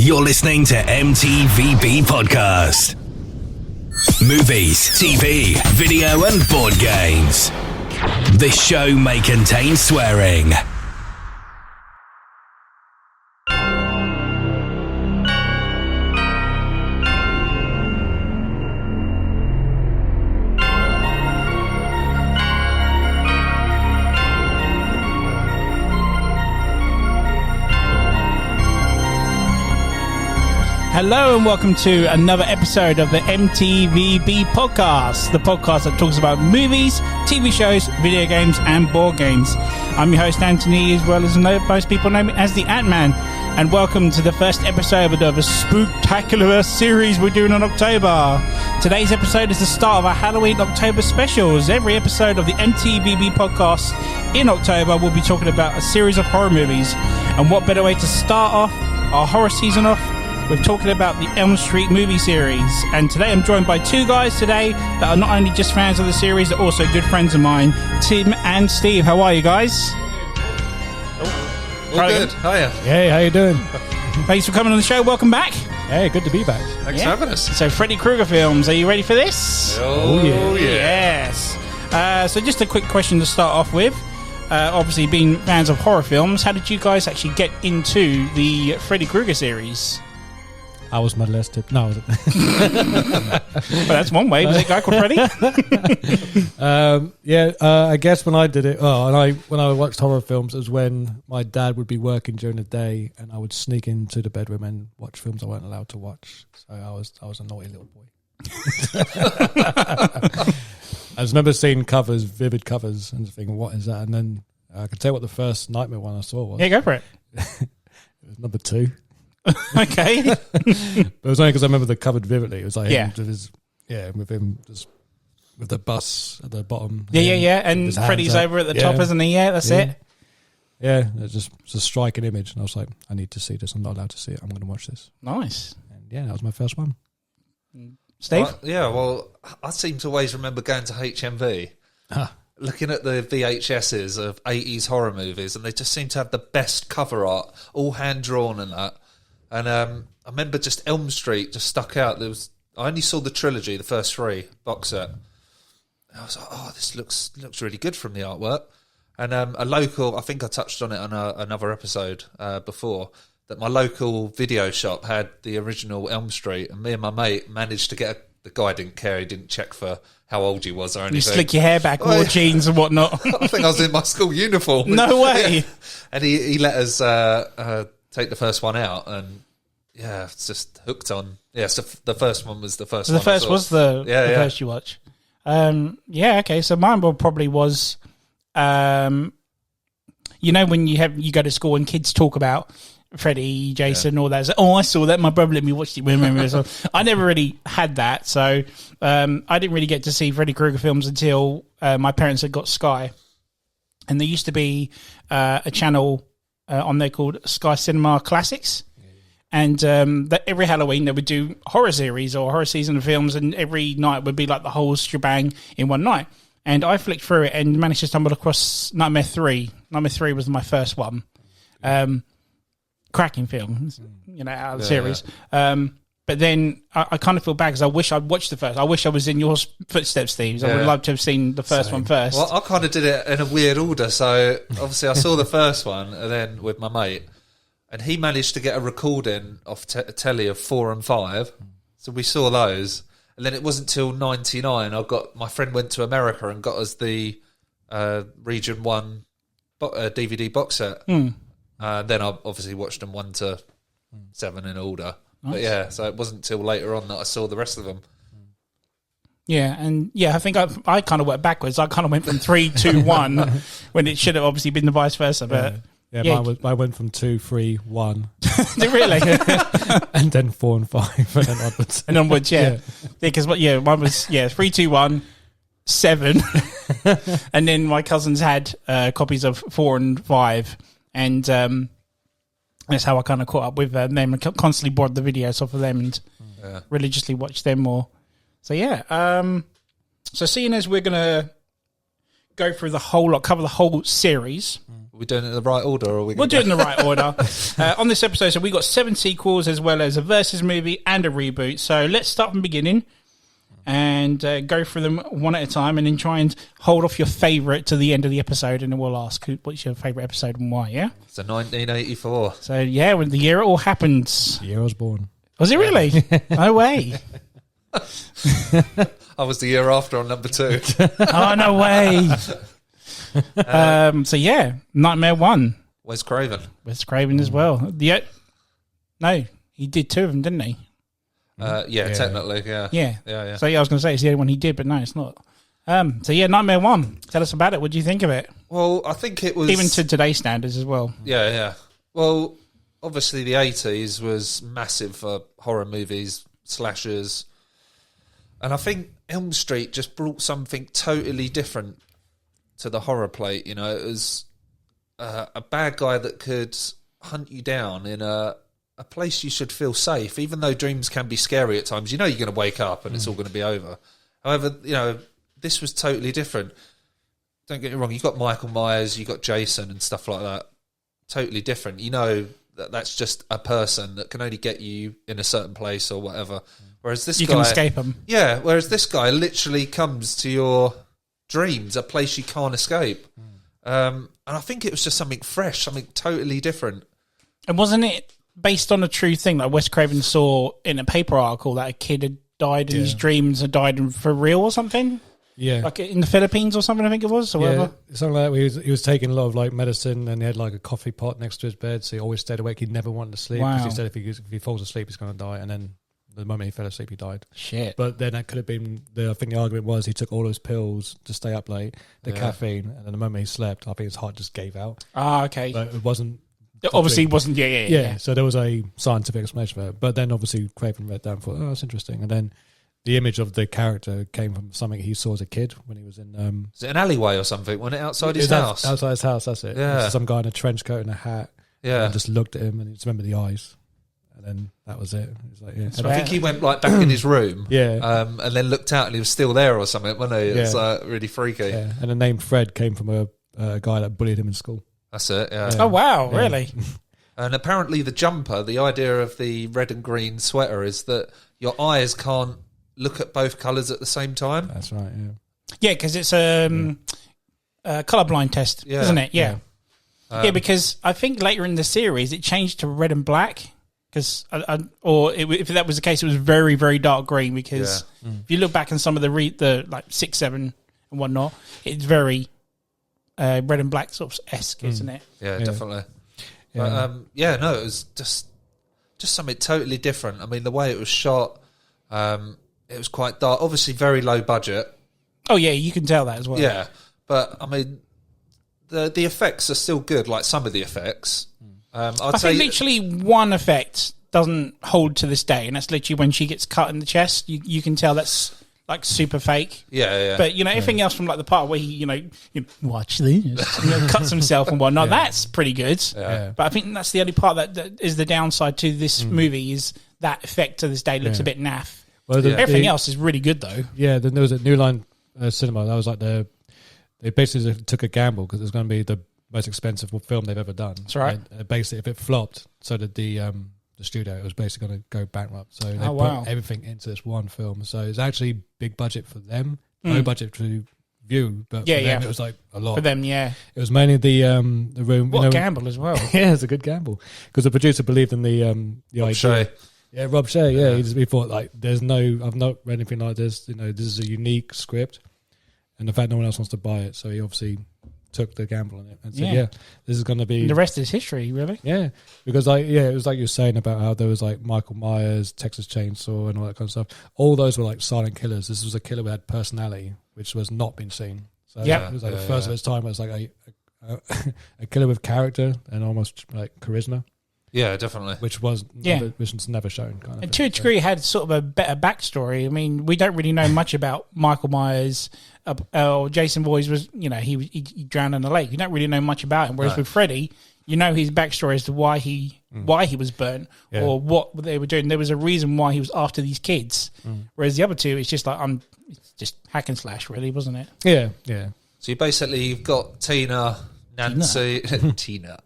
You're listening to M.T.V.B. Podcast. Movies, TV, video and board games. This show may contain swearing. Hello and welcome to another episode of the M.T.V.B. podcast, the podcast that talks about movies, TV shows, video games and board games. I'm your host Anthony, as well as most people know me as the Ant-Man, and welcome to the first episode of a spooktacular series we're doing in October. Today's episode is the start of our Halloween October specials. Every episode of the M.T.V.B. podcast in October we'll be talking about a series of horror movies, and what better way to start off our horror season off we're talking about the Elm Street movie series. And today I'm joined by two guys today that are not only just fans of the series, they're also good friends of mine, Tim and Steve. How are you guys? All good. Hiya. Hey, how you doing? Thanks for coming on the show. Welcome back. Hey, good to be back. Thanks for having us. So Freddy Krueger films, are you ready for this? Oh yeah. Yes. So just a quick question to start off with. Obviously being fans of horror films, how did you guys actually get into the Freddy Krueger series? I was molested. No, I wasn't. Well, that's one way. Was it a guy called Freddy? I guess when I did it, when I watched horror films, it was when my dad would be working during the day, and I would sneak into the bedroom and watch films I weren't allowed to watch. So I was a naughty little boy. I just remember seeing covers, vivid covers, and thinking, "What is that?" And then I could tell you what the first Nightmare one I saw was. Yeah, go for it. It was number 2. Okay. But it was only because I remember the covered vividly. It was like Yeah. with him just with the bus at the bottom. Yeah. And Freddy's over at the top, isn't he? Yeah, that's it. Yeah, it's a striking image. And I was like, I need to see this. I'm not allowed to see it. I'm going to watch this. Nice. And yeah, that was my first one. Steve? Well, I seem to always remember going to HMV, looking at the VHSs of 80s horror movies, and they just seem to have the best cover art, all hand-drawn and that. And I remember just Elm Street just stuck out. I only saw the trilogy, the first 3 box set. And I was like, oh, this looks really good from the artwork. And a local, I think I touched on it on another episode before, that my local video shop had the original Elm Street, and me and my mate managed to get the guy didn't care, he didn't check for how old you was or anything. You slick your hair back, wore jeans and whatnot. I think I was in my school uniform. No way. Yeah. And he let us take the first one out, and yeah, it's just hooked on. Yeah, so the first one was the first one. The first was the first you watch. Okay, so mine probably was, when you go to school and kids talk about Freddy, Jason, all that. So, I saw that. My brother let me watch it. Remember, so I never really had that. So I didn't really get to see Freddy Krueger films until my parents had got Sky, and there used to be a channel on there called Sky Cinema Classics. And that every Halloween they would do horror series or horror season of films, and every night would be like the whole shebang in one night. And I flicked through it and managed to stumble across Nightmare 3. Nightmare 3 was my first one. Cracking film, out of the series. But then I kind of feel bad because I wish I'd watched the first. I wish I was in your footsteps, Steve. I would love to have seen the first one first. Well, I kind of did it in a weird order. So obviously I saw the first one, and then with my mate, and he managed to get a recording off telly of 4 and 5. So we saw those. And then it wasn't till 99 my friend went to America and got us the Region 1 DVD box set. Then I obviously watched them 1 to 7 in order. Nice. But yeah, so it wasn't till later on that I saw the rest of them. Yeah, and I think I kind of went backwards. I kind of went from 3, 2, 1 when it should have obviously been the vice versa. But I went from 2, 3, 1. Really? And then 4 and 5 and then onwards. And onwards, yeah. Because mine was 3, 2, 1, 7. And then my cousins had copies of 4 and 5. And that's how I kind of caught up with them. I constantly borrowed the videos off of them and religiously watched them more. So so seeing as we're going to go through the whole lot, cover the whole series, Are we doing it in the right order? Or are we'll do it in the right order. On this episode, so we got 7 sequels as well as a versus movie and a reboot. So let's start from the beginning and go through them one at a time, and then try and hold off your favourite to the end of the episode, and then we'll ask what's your favourite episode and why, yeah? It's a 1984. So, yeah, when the year it all happened. The year I was born. Was it really? No way. I was the year after on number 2. Oh, no way. So yeah, Nightmare 1. Wes Craven. Wes Craven as well. No, he did 2 of them, didn't he? Technically, yeah. Yeah. So yeah, I was going to say it's the only one he did, but no, it's not. So yeah, Nightmare 1. Tell us about it. What do you think of it? Well, I think it was... Even to today's standards as well. Yeah. Well, obviously the 80s was massive for horror movies, slashers. And I think Elm Street just brought something totally different to the horror plate. You know, it was a bad guy that could hunt you down in a place you should feel safe, even though dreams can be scary at times. You know you're going to wake up and it's all going to be over. However, you know, this was totally different. Don't get me wrong, you got Michael Myers, you got Jason and stuff like that. Totally different. You know that that's just a person that can only get you in a certain place or whatever. Whereas this you guy... can escape him. Yeah, whereas this guy literally comes to your dreams, a place you can't escape. And I think it was just something fresh, something totally different. And wasn't it based on a true thing that Wes Craven saw in a paper article that a kid had died in his dreams, had died for real or something? Yeah. Like in the Philippines or something, I think it was, or whatever. Something like that. He was taking a lot of like medicine, and he had like a coffee pot next to his bed, so he always stayed awake. He never wanted to sleep because he said if he falls asleep, he's going to die. And then the moment he fell asleep, he died. Shit. But then that could have been, I think the argument was he took all those pills to stay up late, the caffeine, and then the moment he slept, I think his heart just gave out. Ah, okay. But it wasn't... It obviously wasn't, yeah. So there was a scientific explanation for it. But then obviously Craven read down and thought, oh, that's interesting. And then the image of the character came from something he saw as a kid when he was in... Is it an alleyway or something? Wasn't it outside his house? Outside his house, that's it. Yeah. Some guy in a trench coat and a hat. Yeah. And just looked at him and he just remembered the eyes. And then that was it. It was like, yeah. So I think he went like back in his room. Yeah. And then looked out and he was still there or something, wasn't he? It's really freaky. Yeah. And the name Fred came from a guy that bullied him in school. That's it, yeah. Oh, wow, really? And apparently the jumper, the idea of the red and green sweater is that your eyes can't look at both colours at the same time. That's right, yeah. Yeah, because it's a colourblind test, isn't it? Yeah. Because I think later in the series it changed to red and black. Because, if that was the case, it was very, very dark green. Because if you look back in some of the like 6, 7 and whatnot, it's very red and black sort of esque, isn't it? Yeah, definitely. Yeah. But, it was just something totally different. I mean, the way it was shot, it was quite dark. Obviously, very low budget. Oh yeah, you can tell that as well. Yeah, but I mean, the effects are still good. Like some of the effects. I think literally one effect doesn't hold to this day, and that's literally when she gets cut in the chest. You can tell that's like super fake. Yeah. But everything else from like the part where he, you watch this, cuts himself and whatnot. That's pretty good. Yeah. But I think that's the only part that is the downside to this movie is that effect to this day looks a bit naff. Well, everything else is really good though. Yeah. Then there was a New Line Cinema. That was like they basically took a gamble because it was going to be the most expensive film they've ever done. That's right. And basically, if it flopped, so did the studio. It was basically going to go bankrupt. So they put everything into this one film. So it's actually big budget for them, low budget to view, but for them it was like a lot. For them, yeah. It was mainly the room. What a gamble as well. Yeah, it's a good gamble because the producer believed in the Rob idea. Shea. Yeah, Rob Shea. Yeah, he thought like, I've not read anything like this. This is a unique script, and the fact no one else wants to buy it, so he obviously took the gamble on it and said, this is going to be... And the rest is history, really. Yeah, because it was like you were saying about how there was like Michael Myers, Texas Chainsaw and all that kind of stuff. All those were like silent killers. This was a killer who had personality, which was not been seen. So it was like the first of its time. It was like a killer with character and almost like charisma. Yeah, definitely. Which was never shown. Kind of and to a degree, had sort of a better backstory. I mean, we don't really know much about Michael Myers. Jason Voorhees was, he drowned in the lake. You don't really know much about him. Whereas with Freddy, his backstory as to why he was burnt or what they were doing. There was a reason why he was after these kids. Whereas the other two, it's just like it's just hack and slash, really, wasn't it? Yeah. So you've got Tina, Nancy, Tina.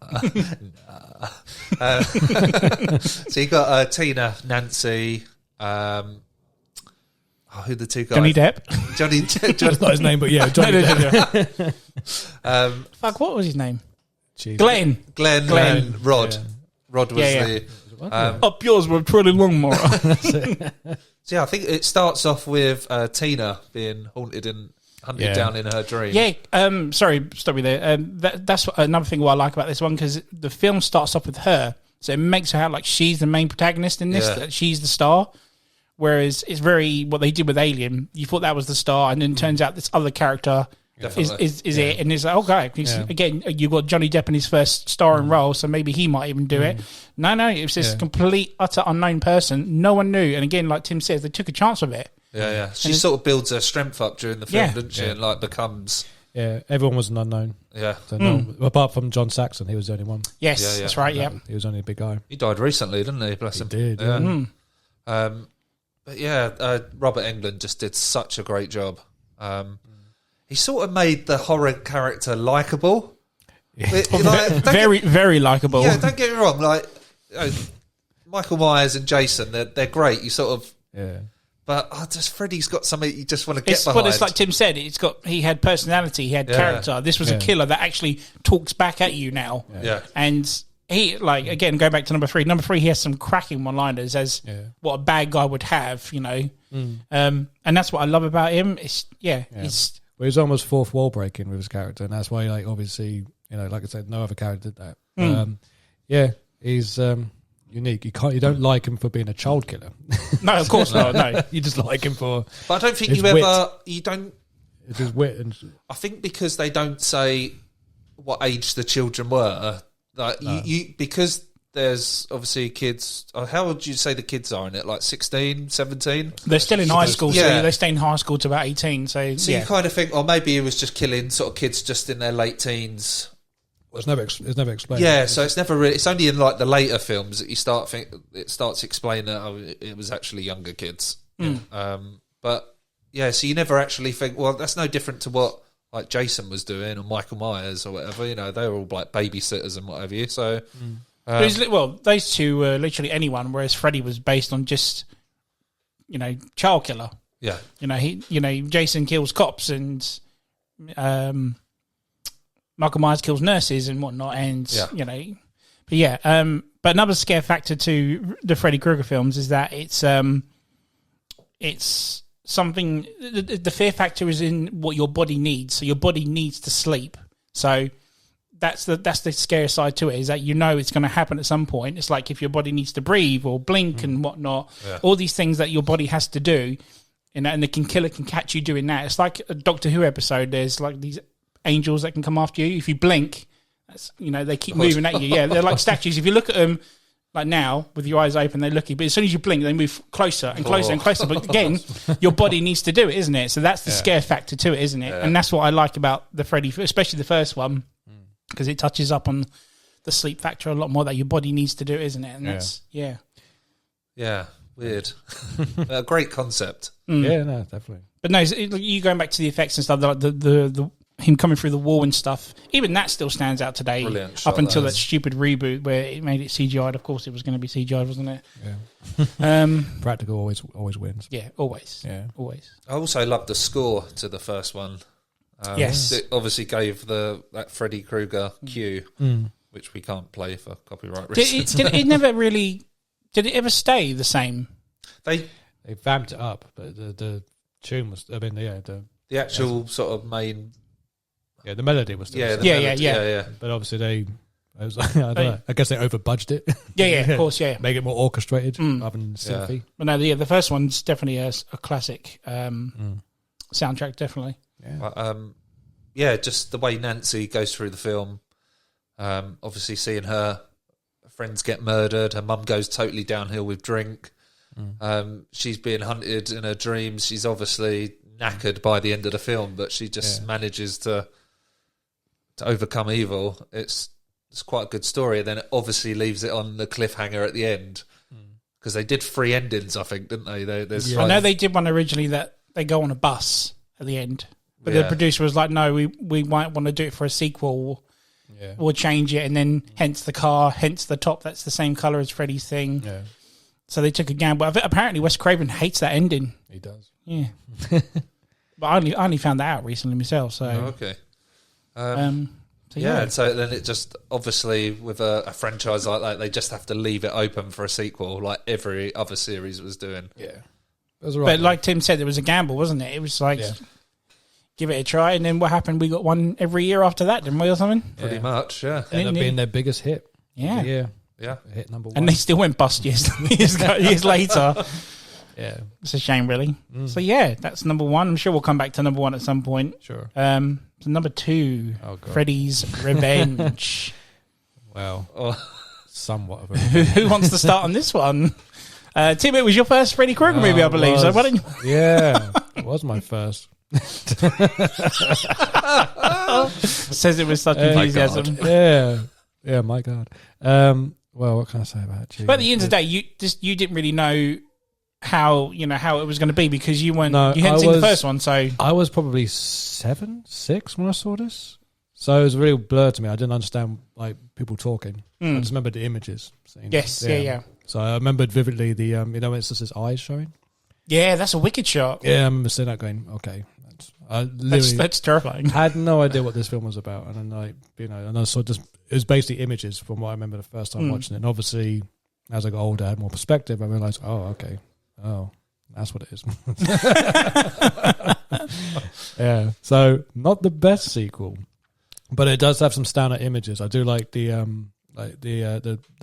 So you got Tina, Nancy. Who the two guys? Johnny Depp. That's not his name, but yeah, Johnny Depp. Fuck, what was his name? Jeez. Glenn. Glenn. Rod. Yeah. Rod was the... Up yours with a twirling lawnmower. So yeah, I think it starts off with Tina being haunted and hunted down in her dream. Yeah, sorry, stop me there. That's another thing what I like about this one, because the film starts off with her, so it makes her out like she's the main protagonist in this, that she's the star. Whereas it's very what they did with Alien. You thought that was the star, and then turns out this other character is it, and it's like, okay, again, you got Johnny Depp in his first starring role, so maybe he might even do it. No, it was this complete, utter unknown person. No one knew, and again, like Tim says, they took a chance with it. Yeah. She sort of builds her strength up during the film, doesn't she? And like becomes... Yeah, everyone was an unknown. Yeah. So no, apart from John Saxon, he was the only one. Yes, that's right, He was only a big guy. He died recently, didn't he? Bless him. He did, yeah. But yeah, Robert Englund just did such a great job. He sort of made the horror character likeable. Very, very likeable. Yeah, don't get me wrong. Like Michael Myers and Jason, they're great. You sort of... Yeah. But just Freddy's got something you just want to get behind. But it's like Tim said, he had personality, he had character. This was a killer that actually talks back at you now. Yeah. And he, like, again, go back to number 3. Number 3, he has some cracking one-liners as what a bad guy would have, you know. And that's what I love about him. He's... Well, he's almost fourth wall breaking with his character, and that's why, like, obviously, you know, like I said, no other character did that. He's unique. You don't like him for being a child killer. No, of course not. No, you just like him for. But I don't think you don't. It's his wit, and I think because they don't say what age the children were, like you because there's obviously kids. How would you say the kids are in it? Like 16, 17? They're still in high school, so they stay in high school to about 18. So you kind of think, oh, maybe he was just killing sort of kids just in their late teens. It's never explained. Yeah, so it's never really. It's only in like the later films that you it starts explaining that it was actually younger kids. But yeah, so you never actually think, well, that's no different to what like Jason was doing or Michael Myers or whatever. You know, they were all like babysitters and whatever. You so. Those two were literally anyone, whereas Freddy was based on just, you know, child killer. Yeah, Jason kills cops and Michael Myers kills nurses and whatnot, and but another scare factor to the Freddy Krueger films is that it's something. The fear factor is in what your body needs. So your body needs to sleep. So. That's the scary side to it, is that you know it's going to happen at some point. It's like if your body needs to breathe or blink and whatnot, all these things that your body has to do, and the killer can catch you doing that. It's like a Doctor Who episode. There's like these angels that can come after you. If you blink, they keep moving at you. Yeah, they're like statues. If you look at them, like now, with your eyes open, they're looking. But as soon as you blink, they move closer and closer and closer. But again, your body needs to do it, isn't it? So that's the scare factor to it, isn't it? Yeah. And that's what I like about the Freddy, especially the first one. Because it touches up on the sleep factor a lot more, that your body needs to do, isn't it? And that's weird. A great concept. Yeah, no, definitely. But no, you going back to the effects and stuff, like the him coming through the wall and stuff. Even that still stands out today. Brilliant shot, up until that stupid reboot where it made it CGI'd. Of course, it was going to be CGI'd, wasn't it? Yeah. Practical always wins. Yeah, always. Yeah, always. I also loved the score to the first one. Yes, it obviously gave that Freddy Krueger cue, which we can't play for copyright reasons. It never really. Did it ever stay the same? They vamped it up, but the tune was. I mean, the actual sort of main. Yeah, the melody was still. Yeah. But obviously I don't know. I guess they over-budged it. Yeah, of course, yeah. Make it more orchestrated rather than synthy. But no, the first one's definitely a classic soundtrack, definitely. Yeah. Just the way Nancy goes through the film, obviously seeing her friends get murdered, her mum goes totally downhill with drink. She's being hunted in her dreams. She's obviously knackered by the end of the film, but she just manages to overcome evil. It's quite a good story. And then it obviously leaves it on the cliffhanger at the end, because they did 3 endings, I think, didn't they? I know they did one originally that they go on a bus at the end. But the producer was like, no, we might want to do it for a sequel. or change it, and then hence the car, hence the top that's the same color as Freddy's thing. Yeah. So they took a gamble. Apparently, Wes Craven hates that ending. He does. Yeah. But I only found that out recently myself. So okay. So then it just, obviously, with a franchise like that, they just have to leave it open for a sequel, like every other series was doing. Yeah. That's right. But like Tim said, it was a gamble, wasn't it? It was like, give it a try, and then what happened? We got one every year after that, didn't we, or something? Pretty much, yeah. Ended up being their biggest hit. Yeah. Yeah. Hit number 1. And they still went bust years later. Yeah. It's a shame, really. So, yeah, that's number 1. I'm sure we'll come back to number 1 at some point. Sure. So number 2, Freddy's Revenge. Well, somewhat of a Who wants to start on this one? Tim, it was your first Freddy Krueger movie, I believe. So why don't you... Yeah, it was my first. Says it with such enthusiasm. Yeah, my God. Well, what can I say about it? But at the end of the day, you didn't really know how it was going to be because you hadn't seen the first one. So I was probably 7, 6 when I saw this. So it was really blurred to me. I didn't understand like people talking. I just remembered the images. Yes, yeah. So I remembered vividly the when it's just his eyes showing. Yeah, that's a wicked shot. Yeah, I remember seeing that going, okay. That's terrifying. I had no idea what this film was about. And then and I saw just, it was basically images from what I remember the first time watching it. And obviously, as I got older, I had more perspective. I realised, okay. Oh, that's what it is. Yeah. So not the best sequel, but it does have some standout images. I do like the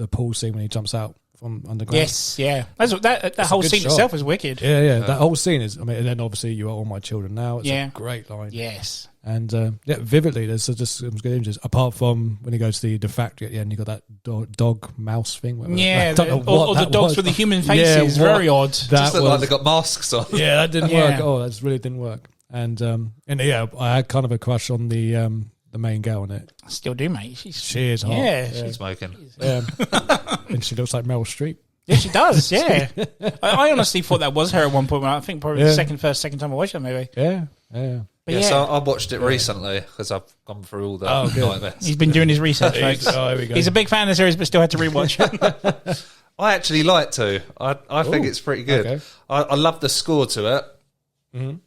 pool scene when he jumps out from underground. Yes, yeah. That whole scene itself is wicked. Yeah. That whole scene is. And then obviously you are all my children now. It's a great line. Yes. And vividly, there's just some good images. Apart from when he goes to the factory at the end, you got that dog mouse thing. Yeah, or the dogs with the human faces. Very odd. Just look like they got masks on. Yeah, that didn't work. Oh, that really didn't work. And I had kind of a crush on the main girl in it. I still do, mate. She is hot. Yeah, she's smoking. Yeah. And she looks like Meryl Streep. Yeah, she does. Yeah, I honestly thought that was her at one point. I think probably the second time I watched that movie. Yeah. So I watched it recently because I've gone through all the nightmares. He's been doing his research, folks. Here we go. He's a big fan of the series, but still had to rewatch it. I actually like to. I think it's pretty good. Okay. I love the score to it. Mm-hmm.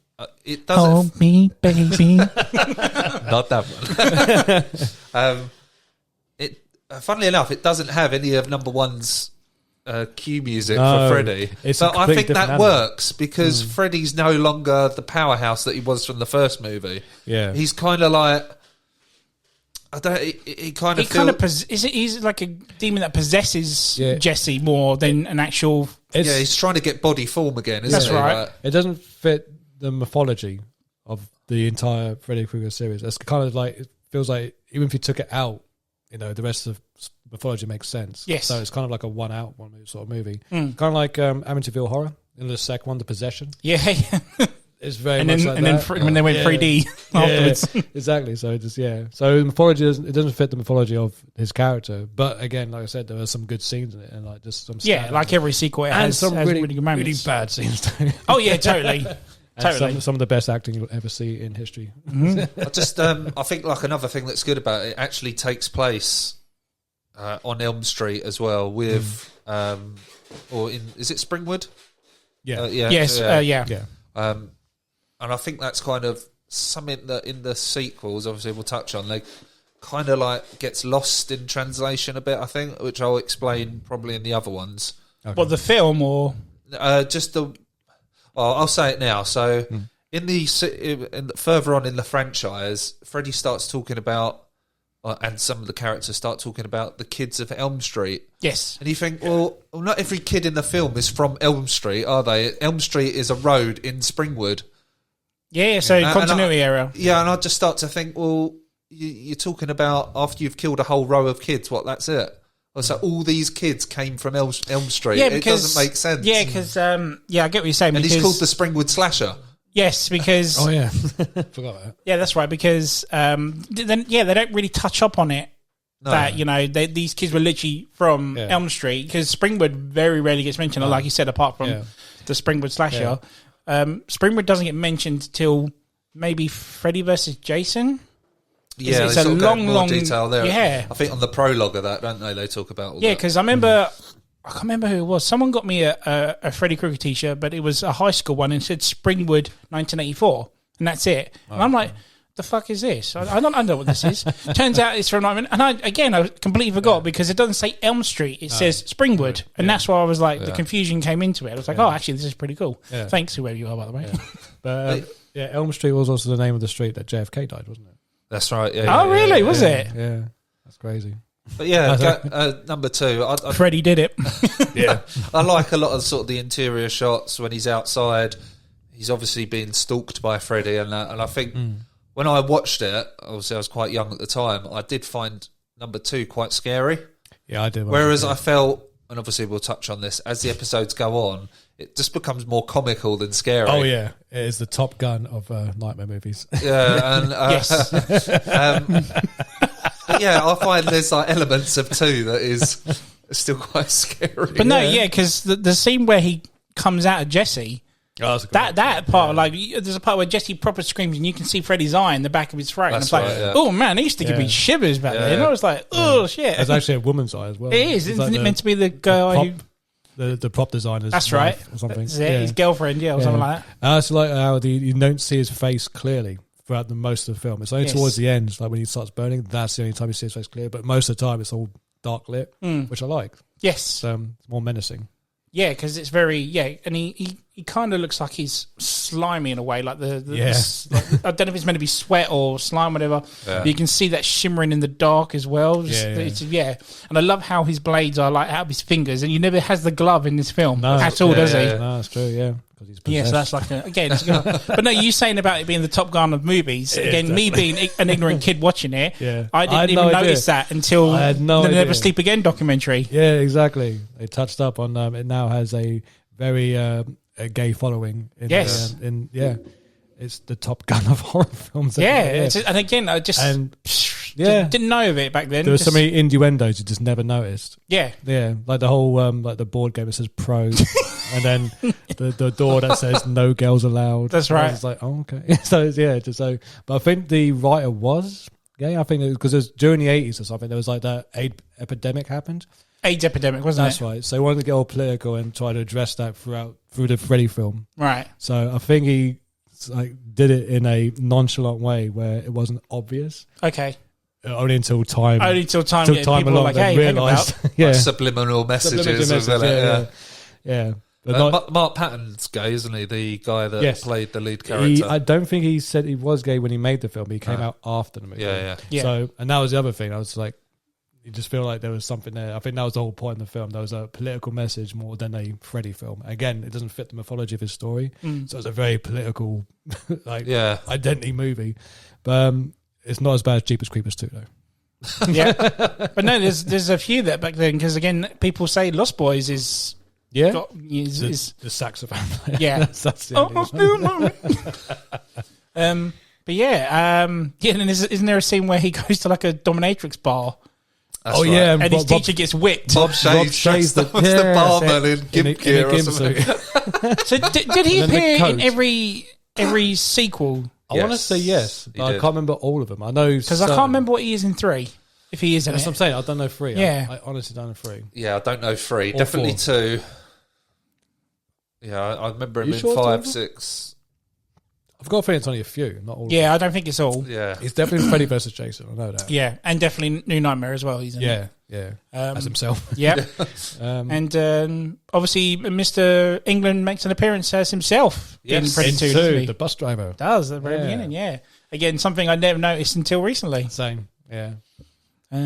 It doesn't. Hold me, baby. Not that one. Funnily enough, it doesn't have any of number 1's cue music for Freddy. But I think that works because Freddy's no longer the powerhouse that he was from the first movie. Yeah, he's kind of like he's like a demon that possesses Jesse more than an actual. He's trying to get body form again. That's right. Like, it doesn't fit the mythology of the entire Freddy Krueger series. It's kind of like, it feels like even if you took it out, the rest of mythology makes sense. Yes. So it's kind of like a one sort of movie. Kind of like Amityville Horror in the second one, the possession. Yeah. It's very much like that. And then when they went 3D afterwards. Exactly. So so mythology doesn't fit the mythology of his character. But again, like I said, there are some good scenes in it, and like just some like every sequel, it has some really good moments. Really bad scenes too. Oh yeah, totally. Totally. Some of the best acting you'll ever see in history. Mm-hmm. I think like another thing that's good about it actually takes place on Elm Street as well with is it Springwood? Yeah. Yes. And I think that's kind of something that in the sequels, obviously we'll touch on, they kind of like gets lost in translation a bit, I think, which I'll explain probably in the other ones. Okay. What, the film or just the? Well, I'll say it now. So further on in the franchise, Freddy starts talking about, and some of the characters start talking about the kids of Elm Street. Yes. And you think, well, not every kid in the film is from Elm Street, are they? Elm Street is a road in Springwood. Yeah, so continuity error. Yeah, and I just start to think, well, you're talking about after you've killed a whole row of kids, that's it? So all these kids came from Elm Street. Yeah, because, it doesn't make sense. Yeah, because I get what you're saying. And he's called the Springwood Slasher. Yes, because forgot that. Yeah, that's right. Because they don't really touch up on it. No. That these kids were literally from Elm Street, because Springwood very rarely gets mentioned. Like you said, apart from the Springwood Slasher, Springwood doesn't get mentioned till maybe Freddy versus Jason. Yeah, it's they a sort of go long, more detail there. Yeah, I think on the prologue of that, don't they? They talk about all that. because I remember. I can't remember who it was. Someone got me a Freddy Krueger t-shirt, but it was a high school one and it said Springwood 1984, and that's it. And I'm like, the fuck is this? I don't know what this is. Turns out it's from Nightmare. And I completely forgot because it doesn't say Elm Street. It says Springwood. And that's why I was like, the confusion came into it. I was like, oh, actually, this is pretty cool. Yeah. Thanks, whoever you are, by the way. But Elm Street was also the name of the street that JFK died, wasn't it? That's right. Yeah. Really? Was it? Yeah. That's crazy. But yeah, number 2. Freddy did it. Yeah. I like a lot of sort of the interior shots when he's outside. He's obviously being stalked by Freddy and that. And I think when I watched it, obviously I was quite young at the time, I did find number 2 quite scary. Yeah, I did. Whereas I felt, and obviously we'll touch on this, as the episodes go on, it just becomes more comical than scary. Oh, yeah. It is the Top Gun of nightmare movies. Yeah, and Yes. yeah, I find there's like elements of 2 that is still quite scary. But no, because the scene where he comes out of Jesse, that part, like, there's a part where Jesse proper screams and you can see Freddy's eye in the back of his throat. That's and I'm like, oh man, he used to give me shivers back then. I was like, oh shit. There's actually a woman's eye as well. It is. Isn't it meant to be the guy who... The prop designer's That's right. Or something. That's it, his girlfriend, or something like that. It's like how you don't see his face clearly throughout the most of the film. It's only towards the end, like when he starts burning, that's the only time you see his face clear. But most of the time, it's all dark lit, which I like. Yes. It's more menacing. Yeah, because it's very and he kind of looks like he's slimy in a way, like the like, I don't know if it's meant to be sweat or slime, whatever. Yeah. But you can see that shimmering in the dark as well. And I love how his blades are like out of his fingers, and he never has the glove in this film at all, does he? No, that's true. Yeah. So that's like it's good. But no, you saying about it being the Top Gun of movies again. Me being an ignorant kid watching it, I didn't even notice that until the Never Sleep Again documentary. Yeah, exactly. They touched up on it. Now has a very a gay following. It's the Top Gun of horror films. And again, I just didn't know of it back then. There were so many innuendos you just never noticed. Yeah, like the whole like the board game that says pro. And then the door that says "No girls allowed." That's right. It's like, oh, okay. But I think the writer was gay. I think because it was during the 80s or something. There was like that AIDS epidemic happened. AIDS epidemic, wasn't it? That's right. So he wanted to get all political and try to address that through the Freddy film. Right. So I think he did it in a nonchalant way where it wasn't obvious. Okay. Only until time. People were like, hey, realised. Like subliminal messages. Yeah. Mark Patton's gay, isn't he? The guy that played the lead character. I don't think he said he was gay when he made the film. But he came out after the movie. Yeah. So, and that was the other thing. I was like, you just feel like there was something there. I think that was the whole point of the film. There was a political message more than a Freddy film. Again, it doesn't fit the mythology of his story. So it's a very political, identity movie. But it's not as bad as Jeepers Creepers 2, though. Yeah. But no, there's a few that back then, because again, people say Lost Boys is... Yeah, the saxophone player. Yeah, that's the but and isn't there a scene where he goes to like a dominatrix bar? That's right. And his teacher gets whipped. Bob Shays the barman in gimp gear or something. So did he appear in every sequel? I want to say yes, but I can't remember all of them. I know because I can't remember what he is in 3. If he is in That's what I'm saying. I don't know 3. Yeah. I honestly don't know 3. Yeah, I don't know 3. Definitely 2. Yeah, I remember him in 5, 6. I've got a feeling it's only a few, not all. Yeah, I don't think it's all. Yeah, it's definitely Freddy versus Jason. I know that. Yeah, and definitely New Nightmare as well. He's in it. As himself. Yeah, and obviously Mr. England makes an appearance as himself in Freddy 2. The bus driver does at the very beginning. Yeah, again something I never noticed until recently. Same. Yeah. But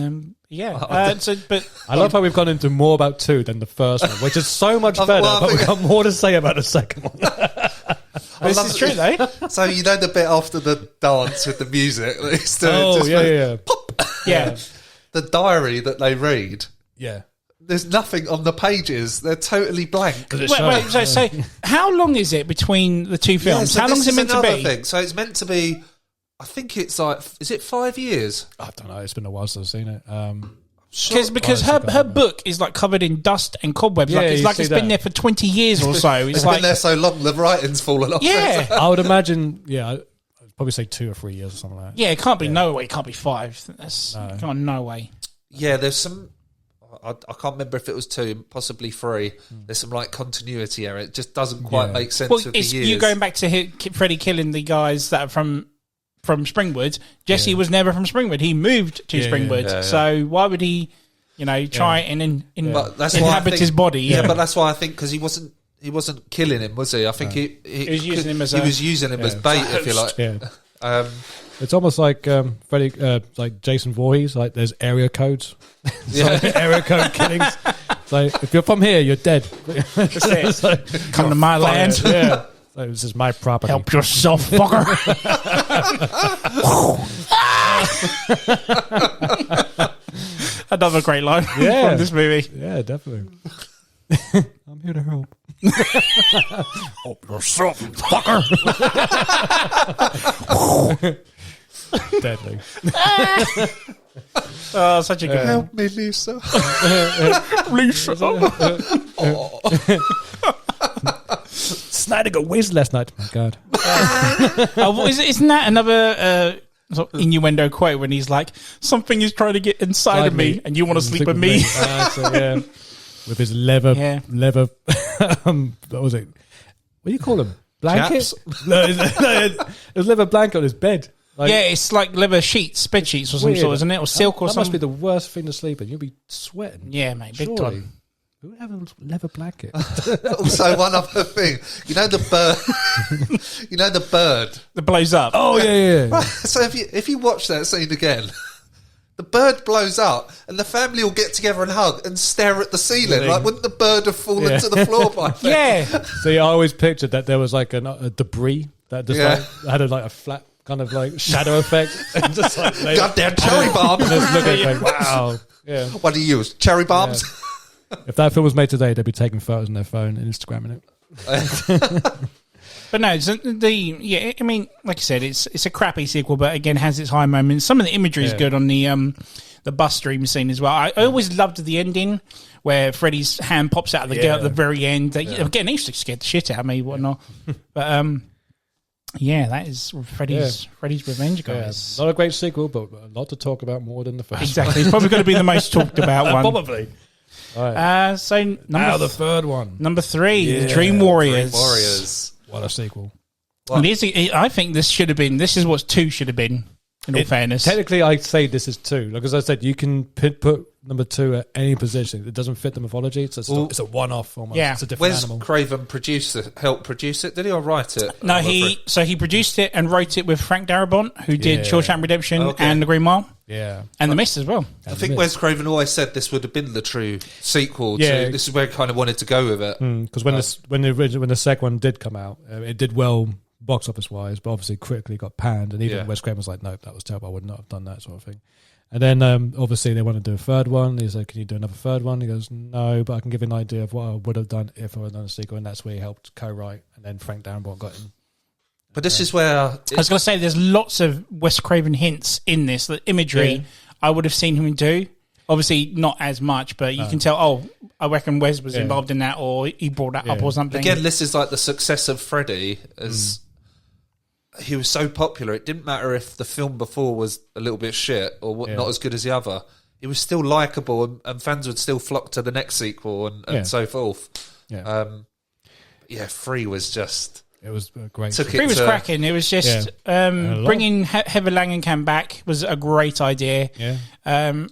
I love how we've gone into more about 2 than the first one, which is so much better. But we've got more to say about the second one. This is true, though. So you know the bit after the dance with the music that he's doing? Pop. Yeah. The diary that they read. Yeah. There's nothing on the pages. They're totally blank. So how long is it between the 2 films? How long is it meant to be? Thing. So it's meant to be. I think it's like, is it 5 years? I don't know. It's been a while since I've seen it. Because her book is like covered in dust and cobwebs. Yeah, it's been there for 20 years or so. It's been there so long, the writing's fallen off. Yeah. I would imagine, Probably say 2 or 3 years or something like that. Yeah, it can't be no way. It can't be 5. That's no way. Yeah, there's some. I can't remember if it was 2, possibly 3. There's some like continuity error. It just doesn't quite make sense. Well, with the it's years. you going back to Freddy killing the guys that are from Springwood. Jesse was never from Springwood. He moved to Springwood. So why would he, try and inhabit his body? Yeah, but that's why I think because he wasn't killing him, was he? I think he was using him as bait, if you like. Yeah. It's almost like Freddy, like Jason Voorhees. Like there's area codes, area code killings. Like if you're from here, you're dead. That's it. Come to my land. Yeah, so this is my property. Help yourself, fucker. Another great line from this movie. Yeah, definitely. I'm here to help. Help yourself, fucker. Deadly. Oh, such a good Help me, Lisa. Lisa. Snyder got wasted last night. Oh, my God. Isn't that another sort of innuendo quote when he's like, something is trying to get inside of me and you want to sleep with me? With his leather, what was it? What do you call them? Blanket? No, it was leather blanket on his bed. Like, it's like leather sheets, bed sheets or some sort, isn't it? Or silk or that something. That must be the worst thing to sleep in. You'll be sweating. Yeah, mate, big time. Who would have a leather blanket? Also, one other thing. You know the bird? You know the bird? That blows up. Oh, yeah. So if you watch that scene again, the bird blows up and the family will get together and hug and stare at the ceiling. Like, wouldn't the bird have fallen to the floor by then? Yeah. So I always pictured that there was like a debris that just had a flat kind of like shadow effect. And just like goddamn cherry bomb. Just look at it like, wow. Yeah. What do you use? Cherry bombs? Yeah. If that film was made today, they'd be taking photos on their phone and Instagramming it. But no, I mean, like I said, it's a crappy sequel, but again has its high moments. Some of the imagery is good on the bus stream scene as well. I always loved the ending where Freddy's hand pops out of the girl at the very end. Again, they used to scare the shit out of me, whatnot. But that is Freddy's Revenge, guys. Yeah. Not a great sequel, but a lot to talk about more than the first. Exactly, it's probably going to be the most talked about one. Probably. Right. The third one, number 3, Dream Warriors. Dream Warriors. What a sequel! I think this should have been. This is what 2 should have been. In all fairness, technically, I'd say this is 2. Like as I said, you can put number 2 at any position. It doesn't fit the mythology. It's a one-off almost. Yeah. It's a different Wes animal. Craven helped produce it? Did he or write it? No, he produced it and wrote it with Frank Darabont, who did Shawshank Redemption and The Green Mile. Yeah. And The Mist as well. I think Wes Craven always said this would have been the true sequel. This is where he kind of wanted to go with it. Because when the second one did come out, it did well box office wise, but obviously critically got panned. And even Wes Craven was like, "No, that was terrible. I would not have done that," sort of thing. And then obviously they want to do a third one. He's like, "Can you do another third one?" He goes, "No, but I can give you an idea of what I would have done if I had done a sequel." And that's where he helped co-write. And then Frank Darabont got in. But this is where I was going to say there's lots of Wes Craven hints in this. The imagery I would have seen him do. Obviously not as much, but you can tell, I reckon Wes was involved in that, or he brought that up or something. Again, this is like the success of Freddy as he was so popular. It didn't matter if the film before was a little bit shit or not as good as the other. He was still likeable and fans would still flock to the next sequel and so forth. Yeah. 3 was just... It was great. 3 was cracking. It was just bringing Heather Langenkamp back was a great idea. Yeah.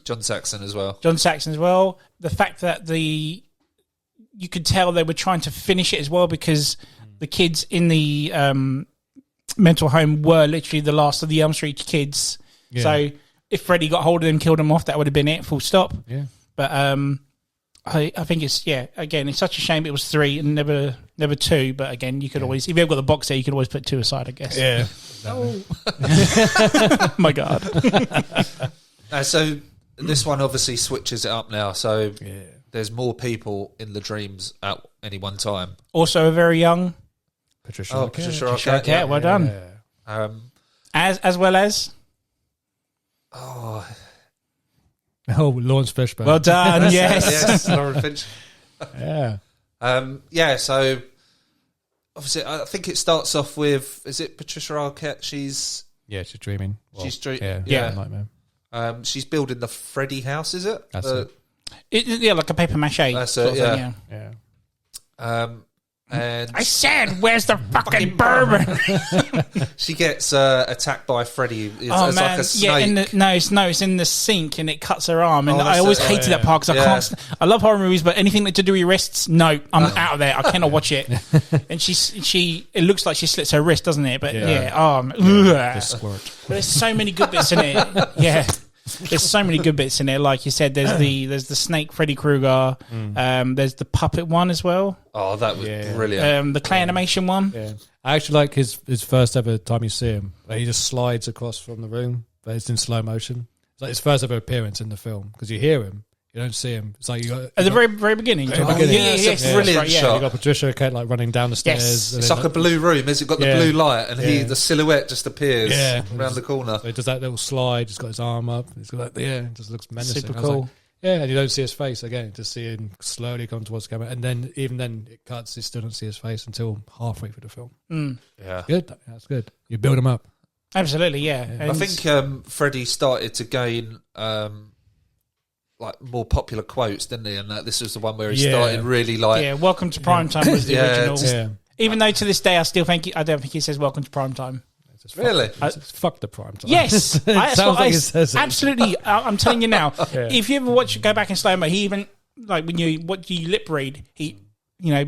John Saxon as well. The fact that you could tell they were trying to finish it as well because the kids in the mental home were literally the last of the Elm Street kids. Yeah. So if Freddy got hold of them, killed them off, that would have been it. Full stop. Yeah. But I think it's again, it's such a shame it was 3 and never 2. But again, you could always, if you've got the box set, you could always put 2 aside, I guess. Yeah. Oh my God. So this one obviously switches it up now. So there's more people in the dreams at any one time. Also, a very young Patricia Arquette. Yeah, well done. As well as. Lawrence Fishburne. Well done, yes. Lauren Finch. Yeah. So obviously, I think it starts off with, is it Patricia Arquette? She's dreaming. Well, she's dreaming. Yeah. Nightmare. She's building the Freddy house, is it? That's it. Yeah, like a paper mache. That's it, yeah. And I said, where's the fucking bourbon? she gets attacked by Freddy. It's like a snake. It's in the sink and it cuts her arm. And I always hated that part because I can't. I love horror movies, but anything to do with wrists, no, I'm out of there. I cannot watch it. And it looks like she slits her wrist, doesn't it? But the squirt. But there's so many good bits in it. Yeah. There's so many good bits in it. Like you said, there's the snake Freddy Krueger. There's the puppet one as well. Oh, that was brilliant. The clay animation one. Yeah, I actually like his first ever time you see him. Like he just slides across from the room, but it's in slow motion. It's like his first ever appearance in the film because you hear him. You don't see him. It's like at the very beginning. It's a brilliant shot. You got Patricia Arquette like running down the stairs. Yes. It's like a blue room. Has it got the blue light? And the silhouette just appears around the corner. So he does that little slide. He's got his arm up. He's got that. It just looks menacing. Super cool. Like, and you don't see his face again. Just see him slowly come towards the camera, and then even then it cuts. You still don't see his face until halfway through the film. Yeah, good. That's good. You build him up. Absolutely, yeah. I think Freddy started to gain. Like more popular quotes, didn't he? And this was the one where he started really like. Welcome to Primetime was the original. Even though to this day I still think I don't think he says Welcome to Primetime. Really? Fuck the Primetime. Yes, sounds like he says it. Absolutely. I'm telling you now. If you ever go back in slow mo, he even like when you lip read, he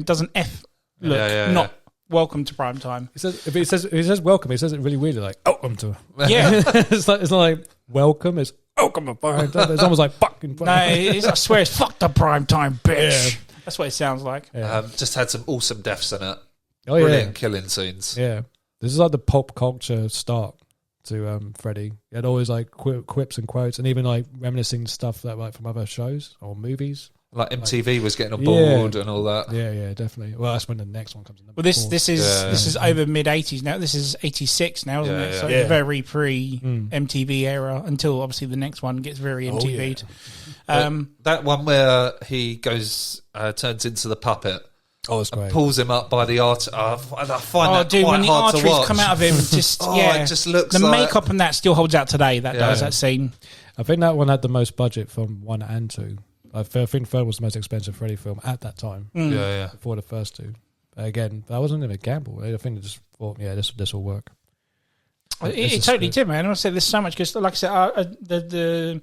does an F look, not Welcome to Primetime. If he says welcome, he says it really weirdly, like welcome to. Yeah, it's not like welcome. It's welcome to Primetime. It's almost like fucking. I swear it's fuck the Primetime, bitch. Yeah. That's what it sounds like. Yeah. Just had some awesome deaths in it. Oh, brilliant killing scenes. Yeah, this is like the pop culture start to Freddy. He had always like quips and quotes, and even like reminiscing stuff that like from other shows or movies. Like M.T.V.B. was getting on board and all that. Yeah, definitely. Well, that's when the next one comes in. Well, this is over mid-80s now. This is 86 now, isn't it? So it's very pre-M.T.V. era until obviously the next one gets very MTV'd. That one where he goes, turns into the puppet. Oh, it's great. Pulls him up by the art. I find that quite when the hard to arteries watch. come out of him, it just looks the like... makeup and that still holds out today. That scene. I think that one had the most budget from 1 and 2. I think third was the most expensive Freddy film at that time. Before the first two. Again, that wasn't even a gamble. I think they just thought, this will work. It totally did, man. I said there's so much because, like I said, the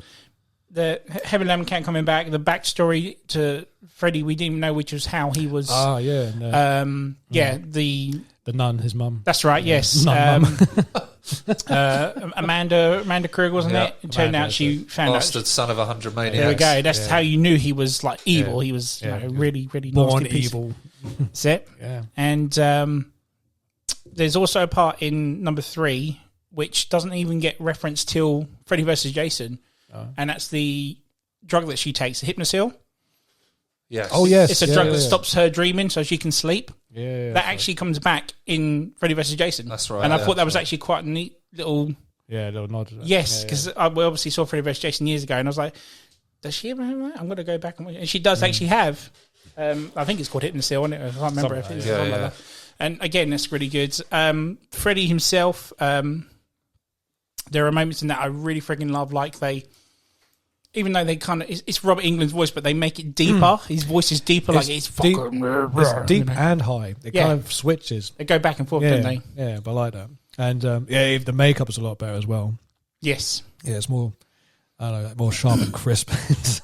Heavy Lemon Cat coming back, the backstory to Freddy, we didn't even know, which was how he was. The nun, his mum. That's right. Yes. Amanda Kruger, wasn't it? It turned out she found bastard out. son of 100 maniacs. There we go. That's how you knew he was like evil. He was really, really born nasty evil. That's it. Yeah. And there's also a part in number 3 which doesn't even get referenced till Freddy vs. Jason, and that's the drug that she takes, the Hypnosil. Yes. Oh, yes. It's a drug that stops her dreaming so she can sleep. Yeah. That actually comes back in Freddy vs. Jason. That's right. And I thought that was actually quite a neat little... Yeah, a little nod to that. Yes, because we obviously saw Freddy vs. Jason years ago, and I was like, does she ever have that? I'm going to go back and watch it. And she does actually have... I think it's called Hypnosil, isn't it? I can't remember if it's something like that. And again, that's really good. Freddy himself, there are moments in that I really freaking love, like they... Even though they kind of, it's Robert Englund's voice, but they make it deeper. His voice is deeper, like it's deep, fucking... It's deep and high. It kind of switches. They go back and forth, don't they? Yeah, but I like that. And the makeup is a lot better as well. Yes. Yeah, it's more, I don't know, more sharp and crisp.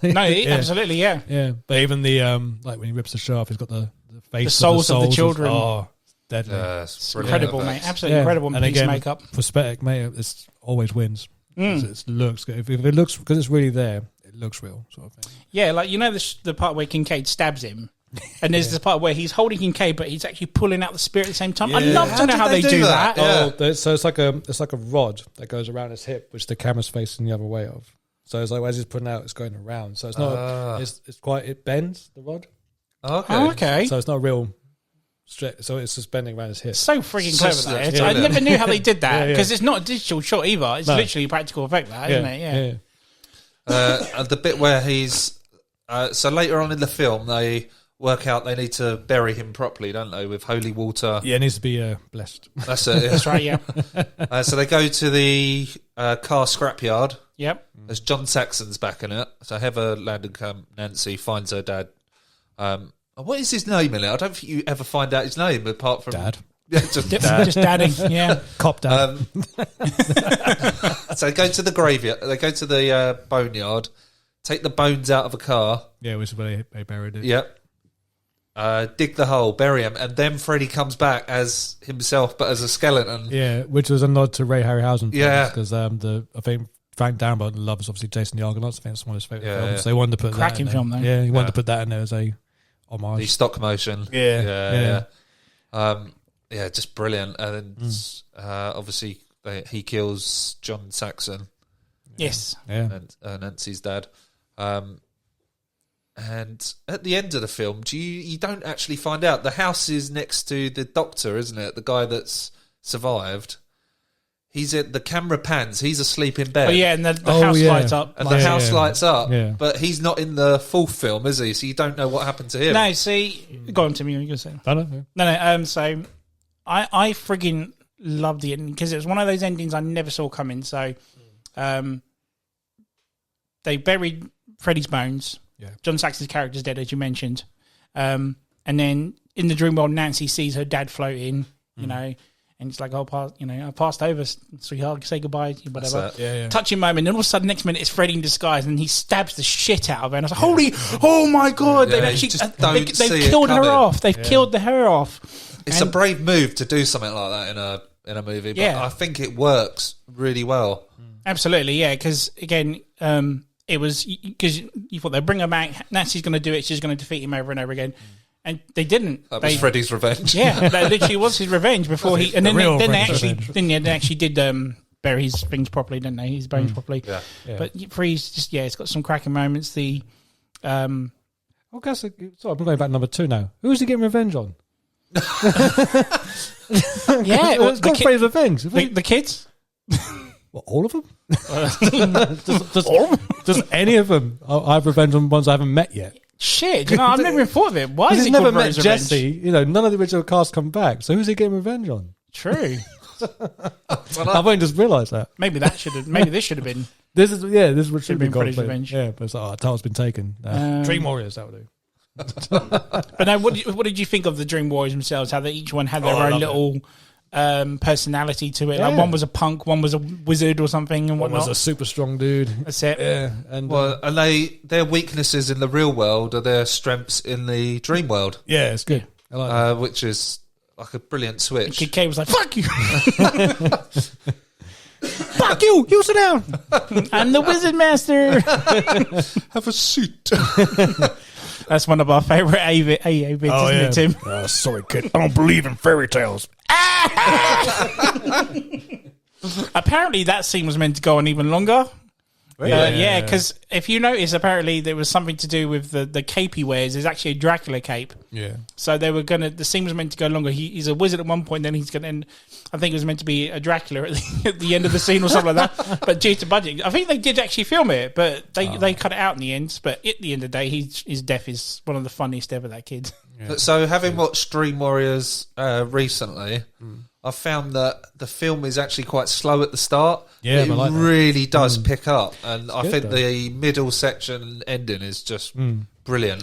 Absolutely, yeah. Yeah, but even the, like when he rips the shirt off, he's got the face the souls of the children. Deadly. It's incredible, mate. Absolutely incredible. And again, makeup. Prosthetic makeup, it always wins. It looks good. If it looks, because it's really there, it looks real, sort of thing. Yeah, like, the part where Kincaid stabs him, and there's the part where he's holding Kincaid, but he's actually pulling out the spirit at the same time. Yeah. I'd love to know how they do that. Yeah. So it's like a rod that goes around his hip, which the camera's facing the other way of. So it's like as he's putting out, it's going around. So it's not. It bends the rod. Okay. So it's not real. So it's just bending around his hip. So freaking clever that. I never knew how they did that because it's not a digital shot either. It's literally a practical effect, isn't it? Yeah. The bit where he's so later on in the film, they work out they need to bury him properly, don't they, with holy water. Yeah, it needs to be blessed. That's it. That's right, yeah. So they go to the car scrapyard. Yep. There's John Saxon's back in it. So Heather Langenkamp, Nancy, finds her dad. What is his name in it? I don't think you ever find out his name apart from... Dad. Yeah, just dad. Just dadding, yeah. Cop dad. So they go to the graveyard. They go to the boneyard, take the bones out of a car. Yeah, which is where they buried it. Yep. Dig the hole, bury him, and then Freddy comes back as himself, but as a skeleton. Yeah, which was a nod to Ray Harryhausen. Yeah. Because I think Frank Darabont loves obviously Jason the Argonauts. I think it's one of his favourite films. Yeah. They wanted to put Cracking that in film, there. though. Yeah, he wanted to put that in there as a homage. The stop motion. Yeah. Yeah, just brilliant. And obviously he kills John Saxon. Yes. Yeah. And Nancy's dad. And at the end of the film, you don't actually find out. The house is next to the doctor, isn't it? The guy that's survived. He's at the camera pans. He's asleep in bed. Oh, yeah, and the house lights up. And the house lights up. Yeah. But he's not in the full film, is he? So you don't know what happened to him. No, see... Go on, Timmy, you were going to say. I don't know. No, so I frigging loved the ending because it was one of those endings I never saw coming. So they buried Freddy's bones. Yeah. John Saxon's character's dead, as you mentioned. And then in the dream world, Nancy sees her dad floating, you know, and it's like, I passed over, sweetheart, say goodbye, whatever. Yeah. Touching moment, and all of a sudden, next minute, it's Freddy in disguise, and he stabs the shit out of her. And I was like, oh my God, Yeah, they've killed her off. They've killed her off. It's a brave move to do something like that in a movie, but I think it works really well. Absolutely, yeah, because again, it was because you thought they'd bring her back, Nancy's going to do it, she's going to defeat him over and over again. And they didn't. That was Freddy's revenge. Yeah, that literally was his revenge before he. And then they actually did bury his things properly, didn't they? His bones properly. Yeah. But Freeze, just it's got some cracking moments. The, sorry, I'm going back to number 2 now. Who's he getting revenge on? It's got Freddy's revenge. The kids. What, all of them? Just any of them? I have revenge on ones I haven't met yet. Shit, I've never even thought of it. Why is he never called met Freddy's Jesse? Revenge? None of the original cast come back. So who's he getting revenge on? True. I've only just realised that. Maybe this should have been. This should have been Freddy's Revenge. Yeah, but it's like, time's been taken. Dream Warriors, that would do. But no, what did you think of the Dream Warriors themselves? How they each one had their own little personality to it. Yeah. Like one was a punk, one was a wizard or something, and One whatnot. was a super strong dude. That's it. Yeah, and their weaknesses in the real world are their strengths in the dream world. Yeah, it's good. I like that. Which is like a brilliant switch. Kid K was like, "Fuck you." Fuck you! You sit down. I'm the Wizard Master. Have a seat. That's one of our favourite AA bits, isn't it, Tim? Sorry, kid. I don't believe in fairy tales. Apparently, that scene was meant to go on even longer. Really? Because if you notice, apparently there was something to do with the cape he wears. There's actually a Dracula cape. Yeah. So the scene was meant to go longer. He's a wizard at one point, then he's going to end. I think it was meant to be a Dracula at the end of the scene or something like that. But due to budget, I think they did actually film it, but they cut it out in the end. But at the end of the day, his death is one of the funniest ever, that kid. Yeah. So having watched Dream Warriors recently, I found that the film is actually quite slow at the start. Yeah, it like really does pick up, and I think the middle section ending is just brilliant.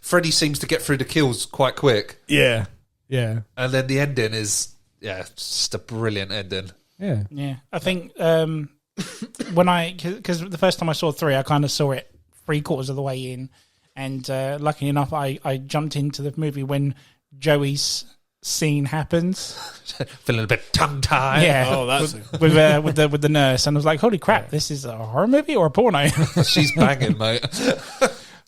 Freddy seems to get through the kills quite quick. Yeah, and then the ending is just a brilliant ending. Yeah. I think because the first time I saw 3, I kind of saw it 3/4 of the way in, and luckily enough, I jumped into the movie when Joey's scene happens. Feeling a bit tongue-tied. Yeah, that's with the nurse, and I was like, "Holy crap! This is a horror movie or a porno?" She's banging, mate.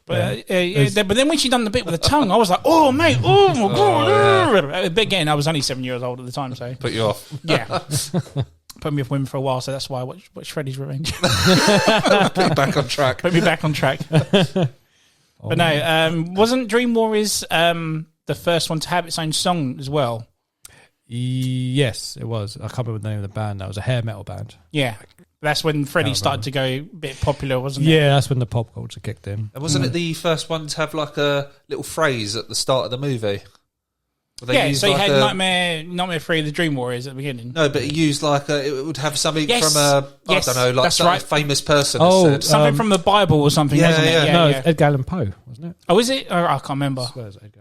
But then when she done the bit with the tongue, I was like, "Oh, mate! Oh my god!" But again, I was only 7 years old at the time, so put you off. Yeah, put me off women for a while, so that's why I watched Freddy's Revenge. Put you back on track. Put me back on track. But no, wasn't Dream Warriors the first one to have its own song as well? Yes, it was. I can't remember the name of the band. That was a hair metal band. Yeah. That's when Freddy started to go a bit popular, wasn't it? Yeah, that's when the pop culture kicked in. And wasn't it the first one to have like a little phrase at the start of the movie? Yeah, so you had Nightmare 3 The Dream Warriors at the beginning. No, but he used like it would have something from I don't know, like that's a famous person. Oh, something from the Bible or something, wasn't it? Yeah, it's Edgar Allan Poe, wasn't it? Oh, is it? Oh, I can't remember.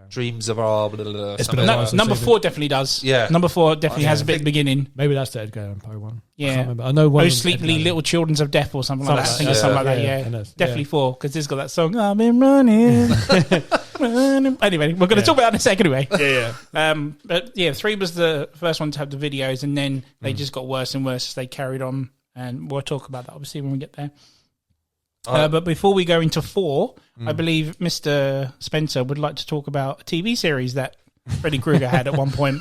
Dreams of our... Number 4 definitely does. Yeah. Number 4 definitely has a bit at the beginning. Maybe that's the Edgar Allan Poe one. Yeah. I can't remember. I know one. Oh, Sleepily Little Children of Death or something like that. I think it's something like that, yeah. Definitely 4, because it's got that song, I've been running. Anyway, we're going to talk about it in a second anyway. Yeah. But yeah, 3 was the first one to have the videos, and then they just got worse and worse as they carried on, and we'll talk about that obviously when we get there. But before we go into 4, I believe Mr. Spencer would like to talk about a TV series that Freddy Krueger had at one point.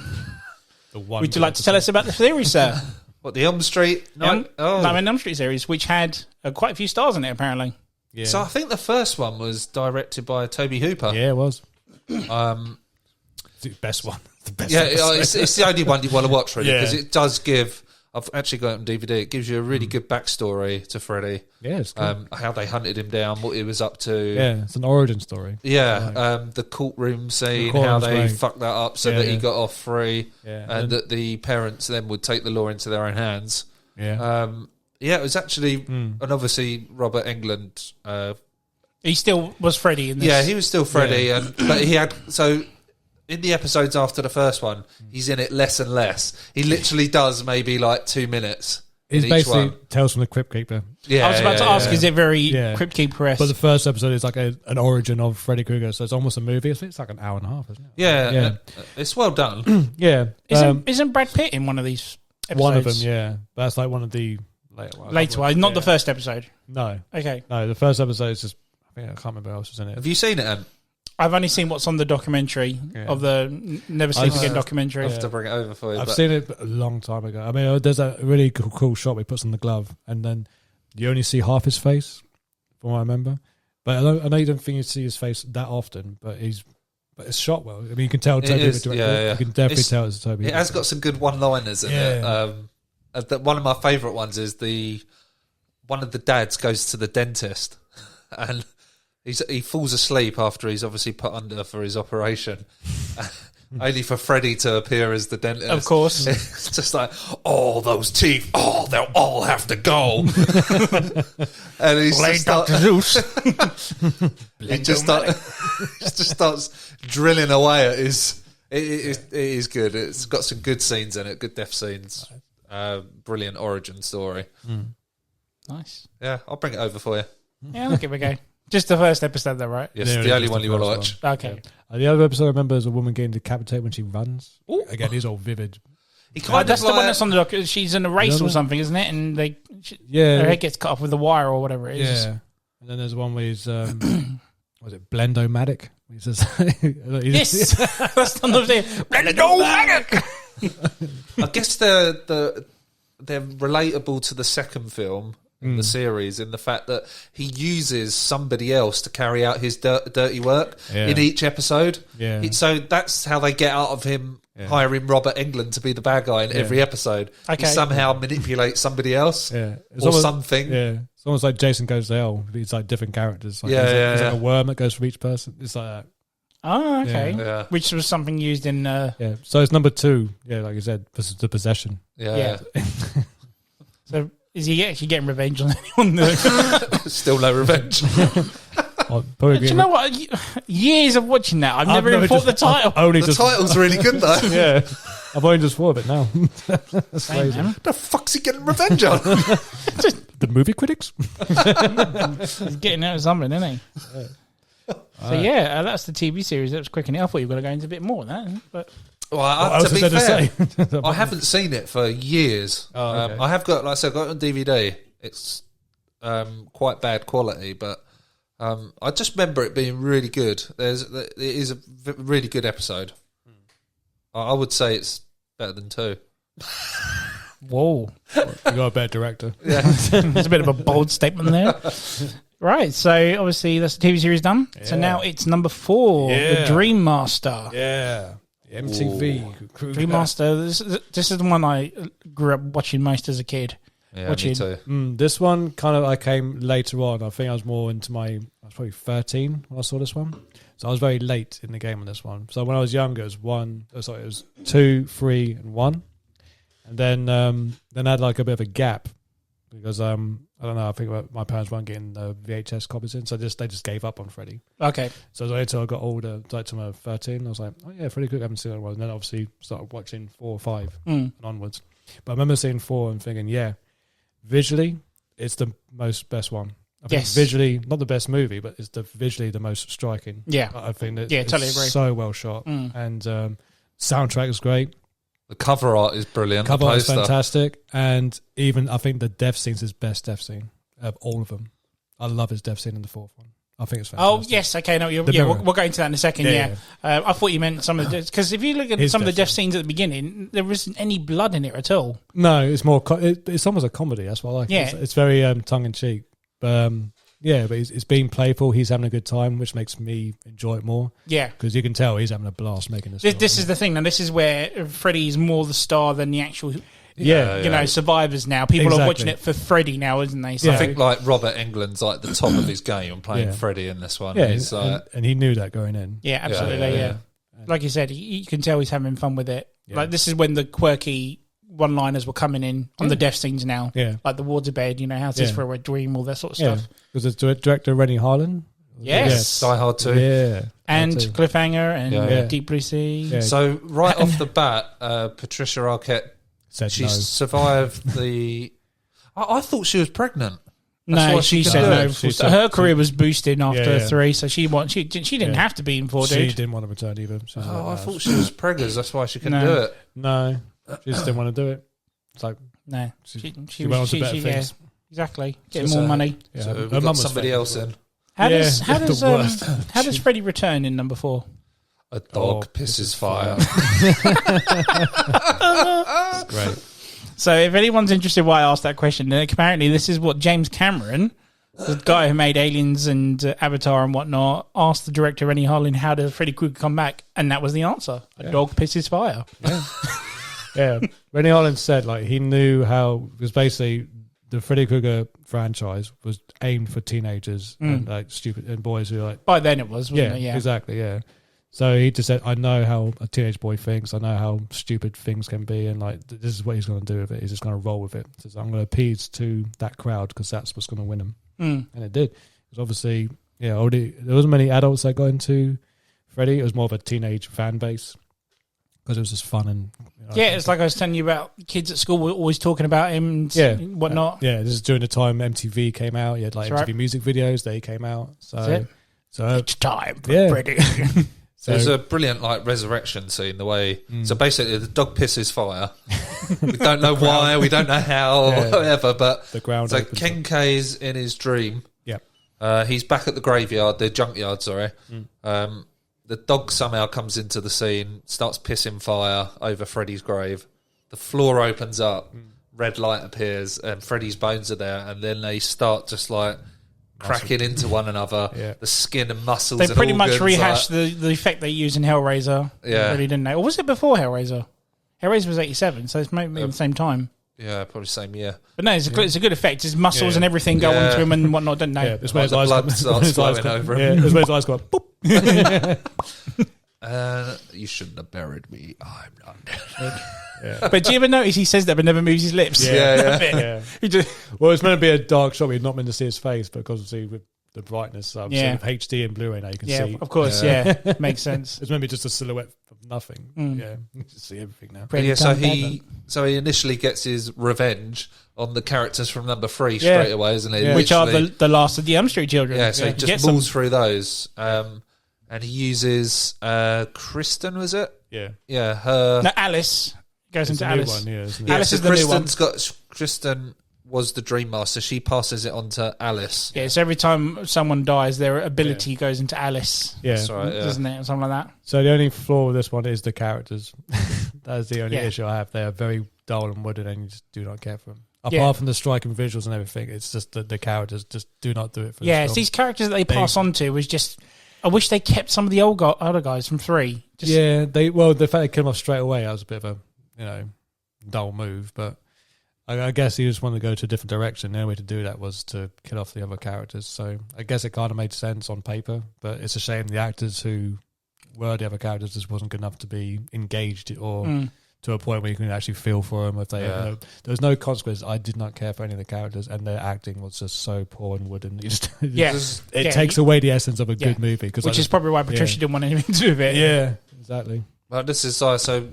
Would you like to tell us about the series, sir? What, the Elm Street? Elm Street series, which had quite a few stars in it, apparently. Yeah. So I think the first one was directed by Toby Hooper. Yeah, it was. It's the best one. The best it's the only one you want to watch, really, because it does give... I've actually got it on DVD. It gives you a really good backstory to Freddy. Yeah, it's good. How they hunted him down, what he was up to. Yeah, it's an origin story. Yeah, the courtroom scene, how they fucked that up so that he got off free, and that the parents then would take the law into their own hands. Yeah. It was actually, and obviously Robert Englund. He still was Freddy in this. Yeah, he was still Freddy, but he had in the episodes after the first one, he's in it less and less. He literally does maybe like 2 minutes. It's basically Tales from the Crypt Keeper. Yeah, I was about to ask, is it very Crypt Keeper-esque? But the first episode is like an origin of Freddy Krueger, so it's almost a movie. It's like an hour and a half, isn't it? Yeah. It's well done. Yeah. Isn't Brad Pitt in one of these episodes? One of them, yeah. But that's like one of the later ones, not the first episode. No. Okay. No, the first episode is just, I can't remember what else was in it. Have you seen it, Em? I've only seen what's on the documentary of the Never Sleep Again documentary. I'll have to bring it over for you. I've seen it a long time ago. I mean, there's a really cool shot where he puts on the glove, and then you only see half his face, from what I remember. But I know you don't think you see his face that often, but it's shot well. I mean, you can tell Toby. You can definitely tell it's Toby. It has got some good one-liners in it. One of my favourite ones is one of the dads goes to the dentist, and he falls asleep after he's obviously put under for his operation, only for Freddy to appear as the dentist. Of course. It's just like, those teeth, they'll all have to go. And he's Blade Dr. Zeus. He just starts drilling away at his... It is good. It's got some good scenes in it, good death scenes. Brilliant origin story. Nice. Yeah, I'll bring it over for you. Yeah, I'll give it a go. Just the first episode, though, right? Yes, the only one you want to watch. Okay. Yeah. The other episode I remember is a woman getting decapitated when she runs. Ooh. Again, he's all vivid. That's the one that's on the doc. She's in a race or something, isn't it? And her head gets cut off with a wire or whatever it is. Yeah. And then there's one where he's, was it Blendomatic? He says, yes, that's on the thing. Blendomatic. I guess they're relatable to the second film in the series in the fact that he uses somebody else to carry out his dirty work in each episode. Yeah. So that's how they get out of him hiring Robert Englund to be the bad guy in every episode. Okay. He somehow manipulates somebody else or something. Yeah. It's almost like Jason Goes to Hell. It's like different characters. Like he's like a worm that goes from each person. It's like that. Oh, okay. Yeah. Which was something used in... So it's number 2. Yeah, like you said, this is the possession. Yeah. So... Is he actually getting revenge on anyone? Still no revenge. Do you know what? Years of watching that, I've never even thought the title. The title's really good, though. Yeah. I've only just thought of it now. That's crazy. The fuck's he getting revenge on? The movie critics? He's getting out of something, isn't he? So, that's the TV series. That was quick enough. I thought you were going to go into a bit more than that. But... Well, to be fair, I haven't seen it for years. Oh, okay. I have got, like I said, got it on DVD. It's quite bad quality, but I just remember it being really good. It is a really good episode. I would say it's better than 2. Whoa. You got a better director. Yeah. There's a bit of a bold statement there. Right, so obviously that's the TV series done. Yeah. So now it's number 4, The Dream Master. Yeah. M.T.V. Dream Master. This is the one I grew up watching most as a kid. Yeah, watching. me too. This one I came later on. I think I was probably 13 when I saw this one. So I was very late in the game on this one. So when I was younger, it was 2, 3, and 1. And then I had like a bit of a gap because I don't know. I think my parents weren't getting the VHS copies in, so they just gave up on Freddy. Okay. So it was until I got older, like to my 13, I was like, oh yeah, Freddy Krueger, I haven't seen that one. And then obviously started watching 4 or 5 and onwards. But I remember seeing 4 and thinking, yeah, visually, it's the best one. I think visually, not the best movie, but it's visually the most striking. Yeah. I think that totally agree. So well shot. And soundtrack is great. The cover art is brilliant. Cover art is fantastic. And even, I think the death scene's his best death scene of all of them. I love his death scene in the 4th one. I think it's fantastic. Oh, yes. Okay. No, we'll go into that in a second. Yeah. I thought you meant some of the... Because if you look at some of the death scenes at the beginning, there isn't any blood in it at all. No, it's more... it's almost a comedy. That's what I like. Yeah. It's very tongue-in-cheek. But... but it's being playful. He's having a good time, which makes me enjoy it more. Yeah. Because you can tell he's having a blast making this. This is the thing. Now, this is where Freddy's more the star than the actual... survivors now. People are watching it for Freddy now, isn't they? So I think like Robert Englund's like the top of his game playing Freddy in this one. Yeah, and he knew that going in. Yeah, absolutely. Yeah. Like you said, you can tell he's having fun with it. Yeah. Like this is when the quirky one-liners were coming in on the death scenes now. Yeah. Like the waterbed, how's this for a dream, all that sort of stuff. Because it's director Rennie Harlan. Yes. Die Hard 2. Yeah. And Cliffhanger and Deep Blue Sea. Yeah. So right off the bat, Patricia Arquette said she survived the... I thought she was pregnant. No, she said no. Her career was boosted after 3, so she didn't have to be in 4, dude. She didn't want to return either. I thought she was pregnant. That's why she couldn't do it. No, she just didn't want to do it. It's like no, she went on to better things. Exactly, getting more money. Yeah. So we've got somebody else in. How does Freddy return in number 4? A dog pisses fire. That's great. So if anyone's interested why I asked that question, then apparently this is what James Cameron, the guy who made Aliens and Avatar and whatnot, asked the director Rennie Harlan, how does Freddy Krueger come back? And that was the answer. A dog pisses fire. Yeah. Rennie Harlan said he knew how, because basically the Freddy Krueger franchise was aimed for teenagers and stupid and boys who by then it was, wasn't it? Yeah, exactly, yeah. So he just said, I know how a teenage boy thinks. I know how stupid things can be. And this is what he's going to do with it. He's just going to roll with it. He says, I'm going to appease to that crowd because that's what's going to win him. And it did. Because obviously, already there wasn't many adults that got into Freddy. It was more of a teenage fan base because it was just fun. And it's like I was telling you about kids at school were always talking about him and whatnot. This is during the time M.T.V.B came out. You had MTV music videos. They came out. So it's time for Freddy. There's a brilliant resurrection scene. The way so basically the dog pisses fire. We don't know why, we don't know how, or whatever. But the ground. So Ken K's in his dream. Yep. He's back at the graveyard, the junkyard. Sorry. The dog somehow comes into the scene, starts pissing fire over Freddy's grave. The floor opens up, red light appears, and Freddy's bones are there. And then they start just cracking into one another, the skin and muscles. They pretty much rehashed the effect they used in Hellraiser. Yeah, really, didn't they? Or was it before Hellraiser? Hellraiser was 87, so it's maybe the same time. Yeah, probably same year. But no, it's a good effect. His muscles and everything go onto him and whatnot, don't they? Yeah, that's where his eyes blood starts flowing over him. Yeah, that's where his eyes go. Boop. You shouldn't have buried me. I'm not dead. Yeah. But do you ever notice he says that but never moves his lips? Yeah. He just, well, it's meant to be a dark shot. We're not meant to see his face, but because with the brightness, with HD and Blu-ray now you can see. Yeah, of course. Makes sense. It's meant to be just a silhouette of nothing. Yeah, you can see everything now. So he initially gets his revenge on the characters from number 3 straight away, isn't he? Yeah. Which are the last of the Elm Street children. Yeah, so he just mauls through those. And he uses Kristen, was it? Yeah. Yeah, her... No, Alice goes into Alice. One, Alice is the new one. Kristen was the Dream Master. She passes it on to Alice. Yeah, so every time someone dies, their ability goes into Alice. Yeah. That's right, doesn't it? Or something like that. So the only flaw with this one is the characters. That's the only issue I have. They are very dull and wooden and you just do not care for them. Apart from the striking visuals and everything, it's just that the characters just do not do it for it's these characters that they pass on to was just... I wish they kept some of the other guys from 3. The fact they killed them off straight away, that was a bit of a, dull move, but I guess he just wanted to go to a different direction. The only way to do that was to kill off the other characters. So I guess it kind of made sense on paper, but it's a shame the actors who were the other characters just wasn't good enough to be engaged or to a point where you can actually feel for them. If they, there was no consequence. I did not care for any of the characters, and their acting was just so poor and wooden. It takes away the essence of a good movie. Which is probably why Patricia didn't want anything to do with it. Yeah, exactly. Well, this is so.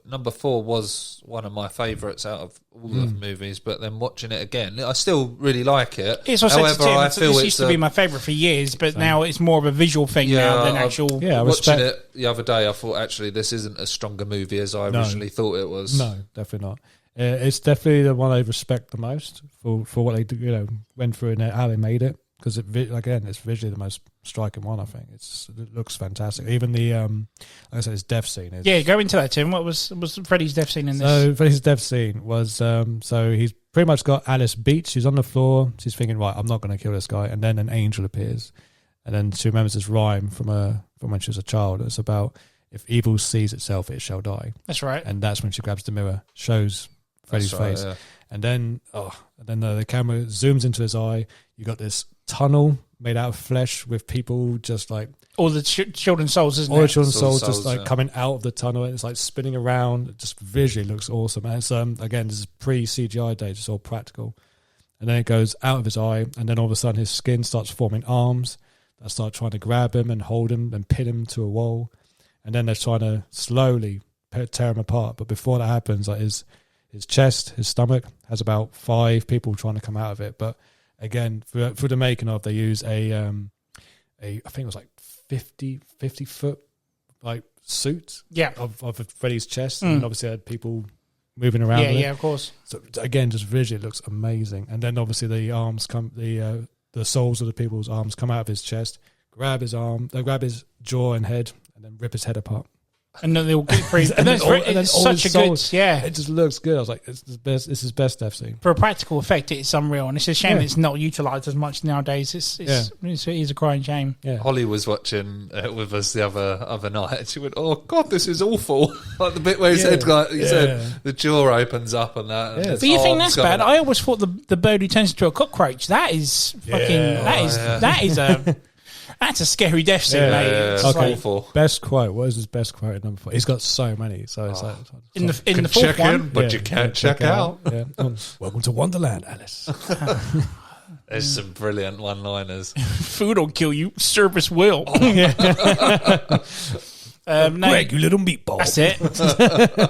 Number 4 was one of my favourites out of all the movies, but then watching it again, I still really like it. It's also However, I feel this used to be my favourite for years, but now it's more of a visual thing now than actual. Yeah, watching it the other day, I thought actually this isn't as strong a movie as I originally thought it was. No, definitely not. It's definitely the one I respect the most for what they went through and how they made it. Because it's visually the most striking one. I think it looks fantastic. Even the like I said, his death scene is. Go into that, Tim. What was Freddy's death scene in this? So Freddy's death scene was so he's pretty much got Alice beat. She's on the floor. She's thinking, right, I'm not going to kill this guy. And then an angel appears, and then she remembers this rhyme from when she was a child. It's about if evil sees itself, it shall die. That's right. And that's when she grabs the mirror, shows Freddy's face, and then the camera zooms into his eye. You got this tunnel made out of flesh with people just like all the children's souls, isn't it? All the children's souls just like coming out of the tunnel, and it's like spinning around. It just visually looks awesome. And it's again, this is pre-CGI days, it's all practical. And then it goes out of his eye, and then all of a sudden his skin starts forming arms that start trying to grab him and hold him and pin him to a wall. And then they're trying to slowly tear him apart. But before that happens, like his chest, his stomach has about 5 people trying to come out of it. But again, for the making of, they use I think it was like 50 foot like suit of Freddy's chest, and obviously had people moving around. Of course. So again, just visually it looks amazing. And then obviously the arms come, the souls of the people's arms come out of his chest, grab his arm, they grab his jaw and head, and then rip his head apart. And then they'll get free. It's such a good, it just looks good. I was like, it's his best death scene. For a practical effect, it's unreal, and it's a shame it's not utilised as much nowadays. It is a crying shame. Yeah. Holly was watching with us the other night, and she went, "Oh God, this is awful!" Like the bit where his head, like you said, the jaw opens up and that. And but you think that's bad? I always thought the bird who turns into a cockroach. That is fucking. That is a. That's a scary death scene, mate. It's awful. Best quote. What is his best quote at number 4? He's got so many. So it's like in the fourth one, but you can't check out. Yeah. Welcome to Wonderland, Alice. There's some brilliant one-liners. Food will kill you. Service will. Greg, you little meatball. That's it.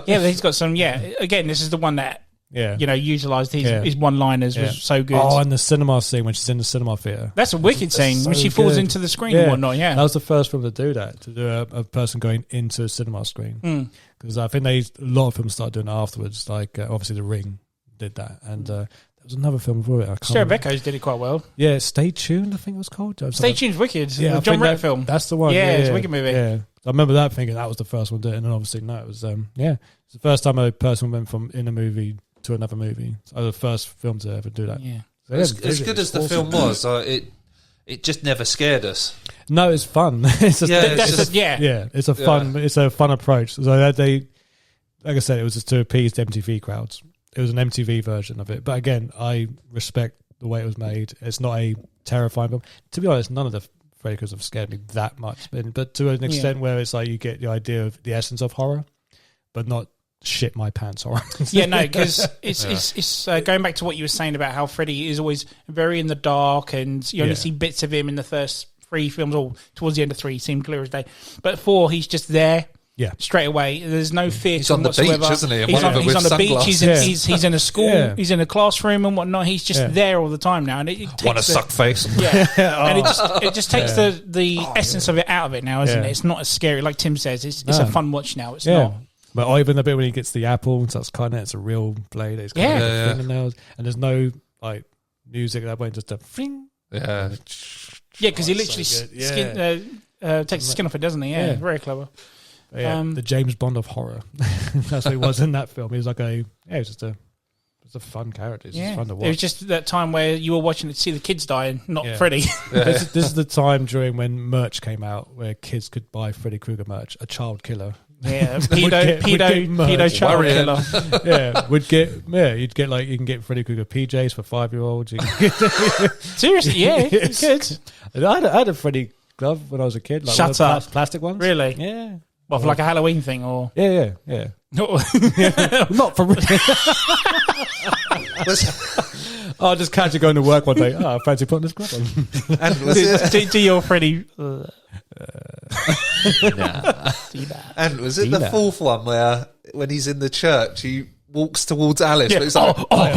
He's got some. Again, this is the one that. Utilised his one-liners was so good. Oh, and the cinema scene when she's in the cinema theatre. That's a wicked scene when she falls into the screen and whatnot, that was the first film to do that, to do a person going into a cinema screen. Because I think a lot of films started doing it afterwards, like obviously The Ring did that. And there was another film before it. Stereo Echoes did it quite well. Yeah, Stay Tuned, I think it was called. Stay Tuned's wicked. Yeah, the John Rett film. That's the one. Yeah, it's a wicked movie. Yeah. I remember that thinking that was the first one to do it, and then obviously, no, it was, it's the first time a person went from in a movie to another movie. So the first film to ever do that. Yeah. So as good as the film was, it just never scared us. No, it's fun. It's a fun approach. So they, like I said, it was just to appease the MTV crowds. It was an MTV version of it. But again, I respect the way it was made. It's not a terrifying film. To be honest, none of the Freddy films have scared me that much. But to an extent where it's like you get the idea of the essence of horror, but not shit my pants horror. Because it's going back to what you were saying about how Freddy is always very in the dark, and you only see bits of him in the first 3 films, or towards the end of 3 seemed clear as day. But 4, he's just there. Yeah, straight away. There's no fear. He's on the beach, isn't he? He's on the beach. He's in a school. He's in a classroom and whatnot. He's just there all the time now. And it want a suck face. Yeah, and it just takes the essence of it out of it now, isn't it? It's not as scary, like Tim says. It's a fun watch now. It's not. But even the bit when he gets the apple and starts cutting it, it's a real blade. It's got fingernails, and there's no like music at that point, just a fling. Yeah, because he literally takes the skin off it, doesn't he? Yeah, very clever. The James Bond of horror. That's what he was in that film. He was like it was just a fun character. It's just fun to watch. It was just that time where you were watching it to see the kids die, not Freddy. This is the time during when merch came out where kids could buy Freddy Krueger merch. A child killer Yeah, pedo child killer. You'd get like you can get Freddy Krueger PJs for 5-year-olds. Seriously, yeah, you could. I had a Freddy glove when I was a kid. Like Shut up, plastic ones. Really? Yeah. Well, for like a Halloween thing, or yeah. Not for real. I'll just catch you going to work one day. I fancy putting this glove on. And was it? Do your Freddy. Nah. And was it the fourth one where when he's in the church he walks towards Alice, but it's like, why?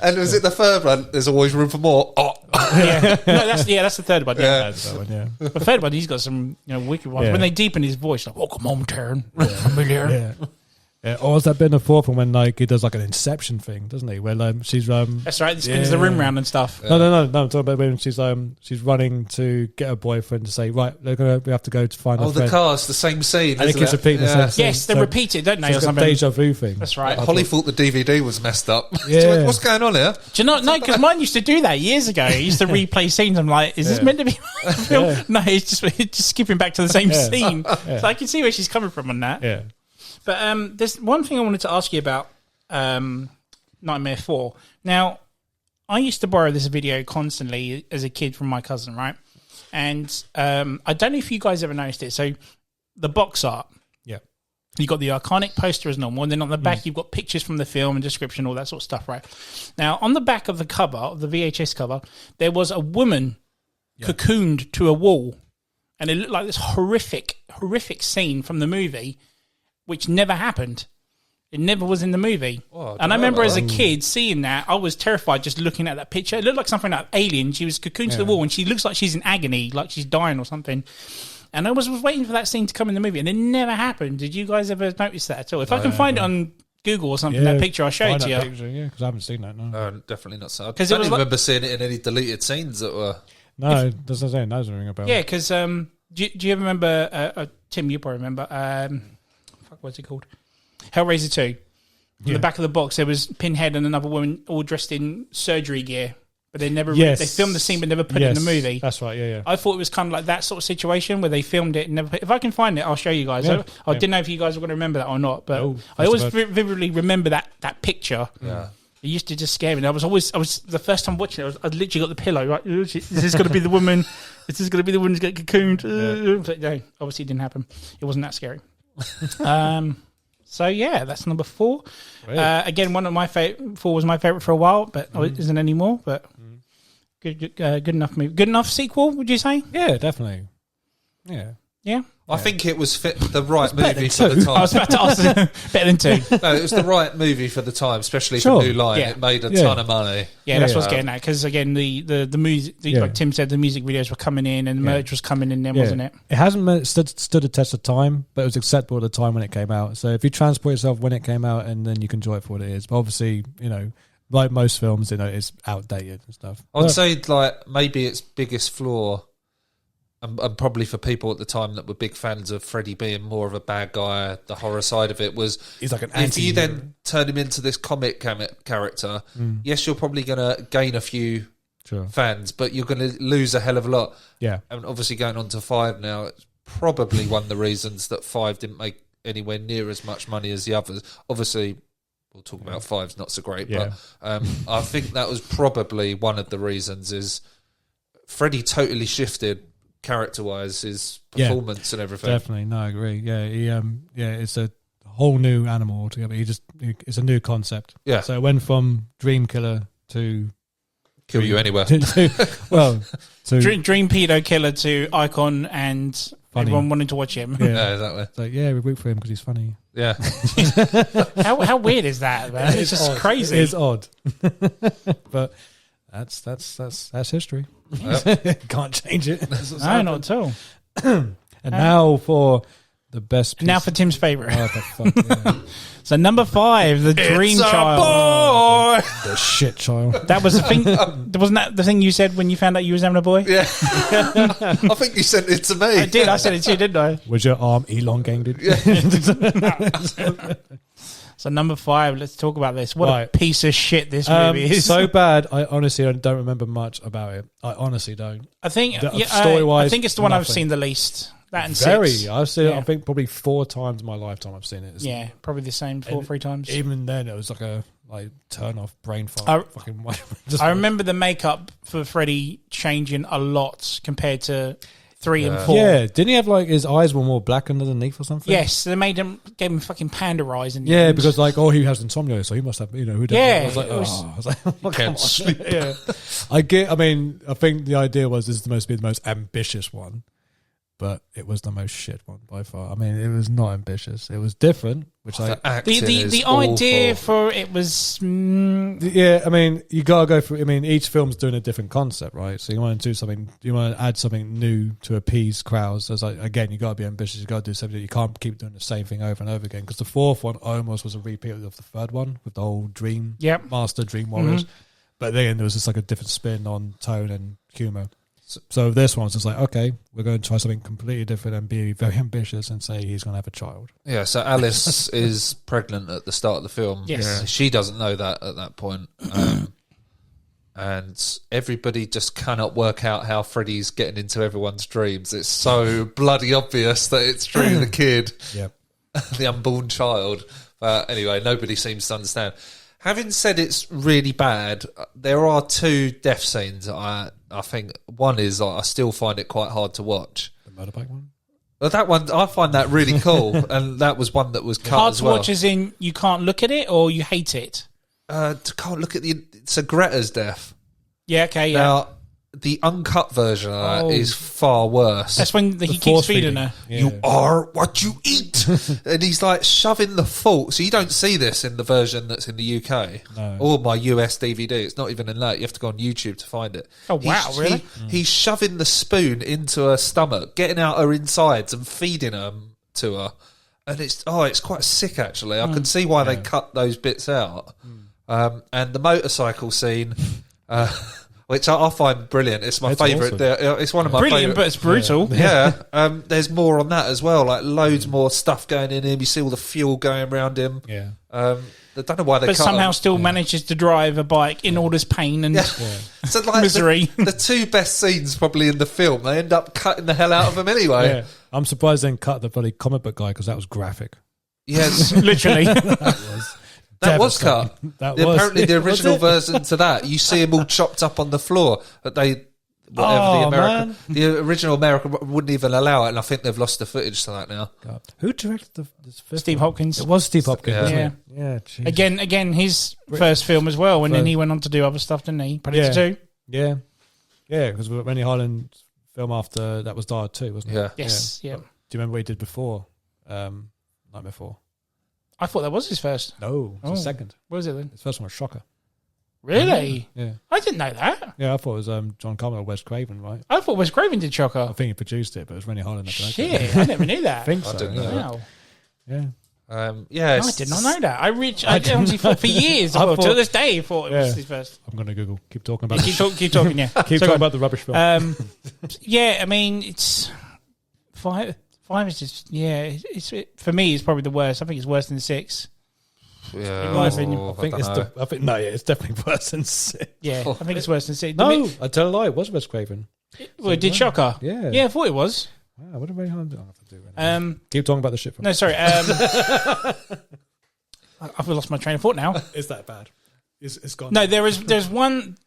And was it the third one? There's always room for more. That's the third one. Yeah, The third one, he's got some wicked ones. When they deepen his voice, like, "Oh, come on, turn familiar." Yeah. Or has that been the fourth one when like he does like an Inception thing, doesn't he? Where she's that's right, spins the room round and stuff. No. I'm talking about when she's running to get her boyfriend to say, right, we have to go to find. Oh, the car's the same scene, and it keeps repeating the same scene. Yes, they repeat it, don't they? Or something. Deja vu thing. That's right. Holly thought the DVD was messed up. Yeah. What's going on here? Do you know? No, because mine used to do that years ago. It used to replay scenes. I'm like, is this meant to be? No, it's just skipping back to the same scene. So I can see where she's coming from on that. Yeah. But there's one thing I wanted to ask you about Nightmare 4. Now, I used to borrow this video constantly as a kid from my cousin, right? And I don't know if you guys ever noticed it. So the box art. Yeah. You got the iconic poster as normal, and then on the back you've got pictures from the film and description, all that sort of stuff, right? Now, on the back of the cover, of the VHS cover, there was a woman cocooned to a wall. And it looked like this horrific scene from the movie, which never happened. It never was in the movie. And I remember as a kid seeing that, I was terrified just looking at that picture. It looked like something like Alien. She was cocooned to the wall and she looks like she's in agony, like she's dying or something. And I was waiting for that scine to come in the movie and it never happened. Did you guys ever notice that at all? If I can find it on Google or something, that picture, I'll show it to you. Because I haven't seen that, no. Definitely not. I don't even remember seeing it in any deleted scenes that were... No, it doesn't ring a bell. Yeah, because do you ever remember, Tim, you probably remember... what's it called? Hellraiser 2. On the back of the box, there was Pinhead and another woman all dressed in surgery gear, but they never they filmed the scene but never put it in the movie. That's right. Yeah. I thought it was kind of like that sort of situation where they filmed it and never put, if I can find it, I'll show you guys. I didn't know if you guys were going to remember that or not, but I always vividly remember that picture. Yeah. It used to just scare me. I was the first time watching it, I literally got the pillow, right? Is this going to be the woman? Is this going to be the woman who's getting cocooned? But no, obviously it didn't happen. It wasn't that scary. So yeah, that's number 4. Again, one of my 4 was my favorite for a while, but it isn't anymore. But good enough movie, good enough sequel. Would you say? Yeah, definitely. Yeah. I think it was the right movie for the time. I was about to ask better than 2. No, it was the right movie for the time, especially for New Line. Yeah. It made a ton of money. Yeah, that's what I was getting at. Because again, the music, like Tim said, the music videos were coming in and the merch was coming in then, wasn't it? It hasn't stood the test of time, but it was acceptable at the time when it came out. So if you transport yourself when it came out, and then you can enjoy it for what it is. But obviously, like most films, it's outdated and stuff. I'd say like maybe its biggest flaw. And probably for people at the time that were big fans of Freddy being more of a bad guy, the horror side of it was... He's like an if you then turn him into this comic character, yes, you're probably going to gain a few fans, but you're going to lose a hell of a lot. Yeah. And obviously going on to 5 now, it's probably one of the reasons that 5 didn't make anywhere near as much money as the others. Obviously, we'll talk about 5's not so great, but I think that was probably one of the reasons is Freddy totally shifted character-wise, his performance and everything. Definitely, no, I agree. Yeah, it's a whole new animal altogether. It's a new concept. Yeah. So it went from Dream Killer to kill you anywhere. Dream pedo killer to icon and funny. Everyone wanted to watch him. Yeah, exactly. So we root for him because he's funny. Yeah. How weird is that, man? It's just crazy. It's odd, but that's history. Yep. Can't change it. No, not at all. And now for the best piece. Now for Tim's favourite. Oh, so number 5, the Dream Child. The shit child. That was the thing. Wasn't that the thing you said when you found out you was having a boy? Yeah. I think you sent it to me. I did. I said it to you, didn't I? Was your arm elongated? Yeah. So number 5, let's talk about this. What a piece of shit this movie is. So bad, I honestly don't remember much about it. I honestly don't. I think story-wise, I think it's the one I've seen the least. That and Very. 6. I've seen it, Yeah. I think, probably 4 times in my lifetime I've seen it. Yeah, probably the same 3 times. Even then, it was like a turn off brain fart. I remember the makeup for Freddy changing a lot compared to 3 and 4. Yeah, didn't he have like his eyes were more black underneath or something? Yes, they gave him fucking panda eyes. In the Yeah, end. because like, he has insomnia, so he must have, who doesn't? Yeah, I was like, it was- oh, Can't sleep. yeah. I think the idea was this is supposed to be the most ambitious one, but it was the most shit one by far. I mean, it was not ambitious. It was different, which The acting the is idea awful. for it was yeah, I mean, you gotta go through. I mean, each film's doing a different concept, right? So you want to do something, you want to add something new to appease crowds. So it's like, again, you gotta be ambitious. You gotta do something. You can't keep doing the same thing over and over again. Because the 4th one almost was a repeat of the 3rd one with the whole Dream Master, Dream Warriors. But then there was just like a different spin on tone and humor. So this one's just like, okay, we're going to try something completely different and be very ambitious and say he's going to have a child. Yeah, so Alice is pregnant at the start of the film. Yes. Yeah. She doesn't know that at that point. And everybody just cannot work out how Freddy's getting into everyone's dreams. It's so bloody obvious that it's through the kid, the unborn child. But anyway, nobody seems to understand. Having said it's really bad, there are 2 death scenes. I think one is I still find it quite hard to watch. The motorbike one? But that one, I find that really cool, and that was one that was cut hard as to well. watch, as in you can't look at it or you hate it. Can't look at it's a Greta's death. Yeah, okay, yeah. Now, the uncut version of that is far worse. That's when he keeps force feeding feeding. her. Yeah. You are what you eat. And he's like shoving the fork. So you don't see this in the version that's in the UK or my US DVD. It's not even in that. You have to go on YouTube to find it. Oh, wow, really? He's shoving the spoon into her stomach, getting out her insides and feeding them to her. And it's quite sick, actually. I can see why they cut those bits out. And the motorcycle scene... which I find brilliant. It's my favourite. Awesome. It's one of my Brilliant, favourite. but it's brutal. Yeah. There's more on that as well. Like loads more stuff going in him. You see all the fuel going around him. Yeah. I don't know why they But cut somehow him. still manages to drive a bike in all this pain and So like misery. The 2 best scenes probably in the film. They end up cutting the hell out of him anyway. Yeah. I'm surprised they didn't cut the bloody comic book guy because that was graphic. Yes. literally. That was cut. Apparently, the Was original it? version to that, you see him all chopped up on the floor. But the original American wouldn't even allow it, and I think they've lost the footage to that now. God. Who directed this film? Steve Hopkins. It was Steve Hopkins. Yeah. Wasn't it? Yeah. Jesus. Again, his first film as well, and then he went on to do other stuff, didn't he? Predator 2. Yeah. Yeah, because Rennie Harlan's film after that was Die Hard 2, wasn't it? Yeah. Yes, yeah. Do you remember what he did before? Nightmare 4. I thought that was his first. No, it was the second. What was it then? His first one was Shocker. Really? Yeah. I didn't know that. Yeah, I thought it was John Carmel or Wes Craven, right? I thought Wes Craven did I Shocker. think he produced it, but it was Rennie Harlan that directed it. Shit, I never knew that. I think so. I didn't know yeah. that. Wow. Yeah. I did not know that. I honestly thought for years, I well, thought- to this day, I thought it was Yeah. his first. I'm going to Google. Keep talking about Keep talking, yeah. Keep So talking go about the rubbish film. yeah, I mean, it's 5. 5 is just for me. It's probably the worst. I think it's worse than 6. Yeah, In my opinion. I think it's definitely worse than 6. Yeah, I think it's worse than 6. No, I tell a lie. It was Wes Craven. Well, it did Shocker. Yeah. Yeah, I thought it was. Wow, what did Rennie Harlan do? I don't have to do it. Keep talking about the shit film. No, sorry. I've lost my train of thought now. Is that bad? It's gone. No, there was one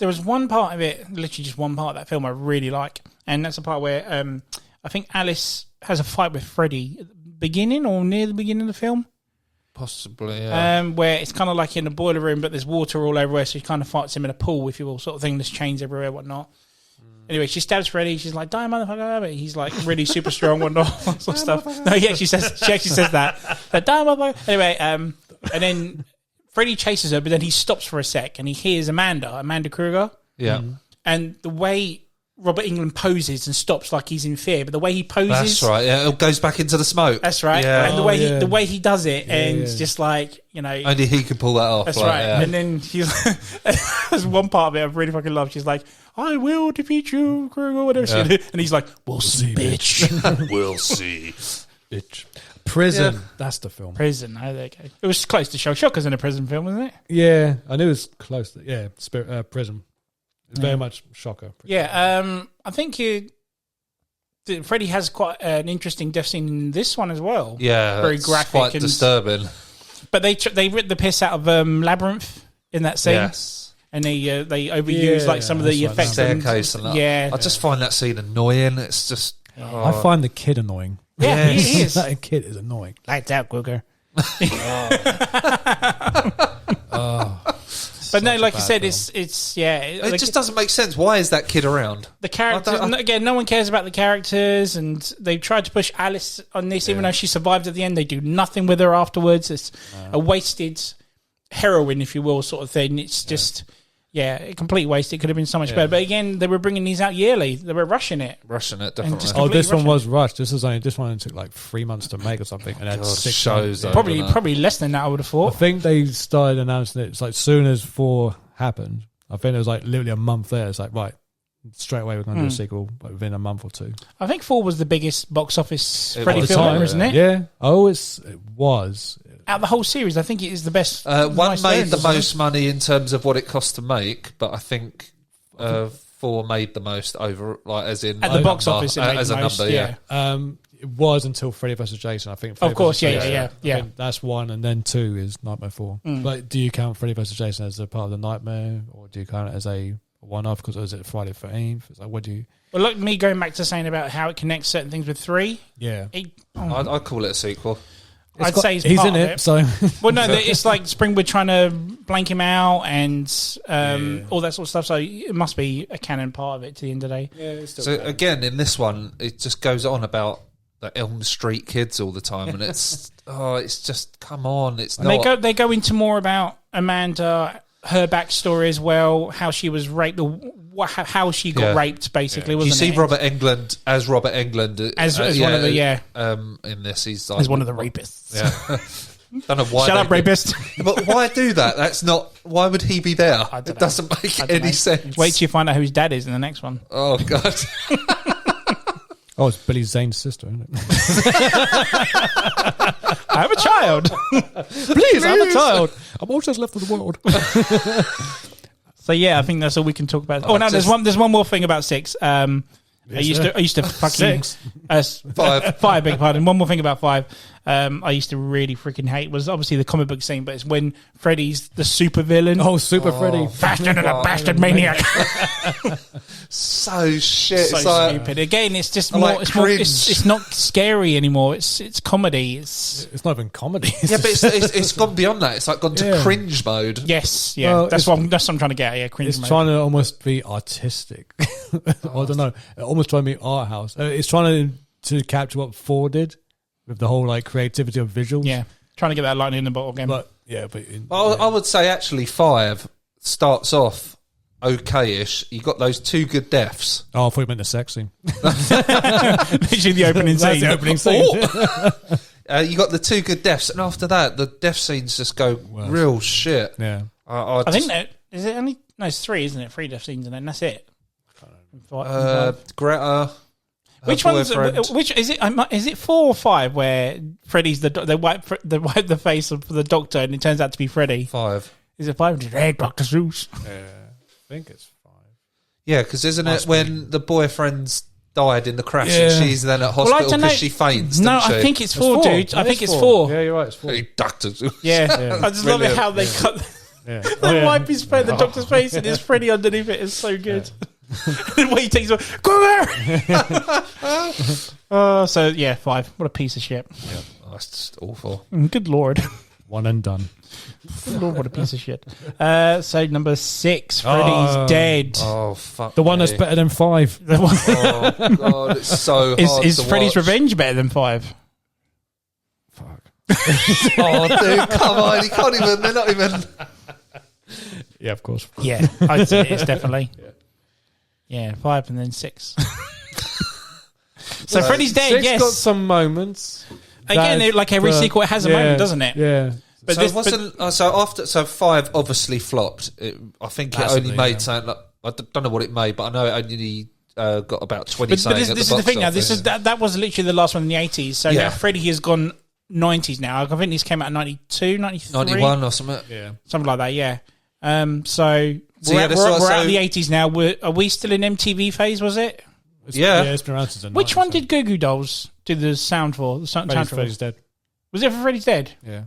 part of it, literally just one part of that film I really like, and that's the part where I think Alice has a fight with Freddy at the beginning or near the beginning of the film. possibly. Yeah. Where it's kind of like in a boiler room, but there's water all everywhere, so she kind of fights him in a pool, if you will, sort of thing. There's chains everywhere, whatnot. Anyway, she stabs Freddy. She's like, "Die, motherfucker!" But he's like really super strong, whatnot, all that sort of stuff. No, yeah, she actually says that. Like, "Die, motherfucker!" Anyway, and then Freddy chases her, but then he stops for a sec, and he hears Amanda Kruger. Yeah. And the way Robert Englund poses and stops like he's in fear, but the way he poses, That's right. Yeah, it goes back into the smoke. That's right. Yeah. And the way he does it, and it's just like, you know, Only he can pull that off. that's like, right. yeah. And then she's there's one part of it I really fucking love. She's like, "I will defeat you, Kruger," whatever she did. And he's like, "We'll see, bitch." We'll see. Bitch. Prison. Yeah. That's the film. Prison. Oh, there you go. It was close to Shocker's in a prison film, wasn't it? Yeah, I knew it was close. Prison. It's very much Shocker. Yeah. I think this Freddy has quite an interesting death scene in this one as well. Yeah, very it's graphic, quite and disturbing. But they ripped the piss out of Labyrinth in that scene. Yes. And they overuse like some of the effects. Staircase and that. Yeah. I just find that scene annoying. It's just... I find the kid annoying. Yeah, he is. That kid is annoying. Lights out, Kruger. But no, like I said, it's it just doesn't make sense. Why is that kid around? The character again. No one cares about the characters, and they've tried to push Alice on this, even though she survived at the end. They do nothing with her afterwards. It's a wasted heroine, if you will, sort of thing. It's just a complete waste. It could have been so much better. But again, they were bringing these out yearly. They were rushing it, definitely. This one was rushed. This one took like 3 months to make or something, and had 6 shows. Probably less than that. I would have thought. I think they started announcing it. It's like soon as 4 happened. I think it was like literally a month there. It's like right, straight away we're going to do a sequel, but within a month or 2. I think 4 was the biggest box office Freddy film ever, isn't it? Yeah. Oh, it was. Out of the whole series, I think it is the best. One made the most money in terms of what it cost to make, but I think 4 made the most over, like as in at the box office. It made as the a most, number, yeah. It was until Freddy vs. Jason. I think. Of course, yeah. That's 1, and then 2 is Nightmare 4. But do you count Freddy vs. Jason as a part of the Nightmare, or do you count it as a one-off because it was at Friday the 13th? It's like, what do you? Well, look, me going back to saying about how it connects certain things with 3. Yeah, I'd call it a sequel. I'd say he's in it. So, well, no, it's like Springwood trying to blank him out and all that sort of stuff. So it must be a canon part of it to the end of the day. Yeah. It's still So again, in this one, it just goes on about the Elm Street kids all the time, and it's it's just come on. It's not. They go into more about Amanda, her backstory as well, how she was raped, how she got raped, basically. Wasn't you see it? Robert Englund as Robert Englund as one of the in this he's like, as one of the rapists. Yeah. Don't know why. Shut up, rapist. But why do that? That's not. Why would he be there? It doesn't make any sense. Wait till you find out who his dad is in the next one. Oh God. Oh, it's Billy Zane's sister, isn't it? I have a child. Please, I have a child. I'm all just left of the world. So yeah, I think that's all we can talk about. Oh no, there's one more thing about 6. I used to fucking 5. Beg pardon. One more thing about 5. I used to really freaking hate was obviously the comic book scene, but it's when Freddy's the super villain. Oh, Super Freddy, faster than a bastard maniac. So shit. So it's stupid. Again, it's just more. Like it's more. It's not scary anymore. It's comedy. It's not even comedy. But it's gone beyond that. It's like gone to cringe mode. Yes, yeah. Well, that's what I'm trying to get at. Yeah, cringe. It's mode. trying to almost be artistic. I don't know. Almost trying to be art house. It's trying to capture what 4 did with the whole like creativity of visuals. Yeah, trying to get that lightning in the bottle again. But I would say actually 5 starts off okay-ish. You got those 2 good deaths. Oh, I thought you meant the sex scene. Literally the opening scene. The opening scene. You got the 2 good deaths, and after that, the death scenes just go real shit. Yeah, I think that is it. Only it's 3, isn't it? 3 death scenes, and then that's it. Greta. Which one's which is it? Is it 4 or 5 where Freddy's they wipe the face of the doctor and it turns out to be Freddy? 5. Is it 5? Hey, Dr. Zeus. I think it's 5. Yeah, because isn't it when the boyfriend's died in the crash and she's then at hospital because she faints? No, she? I think it's 4, dude. I think it's 4. Yeah, you're right. It's 4. Hey, Dr. Zeus. Yeah. I just love it how they cut. They wipe his face, the doctor's face, and there's Freddy underneath it. It's so good. The way he takes it, so yeah, 5. What a piece of shit. Yeah, that's just awful. Good lord. One and done. Good lord, what a piece of shit. So number 6, Freddy's dead. Oh fuck. The one that's better than 5. Oh god, it's so hard. Is Freddy's Revenge better than 5? Fuck. Oh dude, come on, you can't even. They're not even. Yeah, of course. Yeah, I'd say it is definitely. Yeah, 5 and then 6. So Freddy's dead. 6 yes, got some moments. Again, like every sequel, it has a moment, doesn't it? Yeah. But so so 5 obviously flopped. I think it only made something. Like, I don't know what it made, but I know it only got about 20. But this is the thing now. This is that was literally the last one in the 80s. So now Freddy has gone 90s now. I think this came out in 92, 93? 91 or something. Yeah, something like that. Yeah. So we're out of the 80s now. Are we still in M.T.V. phase? Was it? It's been around since the Which 90s, one so. did Goo Goo Dolls do the sound for? The soundtrack? Freddy's Dead. Was it for Freddy's Dead? Yeah.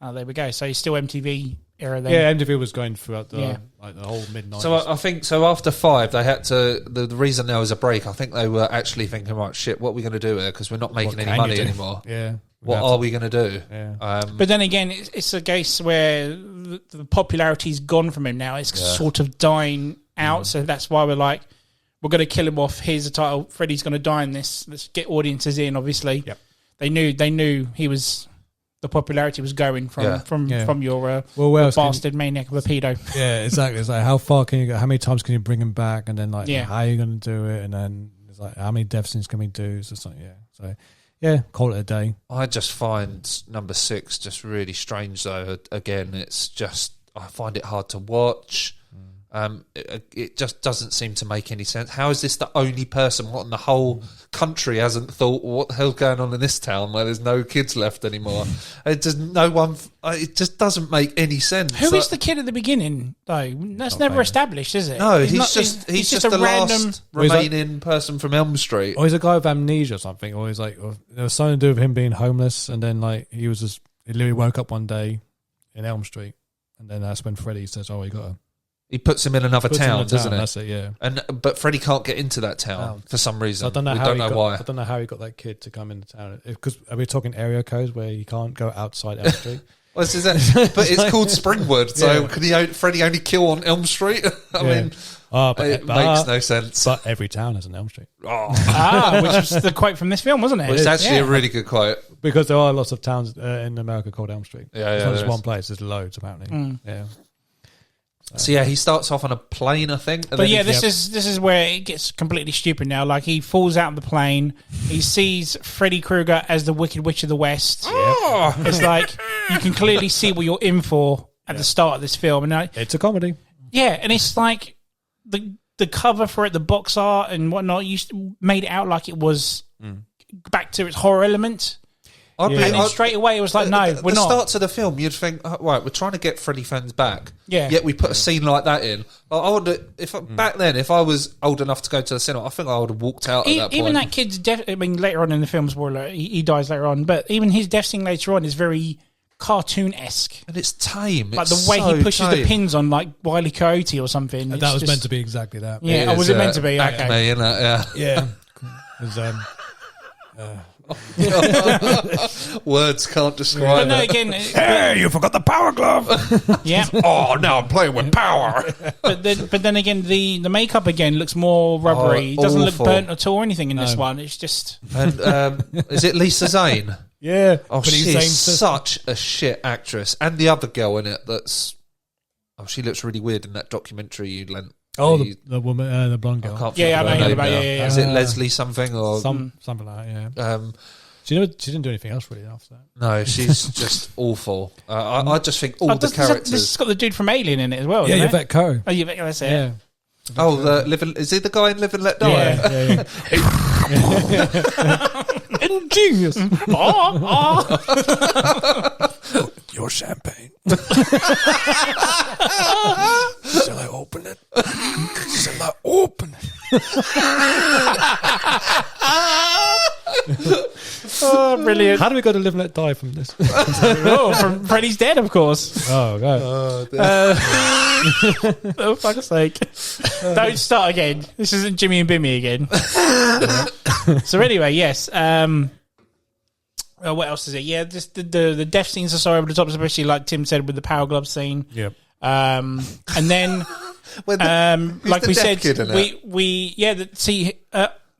Oh, there we go. So he's still MTV era then. Yeah, M.T.V.B was going throughout the whole mid-90s. So I think after 5, they had to. The reason there was a break, I think they were actually thinking, right, shit, what are we going to do here? Because we're not making any money anymore. Yeah. What are we going to do? Yeah. But then again, it's a case where the popularity's gone from him now. It's sort of dying out. So that's why we're like, we're going to kill him off. Here's the title. Freddy's going to die in this. Let's get audiences in. Obviously, Yep. They knew he was. The popularity was going from your bastard maniac of a pedo. Yeah, exactly. It's like, how far can you go? How many times can you bring him back? And then, like, how are you going to do it? And then it's like, how many death scenes can we do? So it's like, So, call it a day. I just find number 6 just really strange, though. Again, it's just, I find it hard to watch. It just doesn't seem to make any sense. How is this the only person? What in the whole country hasn't thought, what the hell's going on in this town where there's no kids left anymore? It just doesn't make any sense. Who is the kid at the beginning, though? That's never established, is it? No, he's just the random last remaining person from Elm Street. Or he's a guy with amnesia or something. Or he's like, there was something to do with him being homeless. And then, like, he literally woke up one day in Elm Street. And then that's when Freddy says, oh, you got to. He puts him in another town, doesn't it? That's it, yeah. But Freddy can't get into that town for some reason. I don't know why. I don't know how he got that kid to come into town. Because are we talking area codes where you can't go outside Elm Street? Well, but it's called Springwood, so can Freddy only kill on Elm Street? I mean, it makes no sense. But every town has an Elm Street. Which was the quote from this film, wasn't it? Well, it's actually a really good quote. Because there are lots of towns in America called Elm Street. It's not just one place. There's loads, apparently. Yeah. So he starts off on a plane, I think. But this is where it gets completely stupid now. Like, he falls out of the plane. He sees Freddy Krueger as the Wicked Witch of the West. It's like, you can clearly see what you're in for at the start of this film. And it's a comedy. Yeah, and it's like the cover for it, the box art and whatnot, made it out like it was back to its horror element. And then straight away it was like, no, we're not. The start of the film, you'd think, right, we're trying to get Freddy fans back. Yeah. Yet we put a scene like that in. I wonder back then, if I was old enough to go to the cinema, I think I would have walked out at that point. Even that kid's death. I mean, later on in the film, spoiler, he dies later on. But even his death scene later on is very cartoon-esque, and it's tame. Like the way he pushes the pins on, like Wile E. Coyote or something. That was meant to be exactly that. Yeah, was it meant to be? Acme, okay. innit? Yeah. Words can't describe it. Again, hey, you forgot the power glove. Yeah. Oh, now I'm playing with power. But then again, the makeup again looks more rubbery. It doesn't look burnt at all or anything in this one. It's just. And is it Lisa Zane? Yeah. Oh, she's such a shit actress. And the other girl in it she looks really weird in that documentary you lent. Oh, the woman, the blonde girl. I can't remember her name now. Is it Leslie something or something like that? Yeah. She didn't do anything else really after that. No, she's just awful. I just think all the characters. This has got the dude from Alien in it as well. Yeah, Yvette Coe. Oh, Yvette, that's it. Yeah. Is he the guy in Live and Let Die? Yeah. Ingenious. Your champagne. Shall I open it? Shall I open it? Oh, brilliant. How do we go to Live and Let Die from this? From Freddy's Dead, of course. Oh, God. Oh, fuck's sake. Don't start again. This isn't Jimmy and Bimmy again. So anyway, yes. What else is it? Yeah, just the death scenes are so over the top, especially like Tim said with the power glove scene. Yep. And then, like we said,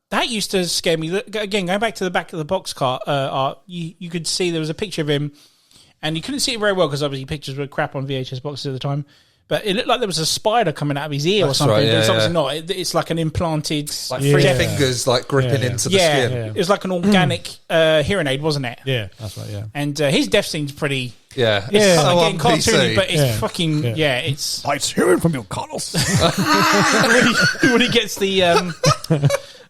that used to scare me. Again, going back to the back of the box art, you could see there was a picture of him, and you couldn't see it very well because obviously pictures were crap on VHS boxes at the time. But it looked like there was a spider coming out of his ear or something. Right, but it's obviously not. It's like an implanted... Like three fingers like gripping into the skin. Yeah, it was like an organic hearing aid, wasn't it? Yeah, that's right, yeah. And his death scene's pretty... Yeah. Again, cartoony, but it's fucking... Yeah, it's... It's hearing from your cuddles. when he gets the...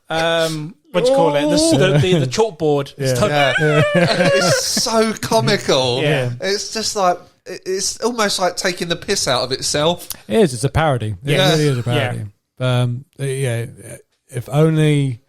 what do you call it? The chalkboard. It's so comical. Yeah. It's just like... It's almost like taking the piss out of itself. It is. It's a parody. It really is a parody. If only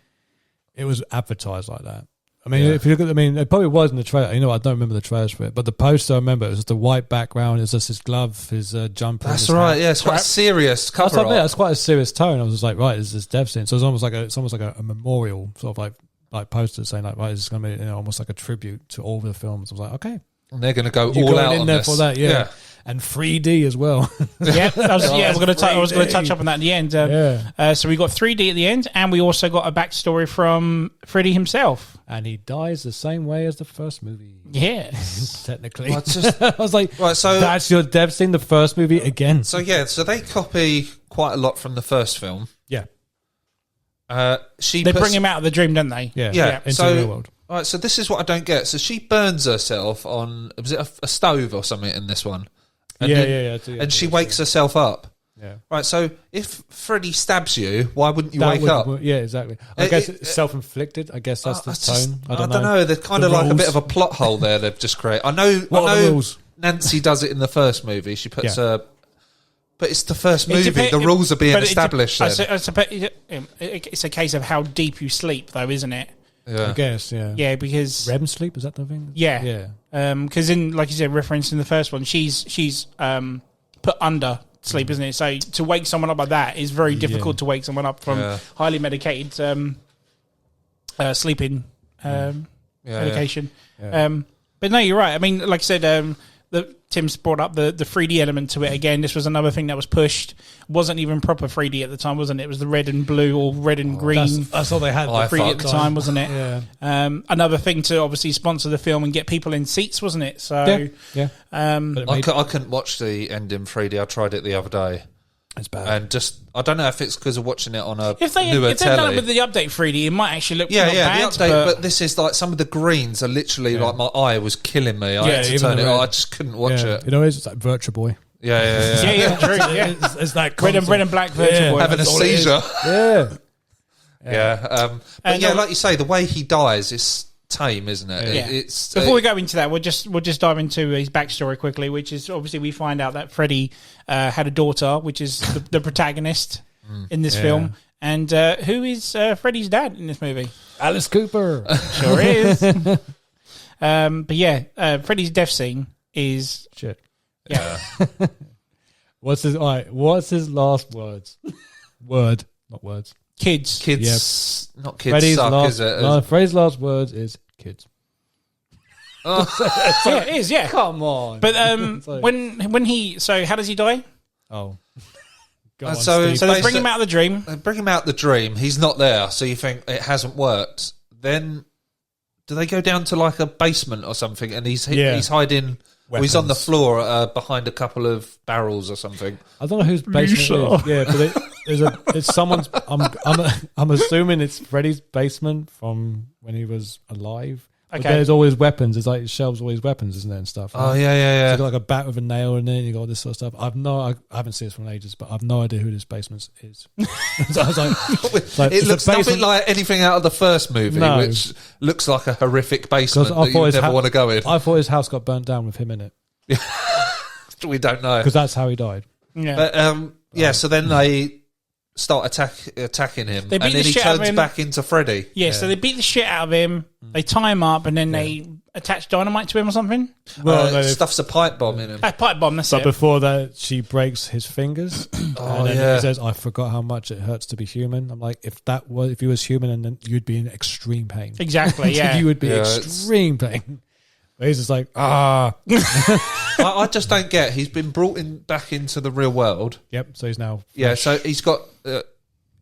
it was advertised like that. I mean, if you look at, it probably was in the trailer. You know, I don't remember the trailers for it, but the poster I remember it was just the white background. It was just his glove, his jumper. That's right. Yeah, it's quite a serious cover art. That's quite a serious tone. I was just like, right, is this dev scene? So it's almost like a memorial sort of like poster saying like, right, this is going to be almost like a tribute to all the films. I was like, okay, and they're going to go all out in there for that, yeah. And 3D as well. I was going to touch up on that at the end. So we got 3D at the end, and we also got a backstory from Freddy himself. And he dies the same way as the first movie. Yes. Technically. I was like, right, so that's your dev scene, the first movie again. So they copy quite a lot from the first film. Yeah. They bring him out of the dream, don't they? Yeah. Into the real world. All right, so this is what I don't get. So she burns herself on, was it a stove or something in this one? And and she wakes herself up. Yeah. Right, so if Freddy stabs you, why wouldn't you wake up? Yeah, exactly. I guess it's self-inflicted. I guess that's the tone. I don't know. There's kind of like a bit of a plot hole there they've just created. I know Nancy does it in the first movie. She puts her... But it's the first movie. The rules are being established then. It's a case of how deep you sleep, though, isn't it? Yeah. I guess, yeah. Yeah, because... REM sleep, is that the thing? Yeah. Because in, like you said, reference in the first one, she's put under sleep, isn't it? So to wake someone up like that is very difficult to wake someone up from highly medicated sleeping medication. Yeah. But no, you're right. I mean, like I said, Tim's brought up the 3D element to it again. This was another thing that was pushed. Wasn't even proper 3D at the time, wasn't it? It was the red and blue or red and green. That's all they had. 3D at the time, wasn't it? Yeah. Another thing to obviously sponsor the film and get people in seats, wasn't it? So yeah. I couldn't watch the ending 3D. I tried it the other day. It's bad. And just, I don't know if it's because of watching it on a if they've done it with the update 3D, it might actually look bad, the update, but this is like some of the greens are literally like my eye was killing me. I had to turn it on. I just couldn't watch it. You know, it's like Virtual Boy. Yeah, true. Yeah. It's that red and black Virtual Boy. Having a seizure. Yeah. But like you say, the way he dies is tame, isn't it? Yeah. It's Before we go into that, we'll just dive into his backstory quickly, which is obviously we find out that Freddy had a daughter, which is the protagonist in this film. And who is Freddy's dad in this movie? Alice Cooper. Sure is. But Freddy's death scene is shit. Yeah. What's his last words? Word, not words. Kids. Yep. Not kids. Freddy's suck, is it? Freddy's last words is kids. It is. Yeah. Come on. But when he how does he die? Oh. So they bring him out of the dream. They bring him out of the dream. He's not there, so you think it hasn't worked. Then do they go down to like a basement or something? And he's hiding. Or he's on the floor behind a couple of barrels or something. I don't know whose basement it is. Yeah, but it's someone's. I'm assuming it's Freddy's basement from when he was alive. Okay. But there's always weapons. It's like shelves always weapons, isn't there, and stuff. Right? Oh yeah. So you got like a bat with a nail in it. You got all this sort of stuff. I haven't seen this from ages, but I've no idea who this basement is. So I was like, it looks nothing like anything out of the first movie, which looks like a horrific basement that you never want to go in. I thought his house got burnt down with him in it. We don't know because that's how he died. Yeah, but so then they start attacking him, and then he turns back into Freddy. Yeah, so they beat the shit out of him. They tie him up, and then they attach dynamite to him or something. Well, stuffs a pipe bomb in him. A pipe bomb. That's it. But before that, she breaks his fingers. And then he says, "I forgot how much it hurts to be human." I'm like, if he was human, and then you'd be in extreme pain. Exactly. Yeah, you would be extreme pain. But he's just like, I just don't get. He's been brought back into the real world. Yep. So he's now. Yeah. So he's got.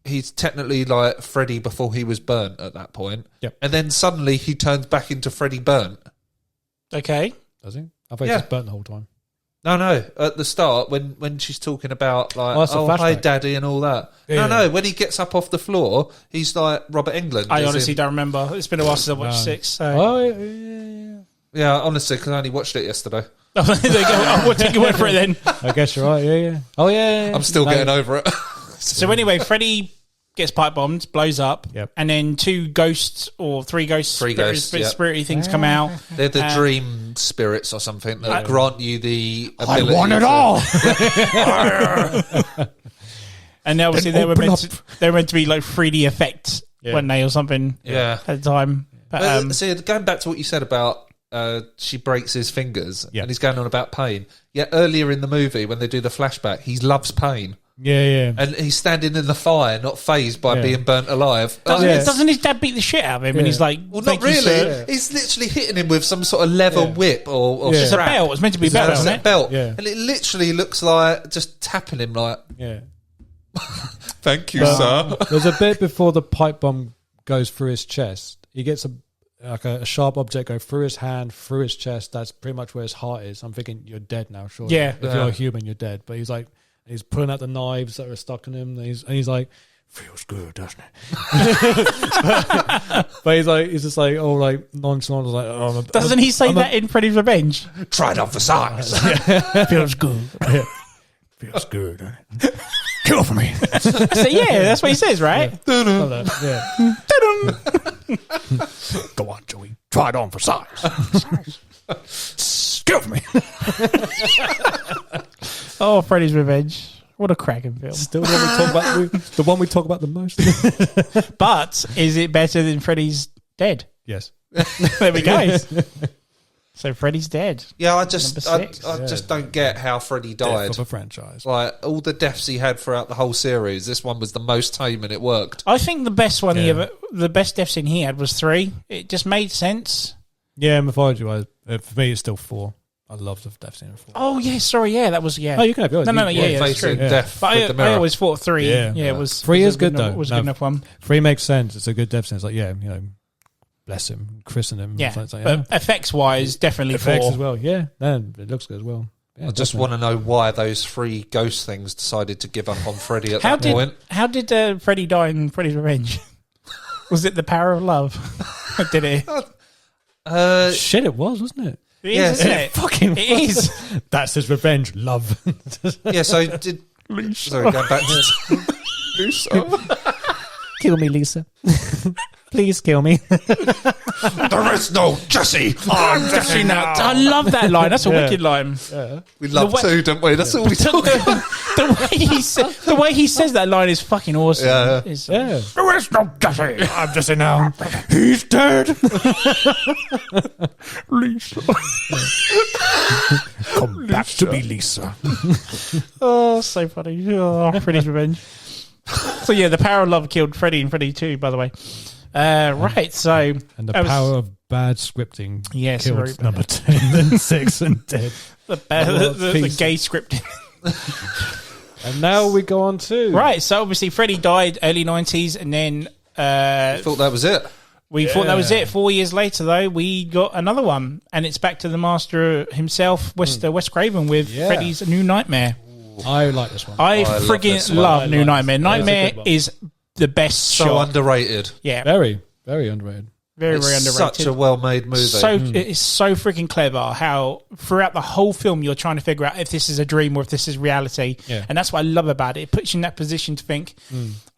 He's technically like Freddy before he was burnt at that point. Yep. And then suddenly he turns back into Freddy burnt. Okay. Does he? I thought he was burnt the whole time. No. At the start, when she's talking about like, hi, Daddy, and all that. Yeah. No. When he gets up off the floor, he's like Robert Englund. I honestly don't remember. It's been a while since I watched 6. So. Oh, yeah. Yeah, honestly, because I only watched it yesterday. There you go. We'll take your word for it then. I guess you're right. Yeah. Oh, yeah. I'm still getting over it. So anyway, Freddy gets pipe bombed, blows up, and then 2 ghosts or 3 ghosts, spirity things come out. They're the dream spirits or something that grant you the ability. I want it all. And obviously they were meant to be like 3D effects weren't they, or something? Yeah. At the time. But, see, going back to what you said about she breaks his fingers Yeah. and he's going on about pain. Yet earlier in the movie, when they do the flashback, he loves pain. Yeah. And he's standing in the fire, not phased by being burnt alive. doesn't his dad beat the shit out of him? And he's like, Well, "Thank not you, really. sir." He's literally hitting him with some sort of leather whip or It's a strap. belt. It's meant to be a belt, isn't it? belt. Yeah. And it literally looks like just tapping him like, Yeah. thank you, sir. There's a bit before the pipe bomb goes through his chest. He gets a sharp object go through his hand, through his chest. That's pretty much where his heart is. I'm thinking, you're dead now, sure. Yeah. If you're a human, you're dead. But he's pulling out the knives that are stuck in him. And he's like, feels good, doesn't it? but he's just like, oh, like nonchalant. Like, oh, Doesn't he say that in Freddy's Revenge? Try it on for size. Feels good. feels good, doesn't it? Kill for me. So yeah, that's what he says, right? Yeah. Go on, Joey. Try it on for size. Kill for me. Oh, Freddy's Revenge. What a cracking film. Still the one we talk about. The one we talk about the most. But is it better than Freddy's Dead? Yes. There we go. So Freddy's Dead. Yeah, I just Number 6. I just don't get how Freddy died. Death of a franchise. Like all the deaths he had throughout the whole series, this one was the most tame and it worked. I think the best one the best death scene he had was 3. It just made sense. Yeah, mythology-wise, for me, it's still 4. I love the death scene in 4. Oh yeah, sorry, that was Oh, you can have yours. No, yeah, that's Facing true. death But with the mirror. I always thought 3. Yeah. It was 3 is a good enough- though. Was a good enough one. 3 makes sense. It's a good death scene. It's like, bless him, christen him. Yeah, It's like, but effects wise, definitely effects 4. as well. Yeah, no, it looks good as well. Yeah, I just want to know why those 3 ghost things decided to give up on Freddy at that point. How did Freddy die in Freddy's Revenge? Was it the power of love? Did it? Shit, it was, wasn't it? It is, isn't it? Fucking It is. That's his revenge, love. Yeah, so did... Sorry, going back to... Kill me, Lisa. Please kill me. There is no Jesse. I'm Jesse now. I love that line. That's a wicked line. We love The way- to, don't we? That's all we talk about. The way he says that line is fucking awesome. Yeah. It's, Yeah. There is no Jesse. I'm Jesse now. He's dead. Lisa. Come back to me, Lisa. Oh, so funny. Oh, Freddy's Revenge. So yeah, the power of love killed Freddy and Freddy 2, by the way. Right, so... And the that was- power of bad scripting Yes, killed very bad. number 10 and 6 and dead. The gay script. And now we go on to... Right, so obviously Freddy died early 90s, and then Thought that was it. we thought that was it. 4 years later, though, we got another one, and it's back to the master himself, Wes Craven, with Freddy's New Nightmare. I like this one. I love friggin' this one. love I New like Nightmare. this one. Nightmare It's a good one. is the best So shot. underrated. Yeah, Very, very underrated. very It's underrated. such a well-made movie. So it's so freaking clever how throughout the whole film you're trying to figure out if this is a dream or if this is reality. Yeah. And that's what I love about it. It puts you in that position to think,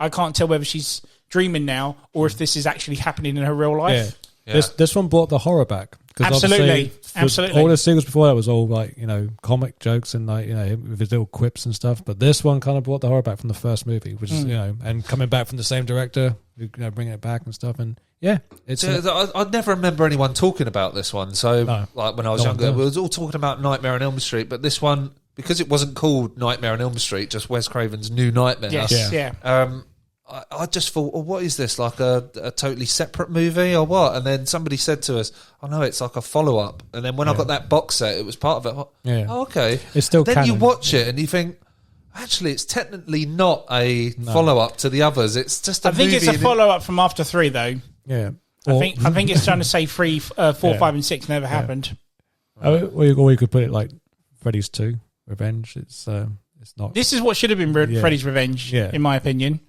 I can't tell whether she's dreaming now or if this is actually happening in her real life. Yeah. This one brought the horror back. 'Cause Absolutely. obviously, Absolutely. All the sequels before that was all like, comic jokes and like, with his little quips and stuff. But this one kind of brought the horror back from the first movie, which is, and coming back from the same director, bringing it back and stuff. And yeah, it's So, I never remember anyone talking about this one. So, No. like when I was No one younger, does. we was all talking about Nightmare on Elm Street, but this one, because it wasn't called Nightmare on Elm Street, just Wes Craven's New Nightmare. Yes, Yeah. yeah. I just thought, well, what is this, like a totally separate movie or what? And then somebody said to us, oh no, it's like a follow-up. And then when I got that box set, it was part of it. Yeah. Oh, okay. It's still Then you canon. watch it and you think, actually, it's technically not a follow-up to the others. It's just a I think movie. it's a and follow-up from After 3, though. yeah. I think it's trying to say 3, 4, Yeah. 5 and 6 never happened. Or you could put it like Freddy's 2, Revenge. It's not. This is what should have been Yeah. Freddy's Revenge, Yeah. in my opinion.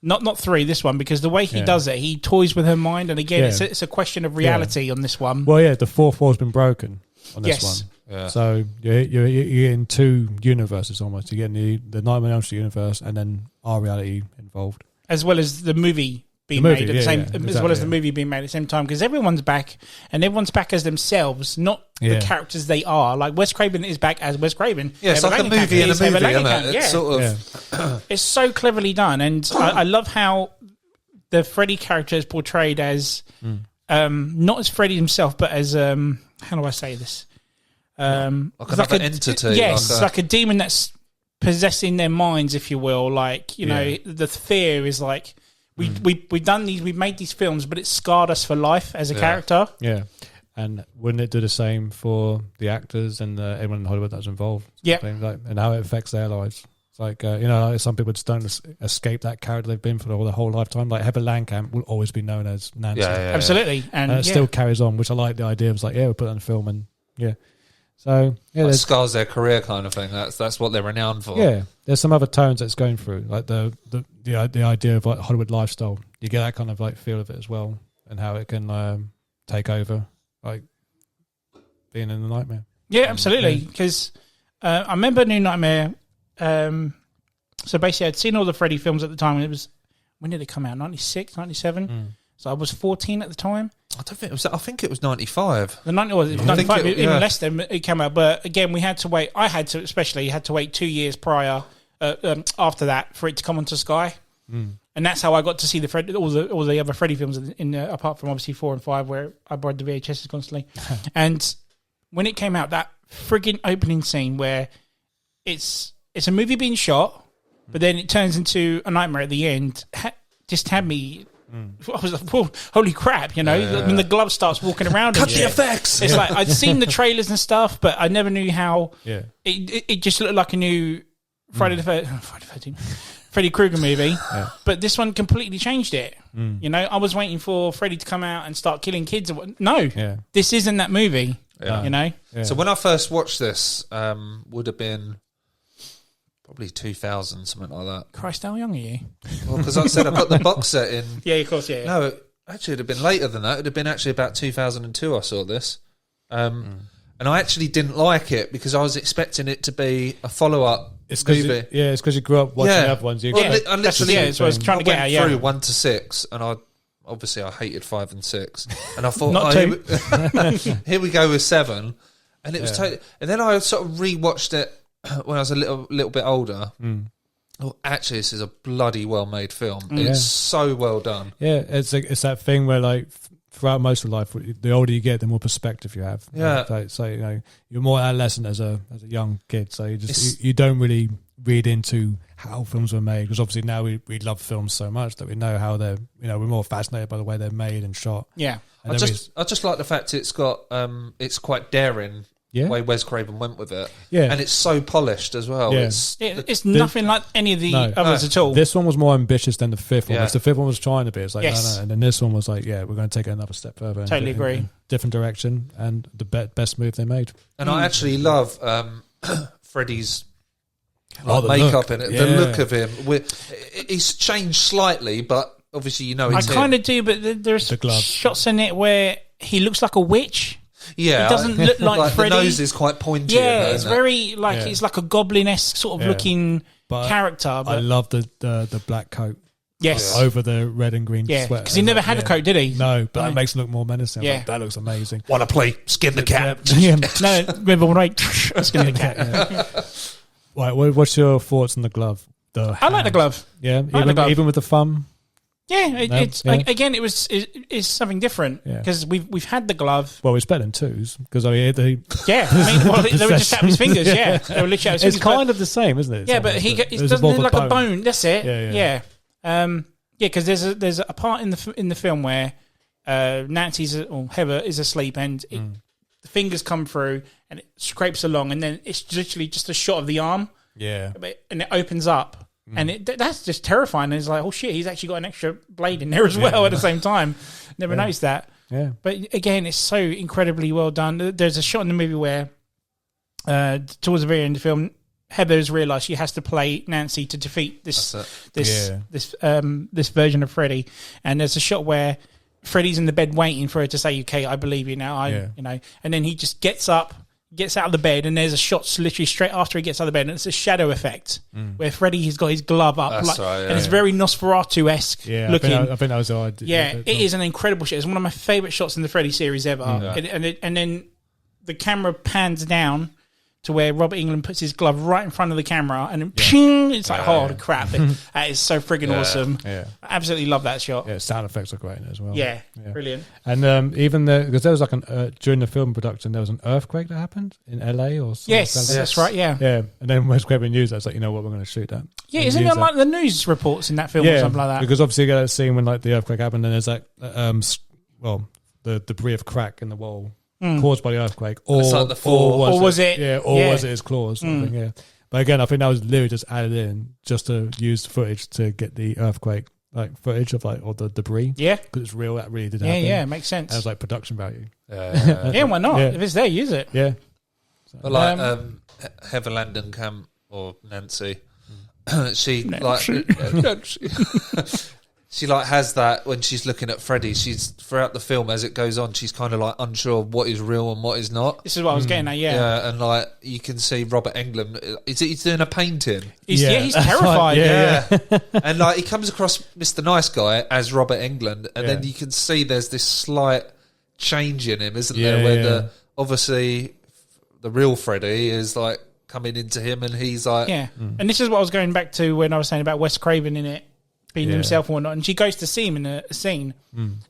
Not 3, this one, because the way he Yeah. does it, he toys with her mind, and again, Yeah. it's a question of reality on this one. Well, yeah, the fourth wall's been broken on this Yes. one. Yeah. So you're in 2 universes almost. You're getting the Nightmare on Elm Street universe and then our reality involved. As well as the movie being The movie, made at the yeah, same, yeah, as well exactly, as the movie being made at the same time, because everyone's back, and everyone's back as themselves, not the Yeah. characters they are. Like Wes Craven is back as Wes Craven. Yeah, it's like a Heather movie in a Langenkamp is Heather movie, isn't Langenkamp, it? yeah. It's sort of... Yeah. It's so cleverly done, and I love how the Freddy character is portrayed as not as Freddy himself, but as how do I say this? Like another entity. Yes, like a demon that's possessing their minds, if you will. Like, you know, the fear is like we've done these, we've made these films, but it's scarred us for life as a character. Yeah. And wouldn't it do the same for the actors and everyone in Hollywood that's involved? Yeah. Like, and how it affects their lives. It's like, you know, some people just don't escape that character they've been for their whole lifetime. Like Heather Langenkamp will always be known as Nancy. Absolutely. And it still carries on, which I like the idea. It was like, we'll put it on film and So, like scars their career kind of thing. That's what they're renowned for. Yeah. There's some other tones that's going through, like the idea of like Hollywood lifestyle. You get that kind of like feel of it as well, and how it can take over. Like being in the nightmare. Yeah, absolutely. Because I remember New Nightmare. So basically, I'd seen all the Freddy films at the time. And it was, when did it come out? 96, 97? So I was 14 at the time. I don't think it was. I think it was 95. The 95, even less than it came out. But again, we had to wait. I had to, especially, had to wait 2 years prior after that for it to come onto Sky. And that's how I got to see all the other Freddy films apart from obviously 4 and 5, where I borrowed the VHSs constantly. And when it came out, that frigging opening scene where it's a movie being shot, but then it turns into a nightmare at the end, just had me. I was like, whoa, holy crap, you know, when the glove starts walking around. Cut the effects. It's like, I'd seen the trailers and stuff, but I never knew how it just looked like a new Friday the 13th. Freddy Krueger movie, but this one completely changed it. You know, I was waiting for Freddy to come out and start killing kids. This isn't that movie. You know. So when I first watched this, would have been probably 2000, something like that. Christ, how young are you? Well, because I said I got the box set in. Yeah, of course, yeah. No, actually, it'd have been later than that. It'd have been actually about 2002. I saw this, and I actually didn't like it because I was expecting it to be a follow-up. It's because you grew up watching the other ones. I literally so I was trying to get went through 1 to 6, and I hated 5 and 6, and I thought, Not 2. Here we go with 7, and it was totally. And then I sort of rewatched it when I was a little bit older. Oh, actually, this is a bloody well made film. It's so well done. Yeah, it's that thing where like throughout most of life, the older you get, the more perspective you have. Yeah. So you know, you're more adolescent as a young kid, so you don't really read into how films were made, because obviously now we love films so much that we know how they're, you know, we're more fascinated by the way they're made and shot. Yeah. I just like the fact it's got it's quite daring. The way Wes Craven went with it. Yeah. And it's so polished as well. Yeah. It's nothing like any of the others at all. This one was more ambitious than the fifth one. The fifth one was trying to be. It's like, no. And then this one was like, we're going to take it another step further. Totally agree. Different direction, and the best move they made. And I actually love Freddy's makeup in it. The look of him. He's changed slightly, but obviously you know it's I kind of do, but there's shots in it where he looks like a witch. Yeah, it doesn't look like Freddy. The nose is quite pointy. Yeah, it's very like it's like a goblin-esque sort of looking character. But I love the black coat. Yes, over the red and green sweater. Because he never had a coat, did he? No, but that makes it look more menacing. Yeah, that looks amazing. Want to play Skin the Cat? No, remember when Skin the Cat. Right, what's your thoughts on the glove? I like the glove. Yeah, even with the thumb. Yeah, again, it's something different because we've had the glove. Well, it's better than twos because they were just out of his fingers. Yeah, they were literally out of his fingers. It's kind of the same, isn't it? Yeah, but it doesn't look like a bone. That's it. Yeah. Because there's a part in the film where Heather is asleep and the fingers come through and it scrapes along, and then it's literally just a shot of the arm. Yeah, and it opens up. And that's just terrifying. And it's like, oh shit, he's actually got an extra blade in there as well at the same time. Never noticed that. Yeah. But again, it's so incredibly well done. There's a shot in the movie where, towards the very end of the film, Heather's realised she has to play Nancy to defeat this version of Freddy. And there's a shot where Freddy's in the bed waiting for her to say, "Okay, I believe you now." You know, and then he just gets up. Gets out of the bed, and there's a shot literally straight after he gets out of the bed, and it's a shadow effect where Freddy has got his glove up, and it's very Nosferatu-esque looking. I think that was the idea. It is an incredible shot. It's one of my favourite shots in the Freddy series ever. And then the camera pans down to where Robert Englund puts his glove right in front of the camera and then ping, it's like, holy crap. That is so friggin' awesome. Yeah. I absolutely love that shot. Yeah, sound effects are great as well. Yeah, brilliant. And even because there was like during the film production, there was an earthquake that happened in LA or something. Yes, that's right, yeah. Yeah, and then Wes Craven used that. It's like, you know what, we're going to shoot that. Yeah, isn't it like the news reports in that film or something like that? Because obviously you get that scene when like the earthquake happened and there's like, the debris of crack in the wall caused by the earthquake. Or was it his claws? Yeah. But again, I think that was literally just added in just to use footage to get the earthquake like footage of like all the debris. Yeah, because it's real. That really did happen. Yeah, makes sense. As like production value. Yeah, why not? If it's there, use it. Yeah. So, but like Heather Langenkamp or Nancy, she like has that when she's looking at Freddy. She's throughout the film as it goes on. She's kind of like unsure of what is real and what is not. This is what I was getting at. Yeah, and like you can see Robert Englund. He's doing a painting. He's terrified. And like he comes across Mr. Nice Guy as Robert Englund, and then you can see there's this slight change in him, isn't there? Where obviously the real Freddy is like coming into him, and he's like, And this is what I was going back to when I was saying about Wes Craven in it. Being himself or whatnot, and she goes to see him in a scene,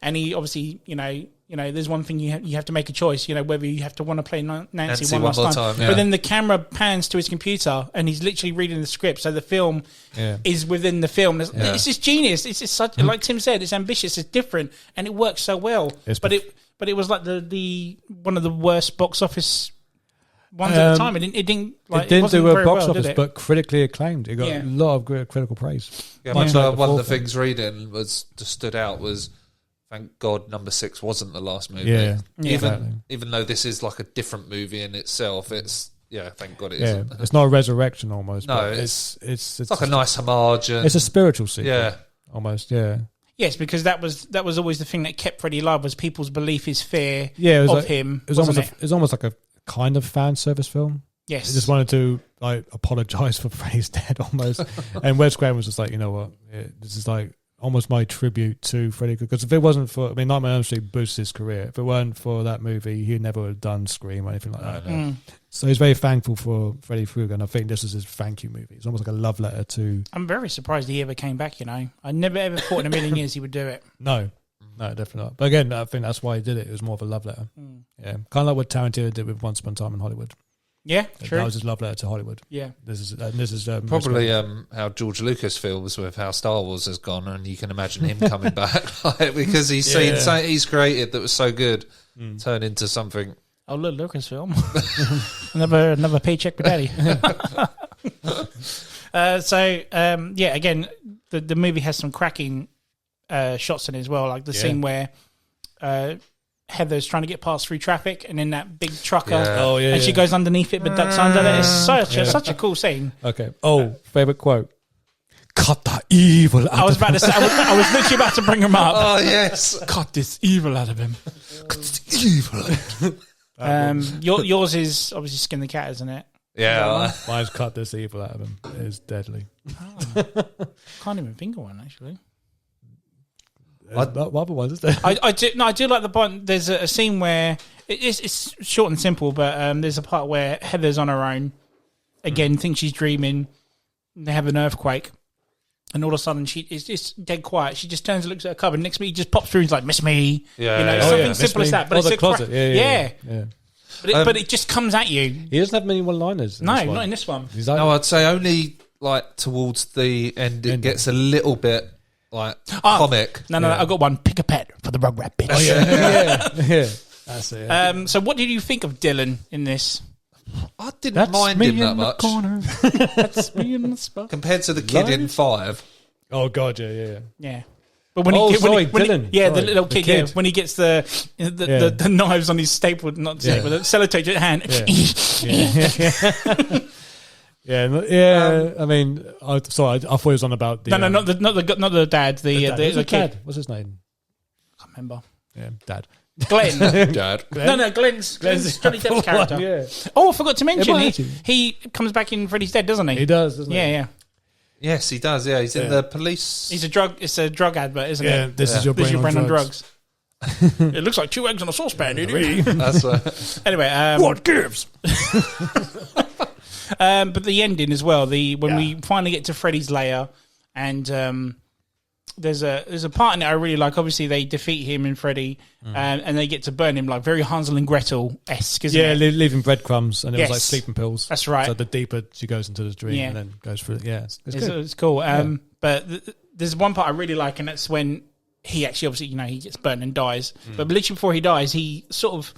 and he obviously, you know, there's one thing you have to make a choice, whether you have to want to play Nancy one last time. But then the camera pans to his computer, and he's literally reading the script, so the film is within the film. It's just genius. It's just such, like Tim said, it's ambitious, it's different, and it works so well. But it was like the one of the worst box office ones at the time. It didn't do a box office, but critically acclaimed. It got a lot of critical praise. Yeah, one of the things reading just stood out was, thank God number 6 wasn't the last movie. Even though this is like a different movie in itself, it's thank God it isn't. It's not a resurrection almost. No, it's like a nice homage. And, it's a spiritual sequel. Almost. Yes, because that was always the thing that kept Freddy alive, was people's belief, his fear of him. It was almost like a kind of fan service film. Yes. I just wanted to like apologise for Freddy's dead almost. And Wes Craven was just like, you know what, this is like almost my tribute to Freddy. Because if it wasn't for, Nightmare on Elm Street boosted his career. If it weren't for that movie, he never would have done Scream or anything like that. So he's very thankful for Freddy Krueger, and I think this is his thank you movie. It's almost like a love letter to... I'm very surprised he ever came back, I never ever thought in a million years he would do it. No, definitely not. But again, I think that's why he did it. It was more of a love letter. Yeah, kind of like what Tarantino did with Once Upon a Time in Hollywood. Yeah, true. That was his love letter to Hollywood. Yeah, this is probably how George Lucas feels with how Star Wars has gone, and you can imagine him coming back because he's seen something he's created that was so good turn into something. Oh, look, Lucasfilm. another paycheck for daddy. Again, the movie has some cracking shots in it as well, like the scene where Heather's trying to get past through traffic, and then that big trucker, and she goes underneath it but ducks under it. It's such a cool scene. Okay. Favorite quote. Cut that evil out I was about to say, I was literally about to bring him up. Oh, yes. Cut this evil out of him. Cut this evil out of him. Yours is obviously Skin the Cat, isn't it? Yeah. Mine's Cut this evil out of him. It is deadly. Can't even think of one, actually. What other ones is there? I do like the point. There's a scene where it's short and simple, but there's a part where Heather's on her own. Again, thinks she's dreaming. They have an earthquake, and all of a sudden it's just dead quiet. She just turns and looks at her cupboard. Next minute, he just pops through. He's like, "Miss me," something simple as that. But it's the closet. Yeah. But it just comes at you. He doesn't have many one-liners. No, not in this one. No, I'd say only like towards the end it gets a little bit like comic. No, I've got one. Pick a pet for the Rugrat bitch. Oh, yeah. That's it. So what did you think of Dylan in this? I didn't mind him that much. That's me in the spot. Compared to the kid in 5. Oh, God, yeah. Yeah. But when Dylan. The little kid, when he gets the knives on his stapled, not stapled, the sellotape hand. I mean, I thought it was on about the... No, not the dad, the kid. What's his name? I can't remember. Yeah, Dad. Glenn. Dad. No, Glenn's Johnny Depp's character. Yeah. Oh, I forgot to mention, he comes back in Freddy's Dead, doesn't he? He does, doesn't he? Yeah. Yes, he does. Yeah, he's in the police. It's a drug advert, isn't it? Yeah, this is your brain on drugs. It looks like 2 eggs on a saucepan, That's anyway, what gives? But the ending as well. When we finally get to Freddy's lair, and there's a part in it I really like. Obviously, they defeat him and Freddy, and they get to burn him, like very Hansel and Gretel-esque, isn't it? Yeah, leaving breadcrumbs, and it was like sleeping pills. That's right. So the deeper she goes into the dream, and then goes through it. Yeah, it's cool. But there's one part I really like, and that's when he actually, obviously, he gets burnt and dies. But literally before he dies, he sort of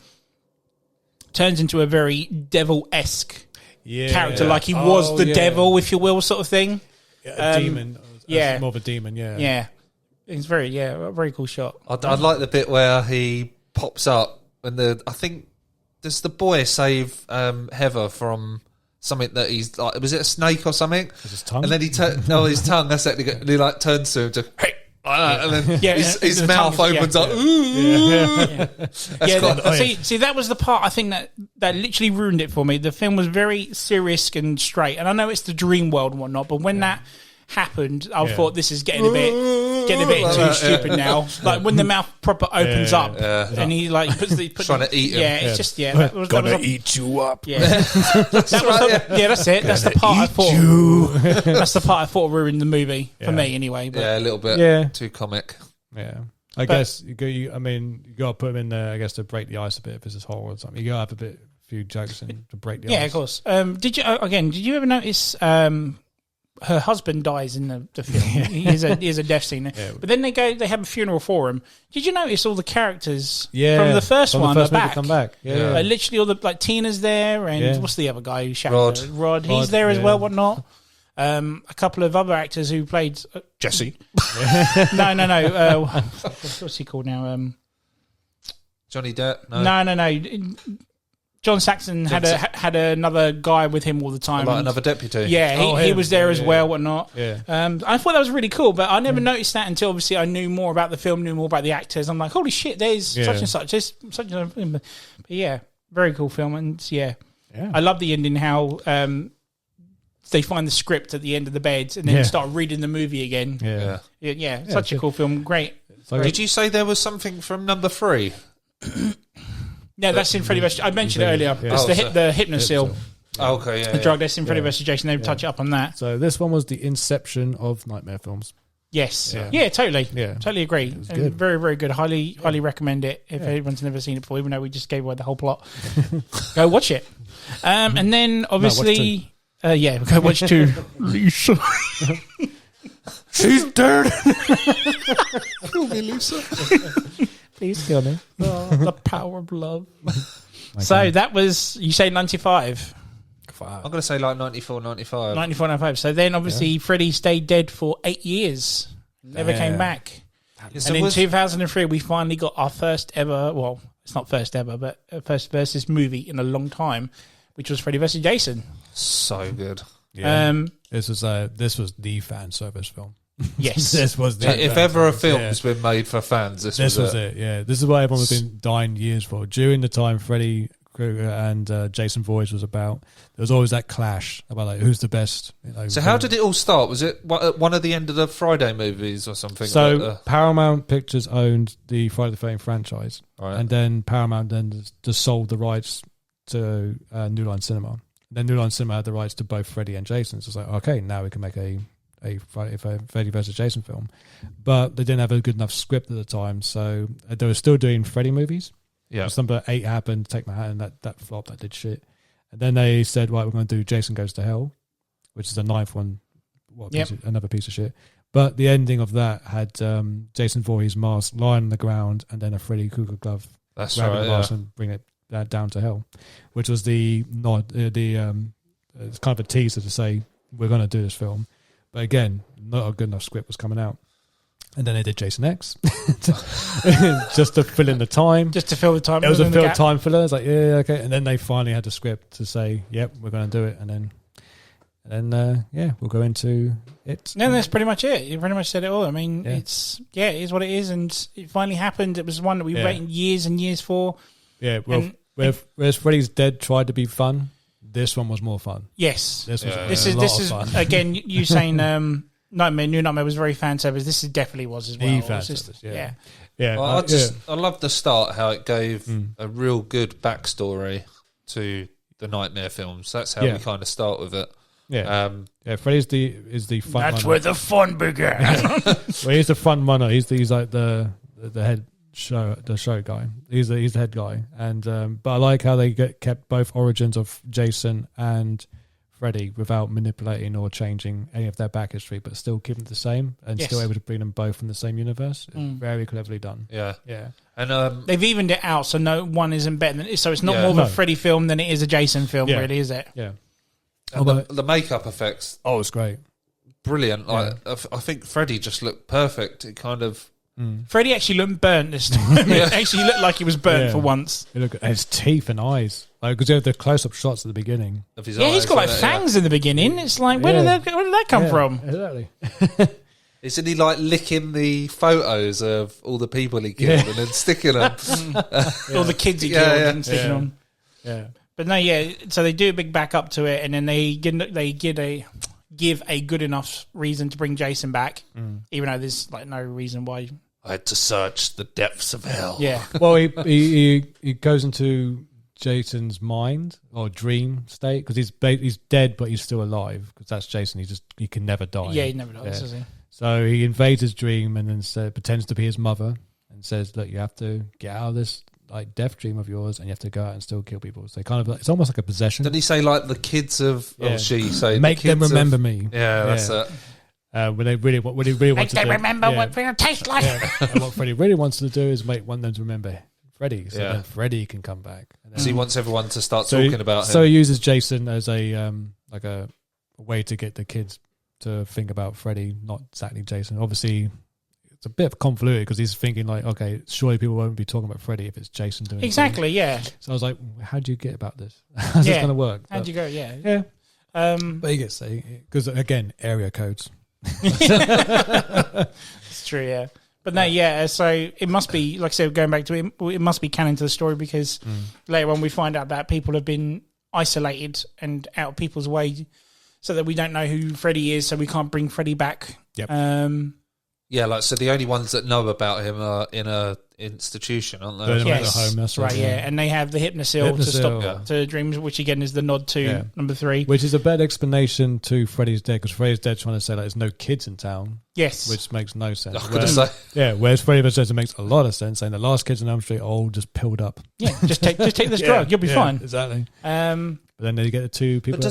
turns into a very devil-esque character, like he was the devil, if you will, sort of thing. A demon. More of a demon, yeah. It's a very cool shot. I like the bit where he pops up and I think, does the boy save Heather from something that he's like, was it a snake or something? His tongue? And then his tongue, that's it, and he like turns to him to, hey, and then his mouth opens up. See, that was the part I think that literally ruined it for me. The film was very serious and straight, and I know it's the dream world and whatnot, but when that happened, I thought this is getting a bit too stupid now. Like when the mouth proper opens up, and he like puts trying to eat him. It's just that was eat you up. Yeah, that's it. That's the part I thought. That's the part I thought ruined the movie for me, anyway. But. Yeah, a little bit too comic. Yeah. I guess you got to put him in there, I guess, to break the ice a bit if it's horror or something. You got to have a few jokes in to break the ice. Yeah, of course. Did you ever notice her husband dies in the film? He's a death scene. But then they have a funeral for him. Did you notice all the characters from the first one are back? Come back. Like, literally all the, like, Tina's there, and what's the other guy who shouted? Rod. He's there as well, whatnot. A couple of other actors who played Jesse. No. What's he called now? Johnny Depp? No. John Saxon had another guy with him all the time. Like another deputy? Yeah, he was there as well, whatnot. Yeah. I thought that was really cool, but I never noticed that until obviously I knew more about the film, knew more about the actors. I'm like, holy shit, there's such and such. There's such and such. But yeah, very cool film. And I love the ending, how they find the script at the end of the bed and then start reading the movie again. Yeah, such a cool film. Great. Did you say there was something from number 3? No, that's in Freddy vs. I mentioned it earlier. It's the Hypnosil. Okay, the drug that's in Freddy vs. Jason. They touch up on that. So this one was the inception of nightmare films. Yes. Yeah, totally. Yeah. Totally agree. And good. Very, very good. Highly recommend it if anyone's never seen it before, even though we just gave away the whole plot. Go watch it. And then, obviously... go watch 2. Lisa. She's dead. Kill me, Lisa. Please kill me. The power of love. So that was, you say 95? I'm going to say like 94, 95. 94, 95. So then obviously Freddy stayed dead for 8 years. Never came back. And in 2003 we finally got our first ever, well, it's not first ever, but first versus movie in a long time, which was Freddy vs. Jason. So good. Yeah. This was the fan service film. Yes. This was the if ever a film's been made for fans, this was it. Yeah. This is what everyone has been dying years for. During the time Freddy Kruger and Jason Voorhees was about, there was always that clash about like who's the best. So how did it all start? Was it at one of the end of the Friday movies or something? So Paramount Pictures owned the Friday the 13th franchise, and then Paramount then just sold the rights to New Line Cinema. Then New Line Cinema had the rights to both Freddy and Jason. So it's like, okay, now we can make a Freddy vs. Jason film. But they didn't have a good enough script at the time, so they were still doing Freddy movies. Yeah. Number 8 happened, Take My Hand, that flopped, that did shit. And then they said, right, we're going to do Jason Goes to Hell, which is the 9th one. Another piece of shit. But the ending of that had Jason Voorhees' mask lying on the ground and then a Freddy Krueger glove. That's grab right, the mask and bring it down to hell, which was the nod, it's kind of a teaser to say, we're going to do this film. But again, not a good enough script was coming out. And then they did Jason X just to fill in the time. Just to fill the time. It was a time filler. It's like, yeah, okay. And then they finally had the script to say, yep, we're going to do it. And then we'll go into it. No, that's pretty much it. You pretty much said it all. I mean, it is what it is. And it finally happened. It was one that we waited years and years for. Yeah, well, whereas Freddy's Dead tried to be fun, this one was more fun. Yes. This was this is fun. Again, you saying New Nightmare was very fan service. This definitely was as well. The fan service, yeah. Well, I love the start, how it gave a real good backstory to Nightmare films. That's how we kind of start with it. Yeah, Freddy's is the fun. That's runner. where the fun began. Well, he's the front runner. He's like the head show guy. He's the head guy. And but I like how they kept both origins of Jason and Freddy without manipulating or changing any of their back history, but still keeping it the same and still able to bring them both in the same universe. Very cleverly done. Yeah. And they've evened it out, so no one isn't better than so it's not more of a Freddy film than it is a Jason film, really, is it? Yeah. The makeup effects. Oh, it's great. Brilliant. Like, I think Freddy just looked perfect. It kind of... Freddy actually looked burnt this time. It actually looked like he was burnt for once. Look at his teeth and eyes. Because you have the close-up shots at the beginning. Of his eyes, he's got like fangs in the beginning. It's like, where did that come from? Exactly. Isn't he like licking the photos of all the people he killed and then sticking them? All the kids he killed and sticking them. Yeah. But no, so they do a big back up to it, and then they give a good enough reason to bring Jason back, even though there's like no reason why. I had to search the depths of hell. Yeah. Well, he goes into Jason's mind or dream state because he's dead, but he's still alive because that's Jason. He can never die. Yeah, he never dies, does he? So he invades his dream and then pretends to be his mother and says, "Look, you have to get out of this like death dream of yours, and you have to go out and still kill people." So kind of it's almost like a possession. Did he say like the kids of? Yeah. Or she say make them remember me? Yeah, that's it. When he really wants to do, make them remember what freedom tastes like. And what Freddy really wants to do is want them to remember Freddy, so then Freddy can come back. And then, so he wants everyone to start talking about him. So he uses Jason as a like a way to get the kids to think about Freddy, not exactly Jason. Obviously, it's a bit convoluted because he's thinking like, okay, surely people won't be talking about Freddy if it's Jason doing it. Exactly, yeah. So I was like, how do you get about this? How's this going to work? How do you go? Yeah. Yeah. But he gets because again, area codes. It's true, yeah. But no, so it must be, like I said, going back to it must be canon to the story because later on we find out that people have been isolated and out of people's way so that we don't know who Freddy is, so we can't bring Freddy back. Yep. So the only ones that know about him are in a institution, aren't they? Yes, home, that's right, yeah. And they have the hypnosil to stop to dreams, which again is the nod to number 3. Which is a better explanation to Freddy's dead, because Freddy's dead trying to say like there's no kids in town. Yes. Which makes no sense. Whereas Freddy says it makes a lot of sense, saying the last kids in Elm Street are all just pilled up. Yeah, just take this drug, you'll be fine. Exactly. But then they get the 2 people. But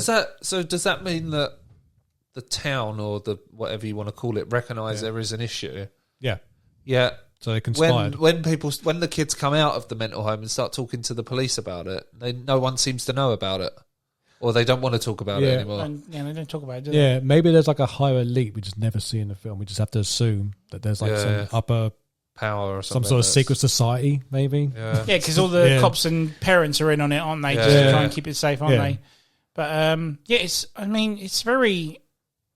does that mean that the town or the whatever you want to call it recognise there is an issue? Yeah. Yeah. So they conspired. When the kids come out of the mental home and start talking to the police about it, no one seems to know about it, or they don't want to talk about it anymore. And, they don't talk about it. Do they? Yeah, maybe there's like a higher elite we just never see in the film. We just have to assume that there's like some upper power or something, some sort of secret society, maybe. Yeah, because all the cops and parents are in on it, aren't they? Just to try and keep it safe, aren't they? But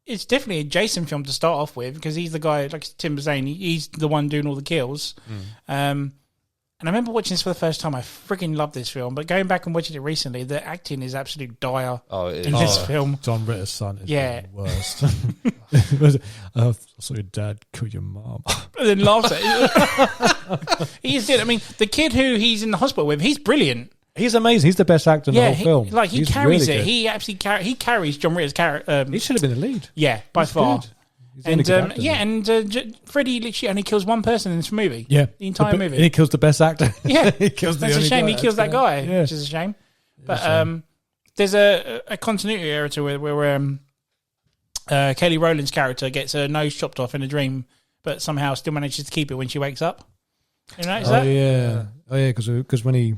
it's definitely a Jason film to start off with because he's the guy, like Tim was saying, he's the one doing all the kills. And I remember watching this for the first time. I freaking love this film. But going back and watching it recently, the acting is absolutely dire in this film. John Ritter's son is the worst. I saw your dad kill your mom. And then laughs at it. He is good. I mean, the kid who he's in the hospital with, he's brilliant. He's amazing. He's the best actor in the whole film. He carries really it. He actually he carries John Ritter's character. He should have been the lead. Yeah, by far. Good. And Freddy literally only kills one person in this movie. Yeah, the entire movie. And he kills the best actor. Yeah, he kills that's a shame. He kills that guy, yeah. which is a shame. But there's a continuity error to it where Kelly Rowland's character gets her nose chopped off in a dream, but somehow still manages to keep it when she wakes up. You know, because when he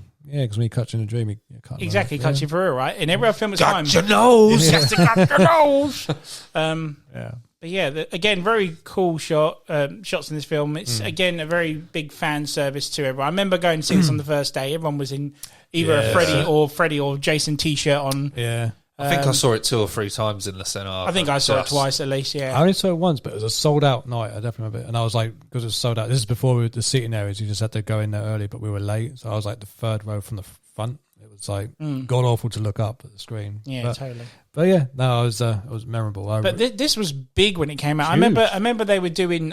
cuts you in a dream, he cuts cuts you through, right? In every other film, it's got your nose. Got your nose. Yeah. But yeah, again, very cool shots in this film. It's again a very big fan service to everyone. I remember going to see this on the first day. Everyone was in either a Freddy or Jason t-shirt on. Yeah. I think I saw it 2 or 3 times in the cinema. I think I saw it twice at least, yeah. I only saw it once, but it was a sold-out night. I definitely remember it. And I was like, because it was sold out. This is before the seating areas. You just had to go in there early, but we were late. So I was like the 3rd row from the front. It was like god-awful to look up at the screen. Yeah, totally. But yeah, no, it was memorable. But this was big when it came out. I remember they were doing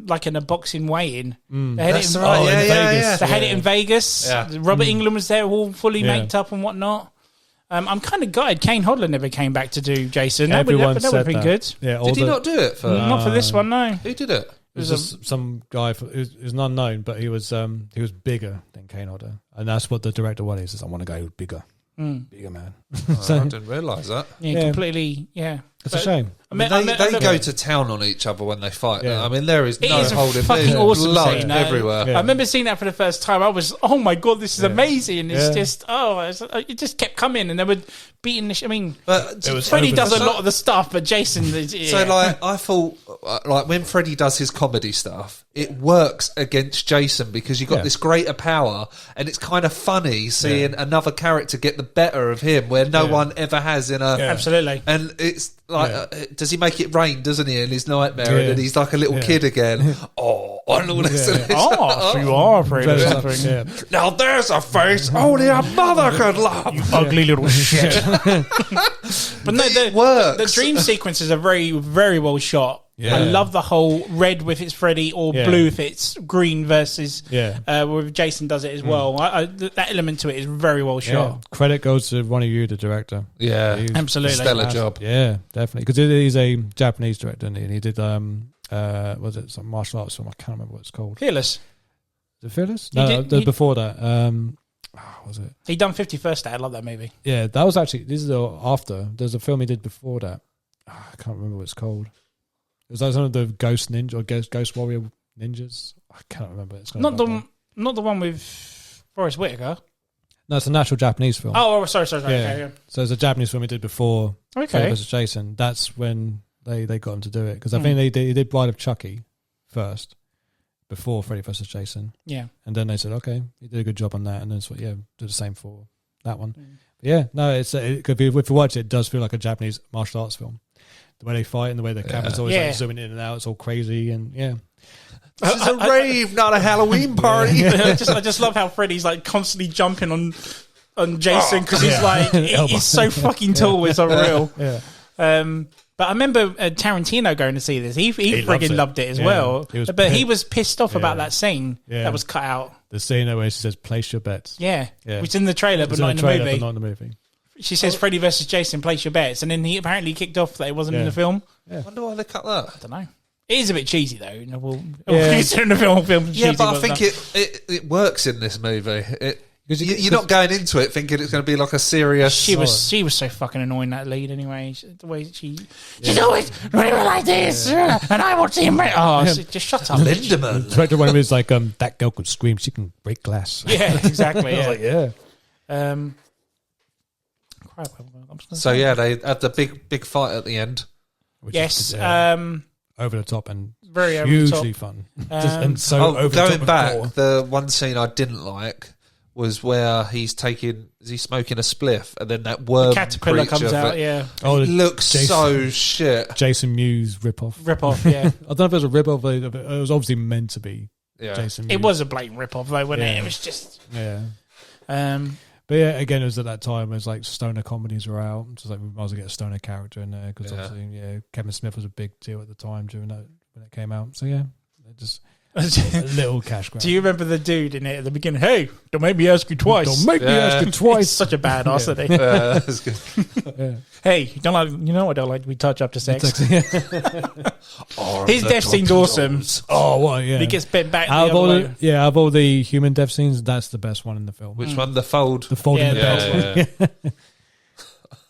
like a boxing weigh-in. They had it in Vegas. They had it in Vegas. Yeah. Robert England was there all fully made up and whatnot. I'm kind of gutted Kane Hodler never came back to do Jason. That would Everyone have said been that. good. Yeah, Did he not do it for? Not for this one, no. Who did it? It was just some guy. He was an unknown, but he was bigger than Kane Hodder, and that's what the director wanted. He says, "I want a guy who's bigger, bigger man." I didn't realise that. Yeah, completely. Yeah, it's a shame. They go to town on each other when they fight. Yeah. I mean, there is It no is a holding. fucking There's awesome blood scene. everywhere. I remember seeing that for the first time. I was, oh my god, this is amazing. It's just, it just kept coming, and they were beating the I mean, Freddy does a lot of the stuff, but Jason. So, like, I thought, like, when Freddy does his comedy stuff, it works against Jason because you've got this greater power, and it's kind of funny seeing another character get the better of him where no one ever has in a. Absolutely. And it's like, does he make it rain, doesn't he, in his nightmare? And then he's like a little kid again. And all this. So you are afraid of something. Now there's a face only a mother could love. You ugly little shit. But no, It works. the dream sequences are very, very well shot. Yeah. I love the whole red if it's Freddy or blue if it's green versus where Jason does it as well. That element to it is very well shot. Credit goes to Ronnie Yu, the director. Yeah, absolutely. Stellar job. Yeah, definitely. Because he's a Japanese director, and he did was it some martial arts film? I can't remember what it's called. Fearless. Is it Fearless? No, before that. Was it? He done 51st Day. I love that movie. Yeah, that was actually. This is after. There's a film he did before that. I can't remember what it's called. It was like some of the Ghost Ninja or Ghost Warrior Ninjas. I can't remember. It's not the one with Forrest Whitaker. No, it's a natural Japanese film. Oh, sorry. Yeah. Okay. So it's a Japanese film he did before Okay. versus Jason. That's when they got him to do it because I think he did Bride of Chucky first before Freddy vs. Jason. Yeah. And then they said, okay, he did a good job on that, and then do the same for that one. But yeah, no, if you watch it, it does feel like a Japanese martial arts film. The way they fight and the way the camera's always like zooming in and out, it's all crazy and This is a rave, not a Halloween party. I just love how Freddy's like constantly jumping on Jason because he's like he's so fucking tall. It's unreal. Yeah. But I remember Tarantino going to see this. He friggin' loved it as well. He was pissed off about that scene that was cut out. The scene where she says, "Place your bets." Yeah. Which is in the trailer, but not in the movie. But not in the movie. She says Freddy versus Jason, place your bets, and then he apparently kicked off that it wasn't in the film. I wonder why they cut that. I don't know. It is a bit cheesy though. Considering the film cheesy, but I think it works in this movie. You're not going into it thinking it's going to be like a serious. She was so fucking annoying, that lead. Anyway, the way she always like this, and I want to see him. Just shut up, Lindemann. The director one was like, "That girl could scream. She can break glass." Yeah, exactly. I was like, So they have the big fight at the end. Yes, over the top and very hugely fun. And so over going the top back, the one scene I didn't like was where he's smoking a spliff, and then that worm caterpillar comes out. Yeah, it looks so shit. Jason Mewes ripoff. Yeah. I don't know if it was a ripoff. But it was obviously meant to be. Jason Mewes. It was a blatant ripoff, though, wasn't it? It was just But yeah, again, it was at that time. It was like stoner comedies were out. Just like we might as well get a stoner character in there because obviously, Kevin Smith was a big deal at the time during that when it came out. So yeah, just a little cash grab. Do you remember the dude in it at the beginning? Hey, don't make me ask you twice. Don't make me ask you twice. He's such a badass, isn't he? That's good. Hey, you know what I don't like? We touch up to sex. His death scene's awesome. Oh, well, yeah. He gets bent back. Out of all the human death scenes, that's the best one in the film. Which one? The fold. The fold in the bed.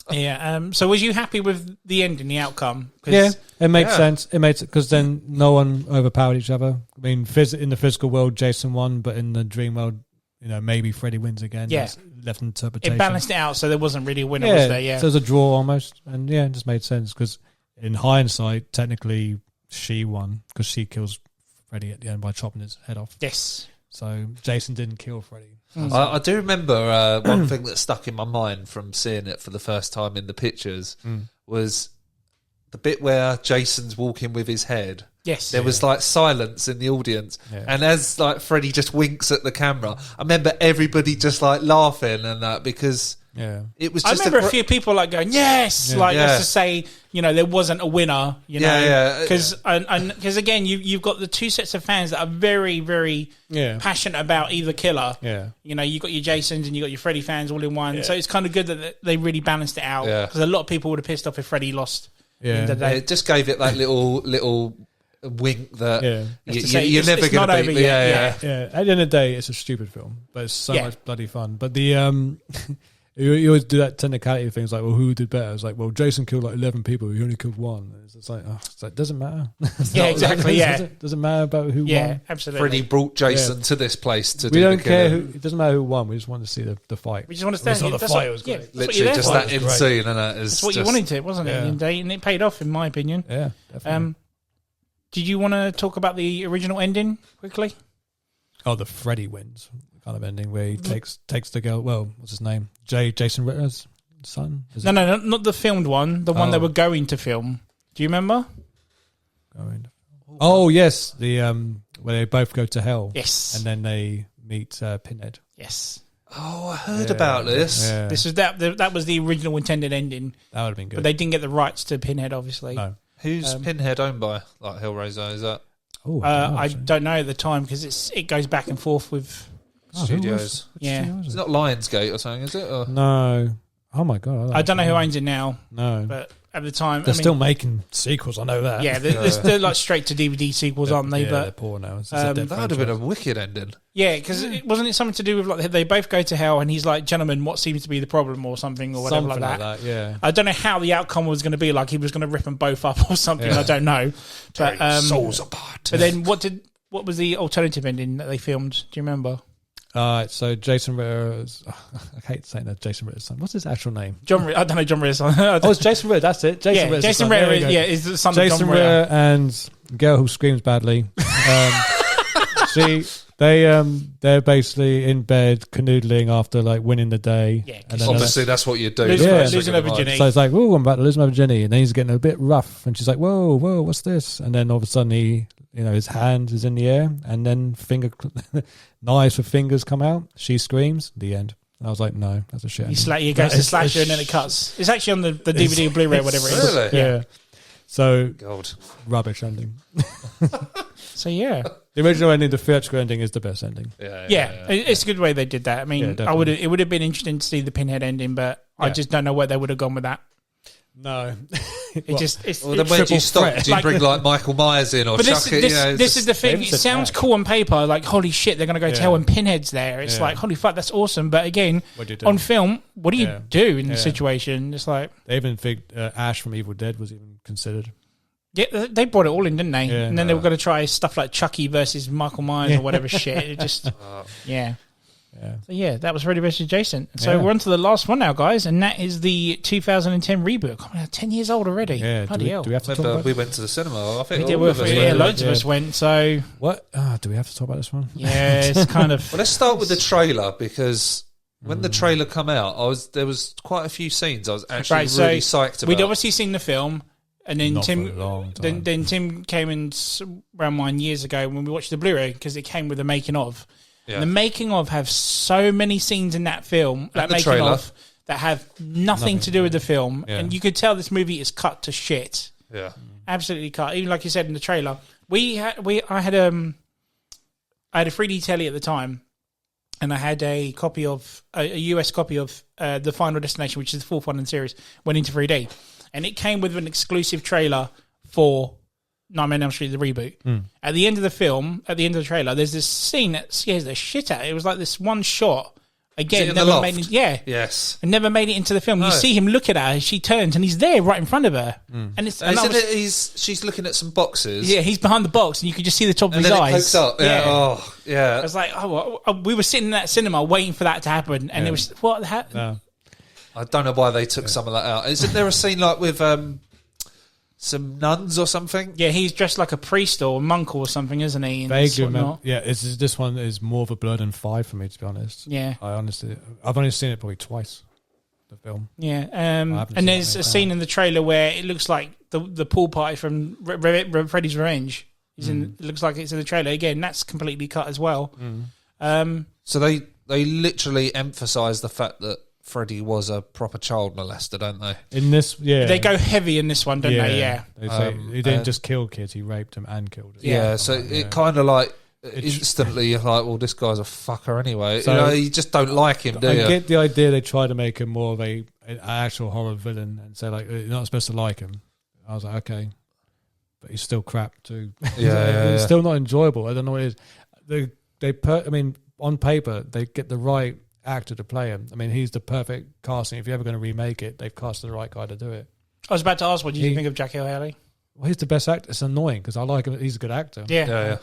Yeah. So was you happy with the ending, the outcome? Yeah, it makes sense. It makes it because then no one overpowered each other. I mean, in the physical world, Jason won, but in the dream world, maybe Freddy wins again. Yeah, that's left interpretation. It balanced it out, so there wasn't really a winner, was there? Yeah, so it was a draw almost, and it just made sense because in hindsight, technically she won because she kills Freddy at the end by chopping his head off. Yes. So Jason didn't kill Freddy. I do remember one thing that stuck in my mind from seeing it for the first time in the pictures was the bit where Jason's walking with his head. Yes. There was like silence in the audience. Yeah. And as like Freddy just winks at the camera, I remember everybody just like laughing and that because Yeah. It was. I Just remember a few people like going, yes, like Yeah. just to say, there wasn't a winner, Yeah. because again, you've got the two sets of fans that are very, very passionate about either killer. Yeah. You got your Jasons and you got your Freddy fans all in one. So it's kind of good that they really balanced it out. Because a lot of people would have pissed off if Freddy lost. Yeah. It just gave it that little wink that you're never it's going not to over beat. yet. Yeah. At the end of the day, it's a stupid film, but it's so much bloody fun. But the you always do that technicality things like, well, who did better? It's like, well, Jason killed like 11 people. He only killed one. It's like, doesn't matter. Exactly. Doesn't matter about who won. Yeah, absolutely. Freddie brought Jason to this place to We do don't the care killing. who. It doesn't matter who won. We just want to see the fight. We just want to stand. The fight was great. Literally just that in scene, and That's what you wanted to, wasn't it? And it paid off, in my opinion. Yeah, definitely. Did you want to talk about the original ending quickly? Oh, the Freddy wins kind of ending where he takes the girl. Well, what's his name? Jason Ritter's son. No, not the filmed one. The one they were going to film. Do you remember? Oh yes, the where they both go to hell. Yes, and then they meet Pinhead. Yes. Oh, I heard about this. Yeah. This was that was the original intended ending. That would have been good. But they didn't get the rights to Pinhead, obviously. No. Who's Pinhead owned by? Like Hellraiser, is that? Oh, I don't know at the time because it goes back and forth with studios. It's not Lionsgate or something, is it? Or? No. Oh my god! I don't know who owns it now. No, but at the time they're still making sequels. I know that. Yeah, they're like straight to DVD sequels, aren't they? Yeah, but they're poor now. That would have been a wicked ending. Yeah, because it wasn't something to do with like they both go to hell, and he's like, "Gentlemen, what seems to be the problem?" or something or whatever something like that. Yeah, I don't know how the outcome was going to be. Like he was going to rip them both up or something. I don't know. But souls apart. But then what was the alternative ending that they filmed? Do you remember? So Jason Ritter's... I hate saying that, Jason Ritter's son. What's his actual name? I don't know John Ritter's son. It's Jason Ritter, that's it. Jason Ritter is the son of Jason John Ritter and the girl who screams badly. They're basically in bed canoodling after like winning the day. Yeah, and then obviously that's what you do. Losing her virginity. So it's like, I'm about to lose my virginity. And then he's getting a bit rough. And she's like, whoa, what's this? And then all of a sudden his hand is in the air, and then knives with fingers come out. She screams. The end. I was like, no, that's a shit. He goes to slash her, and then it cuts. It's actually on the DVD or Blu-ray, whatever it is. Really? Yeah. So, God. Rubbish ending. So, yeah. The original ending, the theatrical ending, is the best ending. Yeah. It's a good way they did that. I mean, it would have been interesting to see the Pinhead ending, but I just don't know where they would have gone with that. No. Then where do you stop? Do you bring like Michael Myers in or chuck it? This is the thing. It sounds cool on paper, like holy shit, they're going to go tell and Pinhead's there. It's like holy fuck, that's awesome. But again, on film, what do you do in the situation? It's like they even think Ash from Evil Dead was even considered. Yeah, they brought it all in, didn't they? Yeah, and then they were going to try stuff like Chucky versus Michael Myers or whatever shit. It just So that was Freddy vs. Jason. So we're on to the last one now, guys, and that is the 2010 reboot. Oh, 10 years old already. Yeah, bloody hell. Do we have to talk about we went to the cinema. I think loads of us went. So what? Do we have to talk about this one? Yeah, it's kind of. Well, let's start with the trailer because when the trailer come out, there was quite a few scenes I was actually really psyched about. We'd obviously seen the film. And then Tim Tim came in around 1 years ago when we watched the Blu-ray because it came with the making of. Yeah. The making of have so many scenes in that film, that making trailer. Of, that have nothing to do with the film, and you could tell this movie is cut to shit. Yeah, absolutely cut. Even like you said in the trailer, I had a 3D telly at the time, and I had a copy of a US copy of the Final Destination, which is the fourth one in the series, went into 3D. And it came with an exclusive trailer for Nightmare on Elm Street, the reboot. At the end of the film, at the end of the trailer, there's this scene that scares the shit out of it. It was like this one shot. Again, never made it. Yeah. Yes. And never made it into the film. No. You see him look at her, she turns, and he's there right in front of her. And she's looking at some boxes. Yeah, he's behind the box, and you could just see the top of his eyes. It pokes up. Yeah. Oh, yeah. I was like, we were sitting in that cinema waiting for that to happen, and it was, what the heck? No. I don't know why they took some of that out. Isn't there a scene like with some nuns or something? Yeah, he's dressed like a priest or a monk or something, isn't he? Vaguely remember. Yeah, this one is more of a Blood and 5 for me, to be honest. Yeah. I've only seen it probably twice, the film. Yeah, and there's a scene in the trailer where it looks like the pool party from Freddy's Revenge. It looks like it's in the trailer. Again, that's completely cut as well. So they literally emphasise the fact that Freddy was a proper child molester, don't they? In this, yeah. They go heavy in this one, don't they? Yeah. They say he didn't just kill kids, he raped them and killed them. Yeah, so it kind of like instantly you're like, well, this guy's a fucker anyway. So, you just don't like him, do you? I get the idea they try to make him more of an actual horror villain and say, like, you're not supposed to like him. I was like, okay. But he's still crap too. It's still not enjoyable. I don't know what it is. I mean, on paper, they get the right actor to play him. I mean, he's the perfect casting. If you're ever going to remake it, they've cast the right guy to do it. I was about to ask, what do you think of Jackie O'Haley? Well, he's the best actor. It's annoying because I like him. He's a good actor. Yeah.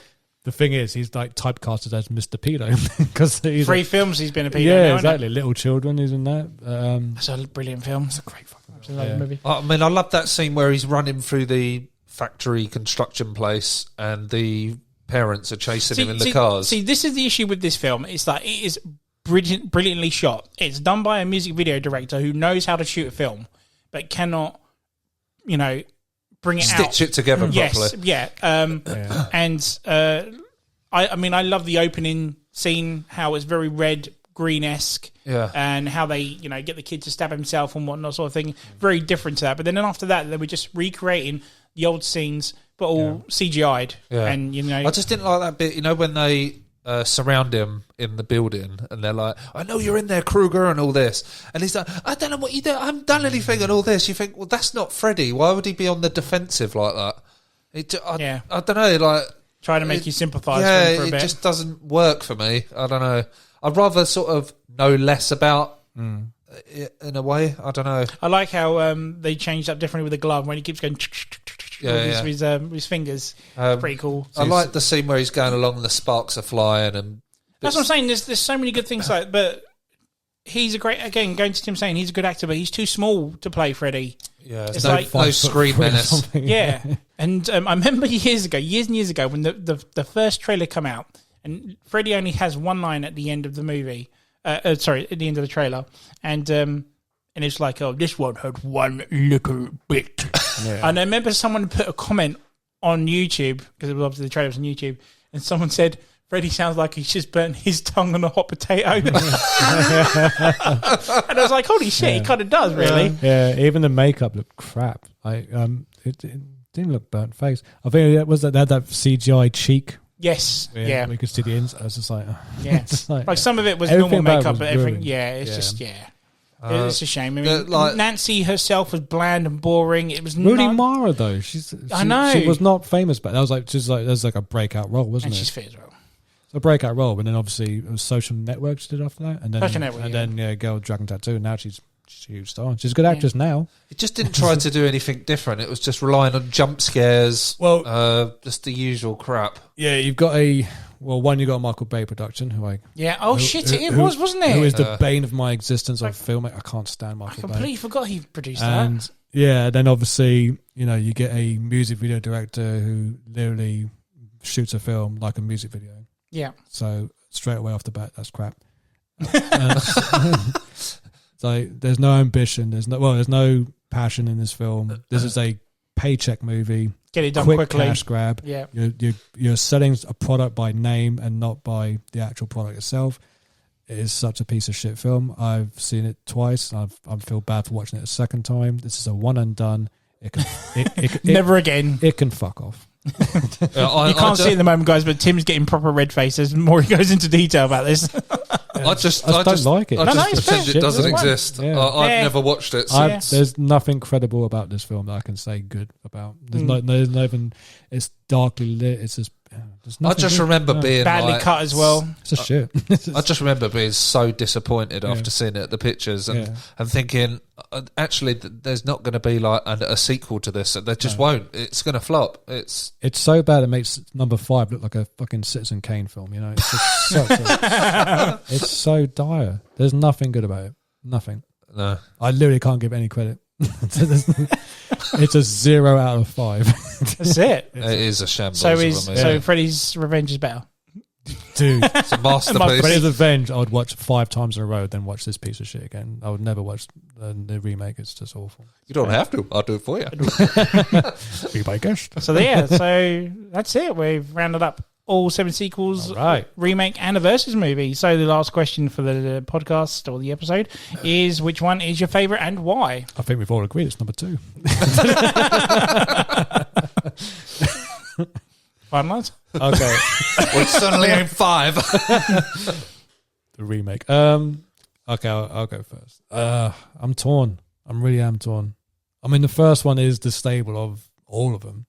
The thing is, he's like typecasted as Mr. Pedo because he's 3 films he's been a pedo. Yeah, now, exactly. Little Children, he's in that. That's a brilliant film. It's a great fucking movie. I mean, I love that scene where he's running through the factory construction place and the parents are chasing him in the cars. See, this is the issue with this film. It's that it is brilliantly shot. It's done by a music video director who knows how to shoot a film, but cannot, bring it Stitch it together properly. Yes, and I mean, I love the opening scene, how it's very red, green-esque, and how they, get the kid to stab himself and whatnot, sort of thing. Very different to that. But then after that, they were just recreating the old scenes, but all CGI'd. Yeah. And I just didn't like that bit. When they surround him in the building, and they're like, "I know you're in there, Kruger," and all this, and he's like, "I don't know what you do. I haven't done anything," and all this. You think, well, that's not Freddy. Why would he be on the defensive like that? I don't know, like trying to make you sympathise with him for a bit. It just doesn't work for me. I don't know. I'd rather sort of know less about it in a way. I don't know. I like how they changed up differently with the glove when he keeps going with his fingers. Pretty cool. I like the scene where he's going along and the sparks are flying. And that's what I'm saying. There's so many good things like, but he's a great, again, going to Tim saying he's a good actor, but he's too small to play Freddy. Yeah, it's like no screen menace. Yeah. And I remember years and years ago, when the first trailer come out, and Freddy only has one line at the end of the movie. At the end of the trailer, and it's like, oh, this one had one little bit. Yeah. And I remember someone put a comment on YouTube, because it was obviously the trailer was on YouTube, and someone said, Freddy sounds like he's just burnt his tongue on a hot potato. And I was like, holy shit, he kind of does, really. Yeah, even the makeup looked crap. It didn't look burnt face. I think it was that they had that CGI cheek. Yes, yeah. We could see the ins. I was just like, like some of it was normal makeup, but everything, it's it's a shame. I mean, Nancy herself was bland and boring. It was Rooney Mara though. I know she was not famous, but that was like there's like a breakout role, wasn't it? And she's fit as well. A breakout role, and then obviously it was Social Network she did after that, and then Social Network, then Girl with Dragon Tattoo. And now she's a huge star. She's a good actress now. It just didn't try to do anything different. It was just relying on jump scares. Well, just the usual crap. Yeah, you've got you got a Michael Bay production, it was, wasn't it? Who is the bane of my existence of filming. I can't stand Michael Bay. I completely forgot he produced and, that. Yeah, then obviously, you get a music video director who literally shoots a film like a music video. Yeah. So straight away off the bat, that's crap. So there's no ambition. There's no passion in this film. This is a paycheck movie. Get it done quick quickly. Cash grab. Yeah. You're selling a product by name and not by the actual product itself. It is such a piece of shit film. I've seen it twice. I feel bad for watching it a second time. This is a one and done. Never again. It can fuck off. You can't see it at the moment, guys, but Tim's getting proper red faces. More he goes into detail about this. I just don't like it. I just pretend it doesn't exist. Yeah. I've never watched it. So. There's nothing credible about this film that I can say good about. There's no even. It's darkly lit. It's just. I just remember being badly cut as well. It's a shit. I just remember being so disappointed after seeing it at the pictures and thinking, actually, there's not going to be like a sequel to this. There just won't. It's going to flop. It's so bad it makes number 5 look like a fucking Citizen Kane film. It's just it's so dire. There's nothing good about it. Nothing. No, I literally can't give any credit. It's a 0 out of 5. That's it. It is a shambles. So Freddy's Revenge is better. Dude, it's a masterpiece. Freddy's Revenge I would watch 5 times in a row, then watch this piece of shit again. I would never watch the remake. It's just awful. You don't have to. I'll do it for you. Be my guest. So so that's it. We've rounded up all 7 sequels, All right. remake, and a versus movie. So the last question for the podcast or the episode is, which one is your favourite and why? I think we've all agreed it's number 2. Finalise? Okay. Well, suddenly ain't 5. The remake. Okay, I'll go first. I'm torn. I really am torn. I mean, the first one is the stable of all of them.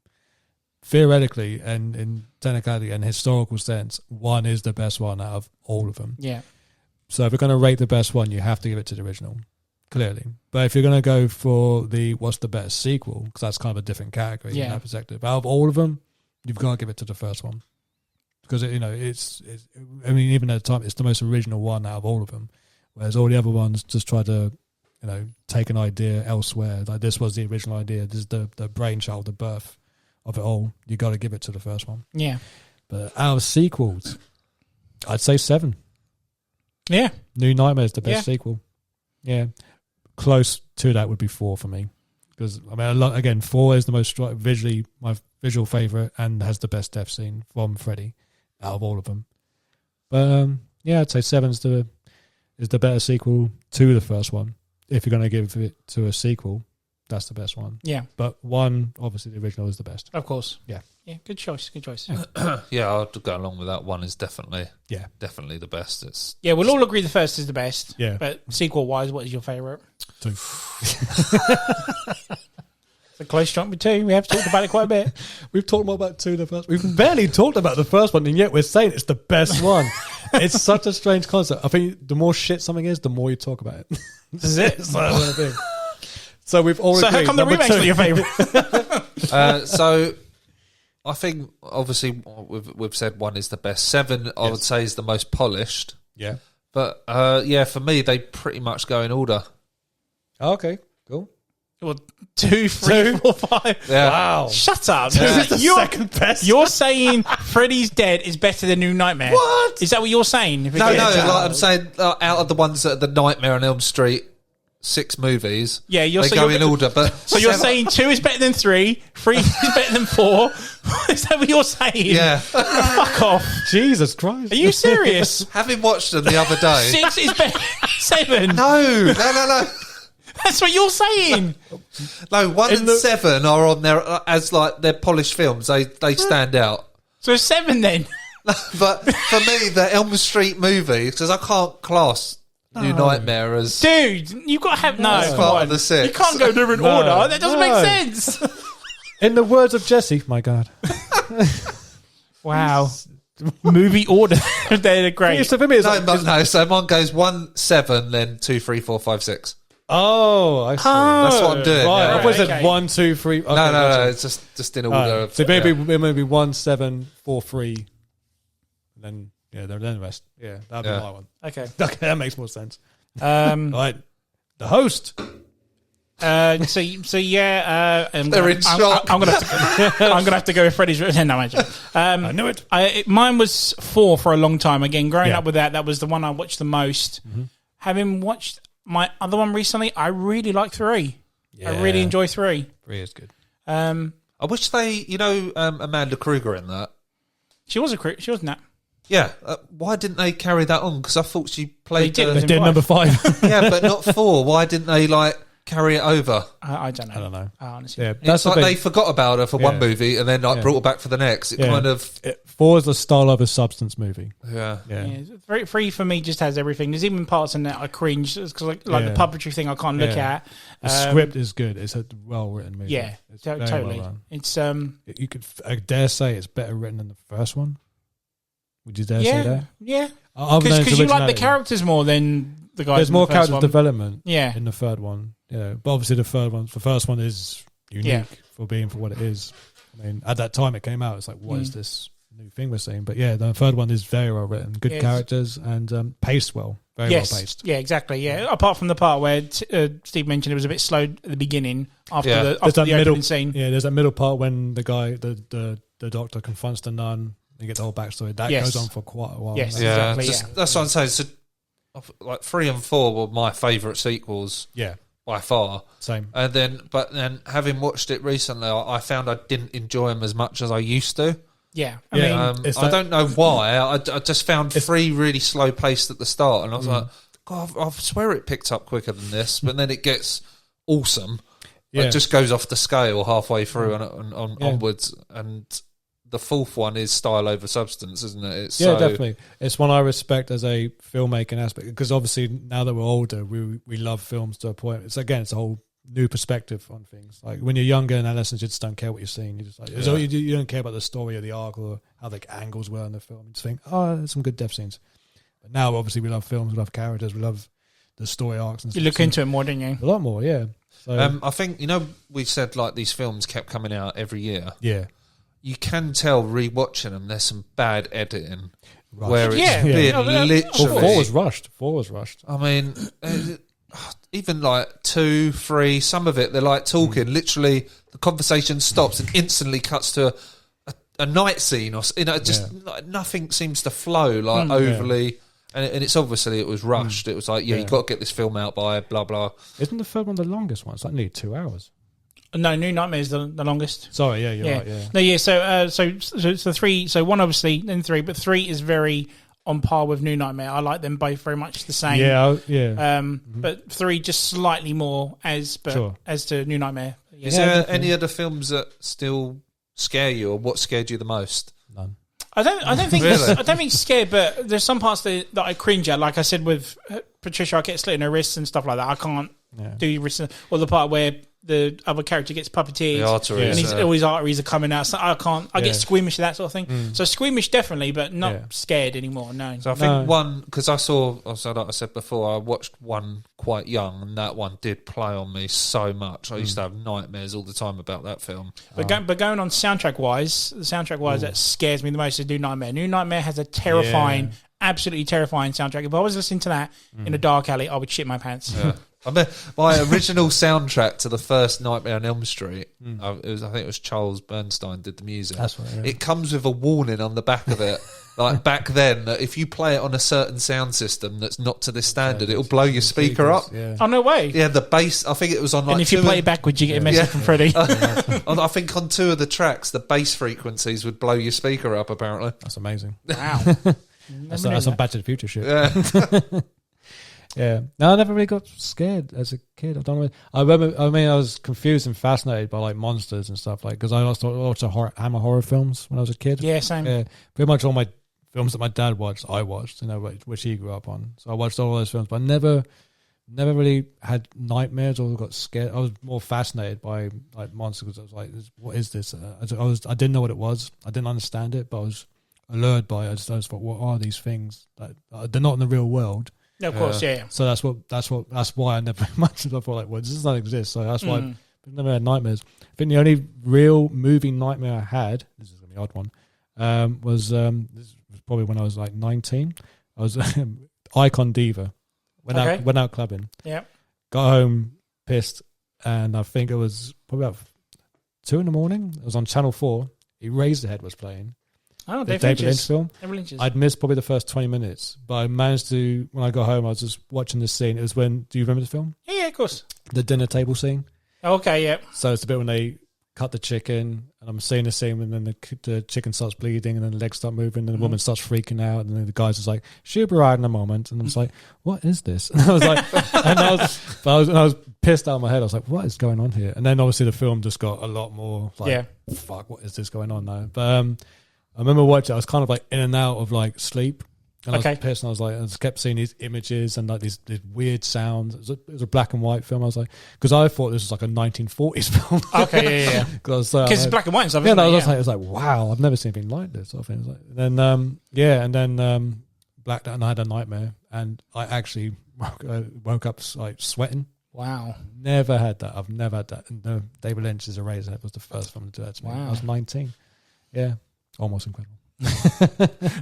Theoretically and in technicality and historical sense, one is the best one out of all of them. Yeah. So if you're going to rate the best one, you have to give it to the original, clearly. But if you're going to go for the what's the best sequel, because that's kind of a different category in that perspective, out of all of them, you've got to give it to the first one. Because, it's I mean, even at the time, it's the most original one out of all of them. Whereas all the other ones just try to, take an idea elsewhere. Like this was the original idea. This is the brainchild, the birth of it all. You got to give it to the first one. Yeah. But out of sequels, I'd say 7. Yeah. New Nightmare is the best sequel. Yeah. Close to that would be 4 for me. Because, I mean, again, 4 is the most visually, my visual favourite and has the best death scene from Freddy out of all of them. But, I'd say 7 is the better sequel to the first one. If you're going to give it to a sequel, that's the best one. Yeah. But 1, obviously, the original is the best. Of course. Yeah. Yeah, good choice. Good choice. Yeah, I'll go along with that. 1 is definitely the best. It's we'll all agree the first is the best. Yeah. But sequel-wise, what is your favourite? 2. It's a close jump with 2. We have talked about it quite a bit. We've talked more about 2 the first. We've barely talked about the first one, and yet we're saying it's the best one. It's such a strange concept. I think the more shit something is, the more you talk about it. This is it. So we've all agreed. So how come the remakes are your favourite? so I think obviously we've said 1 is the best. 7 I would say is the most polished. Yeah. But for me they pretty much go in order. Okay, cool. Well, 2, 3, 4, 5. Yeah. Wow. Shut up. Who's the second best? You're saying Freddy's Dead is better than New Nightmare. What? Is that what you're saying? No, I'm saying out of the ones that are the Nightmare on Elm Street 6 movies, they go in order. But so you're saying 2 is better than 3, 3 is better than 4. Is that what you're saying? Yeah. Fuck off. Jesus Christ. Are you serious? Having watched them the other day, 6 is better than 7. No. That's what you're saying. No, 1 and 7 are on there as like they're polished films. They stand out. So 7 then. But for me, the Elm Street movie, because I can't class New Nightmare as Dude, you've got to have part of the 6. You can't go different order. That doesn't make sense. In the words of Jesse, my God. Wow. Movie order. They're great. So for me, so mine goes 1, 7, then 2, 3, 4, 5, 6. Oh, I see. That's what I'm doing. Right, Yeah. I was at 1, 2, 3. Okay, No, it's just in order. So maybe 1, 7, 4, 3. Then the rest. Yeah, that'd be my one. Okay, that makes more sense. Right, the host. They're in shock. I'm gonna have to go with Freddy's. No, I knew it. Mine was 4 for a long time. Again, growing up with that was the one I watched the most. Mm-hmm. Having watched my other one recently, I really like 3. Yeah. I really enjoy 3. 3 is good. I wish they, Amanda Kruger in that. She was that. Yeah, why didn't they carry that on? Because I thought she played. They They did number 5. Yeah, but not 4. Why didn't they carry it over? I don't know. I don't know. Honestly, Yeah, It's that's like the they thing. forgot about her for one movie and then brought her back for the next. It kind of 4 is the style of a substance movie. yeah. Yeah, 3 for me just has everything. There's even parts in that I cringe because the puppetry thing I can't look at. The script is good. It's a well written movie. Yeah, it's very totally. well done. It's You could, I dare say, it's better written than the first one. Would you dare say that? Yeah, Other than its because you like the originality. characters more than the guys. There's in more the first character one. development. Yeah. In the third one, but obviously the first one is unique for what it is. I mean, at that time it came out, it's like, what is this new thing we're seeing? But yeah, the third one is very well written, good characters, and paced well, very well paced. Yeah, exactly. Yeah, apart from the part where Steve mentioned it was a bit slow at the beginning after the opening scene. Yeah, there's that middle part when the guy, the doctor confronts the nun. You get the whole backstory. That goes on for quite a while. Yes, exactly. Yeah. That's what I'm saying. So, like 3 and 4 were my favourite sequels. Yeah, by far. Same. But then having watched it recently, I found I didn't enjoy them as much as I used to. Yeah, I don't know why. I just found 3 really slow paced at the start, and I was like, God, I swear it picked up quicker than this, but then it gets awesome. It just goes off the scale halfway through and onwards, and the 4th one is style over substance, isn't it? It's definitely. It's one I respect as a filmmaking aspect, because obviously now that we're older, we love films to a point. It's a whole new perspective on things. Like when you're younger and adolescents, you just don't care what you're seeing. You just like you don't care about the story or the arc or how the angles were in the film. You just think, oh, there's some good death scenes. But now, obviously, we love films, we love characters, we love the story arcs and stuff. You look into it more, don't you? A lot more, yeah. So, I think, we said like these films kept coming out every year. Yeah. You can tell rewatching them, there's some bad editing. Rushed. Where it's been literally... 4 was rushed. I mean, even like 2, 3, some of it, they're like talking. Literally, the conversation stops and instantly cuts to a night scene. Or like, nothing seems to flow like overly... Yeah. And it's obviously it was rushed. It was like, you've got to get this film out by blah, blah. Isn't the third one the longest one? It's like nearly 2 hours. No, New Nightmare is the longest. Sorry, yeah, you're right, yeah. No, yeah, so 3, so 1 obviously, then 3, but 3 is very on par with New Nightmare. I like them both very much the same. Yeah. But 3 just slightly more as to New Nightmare. Yeah. Is there any other films that still scare you, or what scared you the most? None. I don't think really? I don't think scared, but there's some parts that I cringe at. Like I said with Patricia, I get slit in her wrists and stuff like that. I can't do wrists, or the part where the other character gets puppeteered, the arteries, and all his arteries are coming out. So I can't. I get squeamish at that sort of thing. So squeamish definitely, but not scared anymore. No. So I think one, because I saw, like I said before, I watched one quite young, and that one did play on me so much. I used to have nightmares all the time about that film. But going on soundtrack wise, that scares me the most is New Nightmare. New Nightmare has a terrifying, absolutely terrifying soundtrack. If I was listening to that in a dark alley, I would shit my pants. Yeah. I mean, my original soundtrack to the first Nightmare on Elm Street, I think it was Charles Bernstein did the music. That's right. Yeah. It comes with a warning on the back of it, like back then, that if you play it on a certain sound system that's not to this standard, it'll blow your speaker up. Yeah. Oh, no way. Yeah, the bass, I think it was on like... And if you play it backwards, you get a message from Freddy. I think on 2 of the tracks, the bass frequencies would blow your speaker up, apparently. That's amazing. Wow. That's some Back to the Future shit. Yeah. Yeah, no, I never really got scared as a kid. I don't know. I remember. I mean, I was confused and fascinated by like monsters and stuff, like because I also watched Hammer horror films when I was a kid. Yeah, same. Yeah, pretty much all my films that my dad watched, I watched. Which he grew up on. So I watched all those films, but I never really had nightmares or got scared. I was more fascinated by like monsters because I was like, "What is this?" I didn't know what it was. I didn't understand it, but I was allured by it. I just thought, "What are these things? They're not in the real world." No, of course, yeah. So that's why I never much. I thought like, well, this does not exist. So that's why I've never had nightmares. I think the only real movie nightmare I had, this is gonna be an odd one, was this was probably when I was like 19. I was Icon Diva. Went out clubbing. Yeah. Got home pissed, and I think it was probably about 2 a.m. It was on Channel 4. Eraserhead was playing. Oh, the David Lynch film. Lynch's. I'd missed probably the first 20 minutes, but I managed to, when I got home, I was just watching this scene. It was when, do you remember the film? Yeah, of course. The dinner table scene. Okay, yeah. So it's the bit when they cut the chicken, and I'm seeing the scene when then the chicken starts bleeding, and then the legs start moving, and the woman starts freaking out, and then the guy's just like, she'll be right in a moment. And I was like, what is this? And I was like, I was pissed out of my head. I was like, what is going on here? And then obviously the film just got a lot more like, fuck, what is this going on now? But, I remember watching. I was kind of like in and out of like sleep, and I was pissed. And I was like, I just kept seeing these images and like these weird sounds. It was a black and white film. I was like, because I thought this was like a 1940s film. Okay, yeah. Because it's black and white and stuff. Yeah, I was like, wow, I've never seen anything like this. Sort of thing. And then blacked out, and I had a nightmare, and I actually woke up like sweating. Wow, never had that. I've never had that. No, David Lynch's Eraserhead was the first film to do that to me. Wow. I was 19. Yeah. Almost incredible.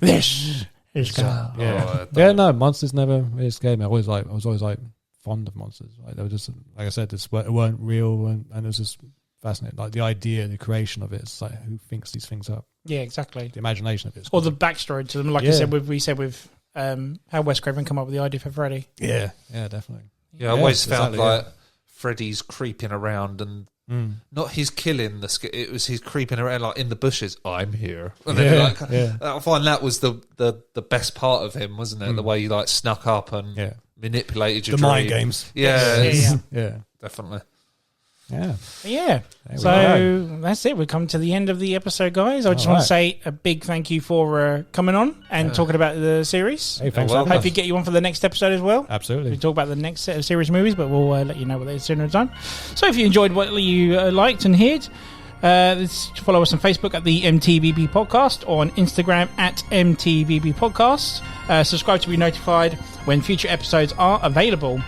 This is no, monsters never really scared me. I was always like fond of monsters. Like they were just, like I said, they weren't real, and it was just fascinating. Like the idea, the creation of it. It's like, who thinks these things up? Yeah, exactly. The imagination of it. Or the backstory to them, like you said with how Wes Craven come up with the idea for Freddy. Yeah, definitely. Yeah, I always found like Freddy's creeping around and Not his killing it was his creeping around like in the bushes. I'm here. And then, I find that was the best part of him, wasn't it? The way he like snuck up and manipulated your the dream. mind games. Yeah, definitely. Yeah. So that's it. We've come to the end of the episode, guys. I just want to say a big thank you for coming on and talking about the series. Hey, thanks. Hope you get you on for the next episode as well. Absolutely. We talk about the next set of series movies, but we'll let you know what they're sooner in time. So if you enjoyed what you liked and heard, follow us on Facebook at the M.T.V.B podcast or on Instagram at M.T.V.B podcast. Subscribe to be notified when future episodes are available.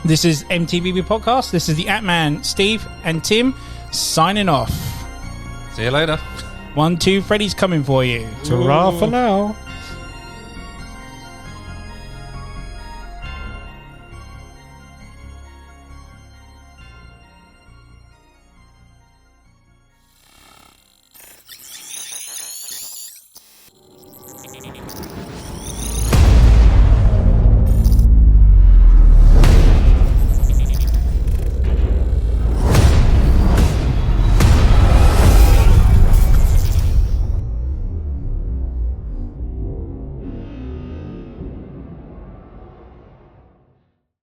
This is M.T.V.B podcast. This is the Atman, Steve and Tim signing off. See you later. 1, 2, Freddy's coming for you. Ta-ra for now.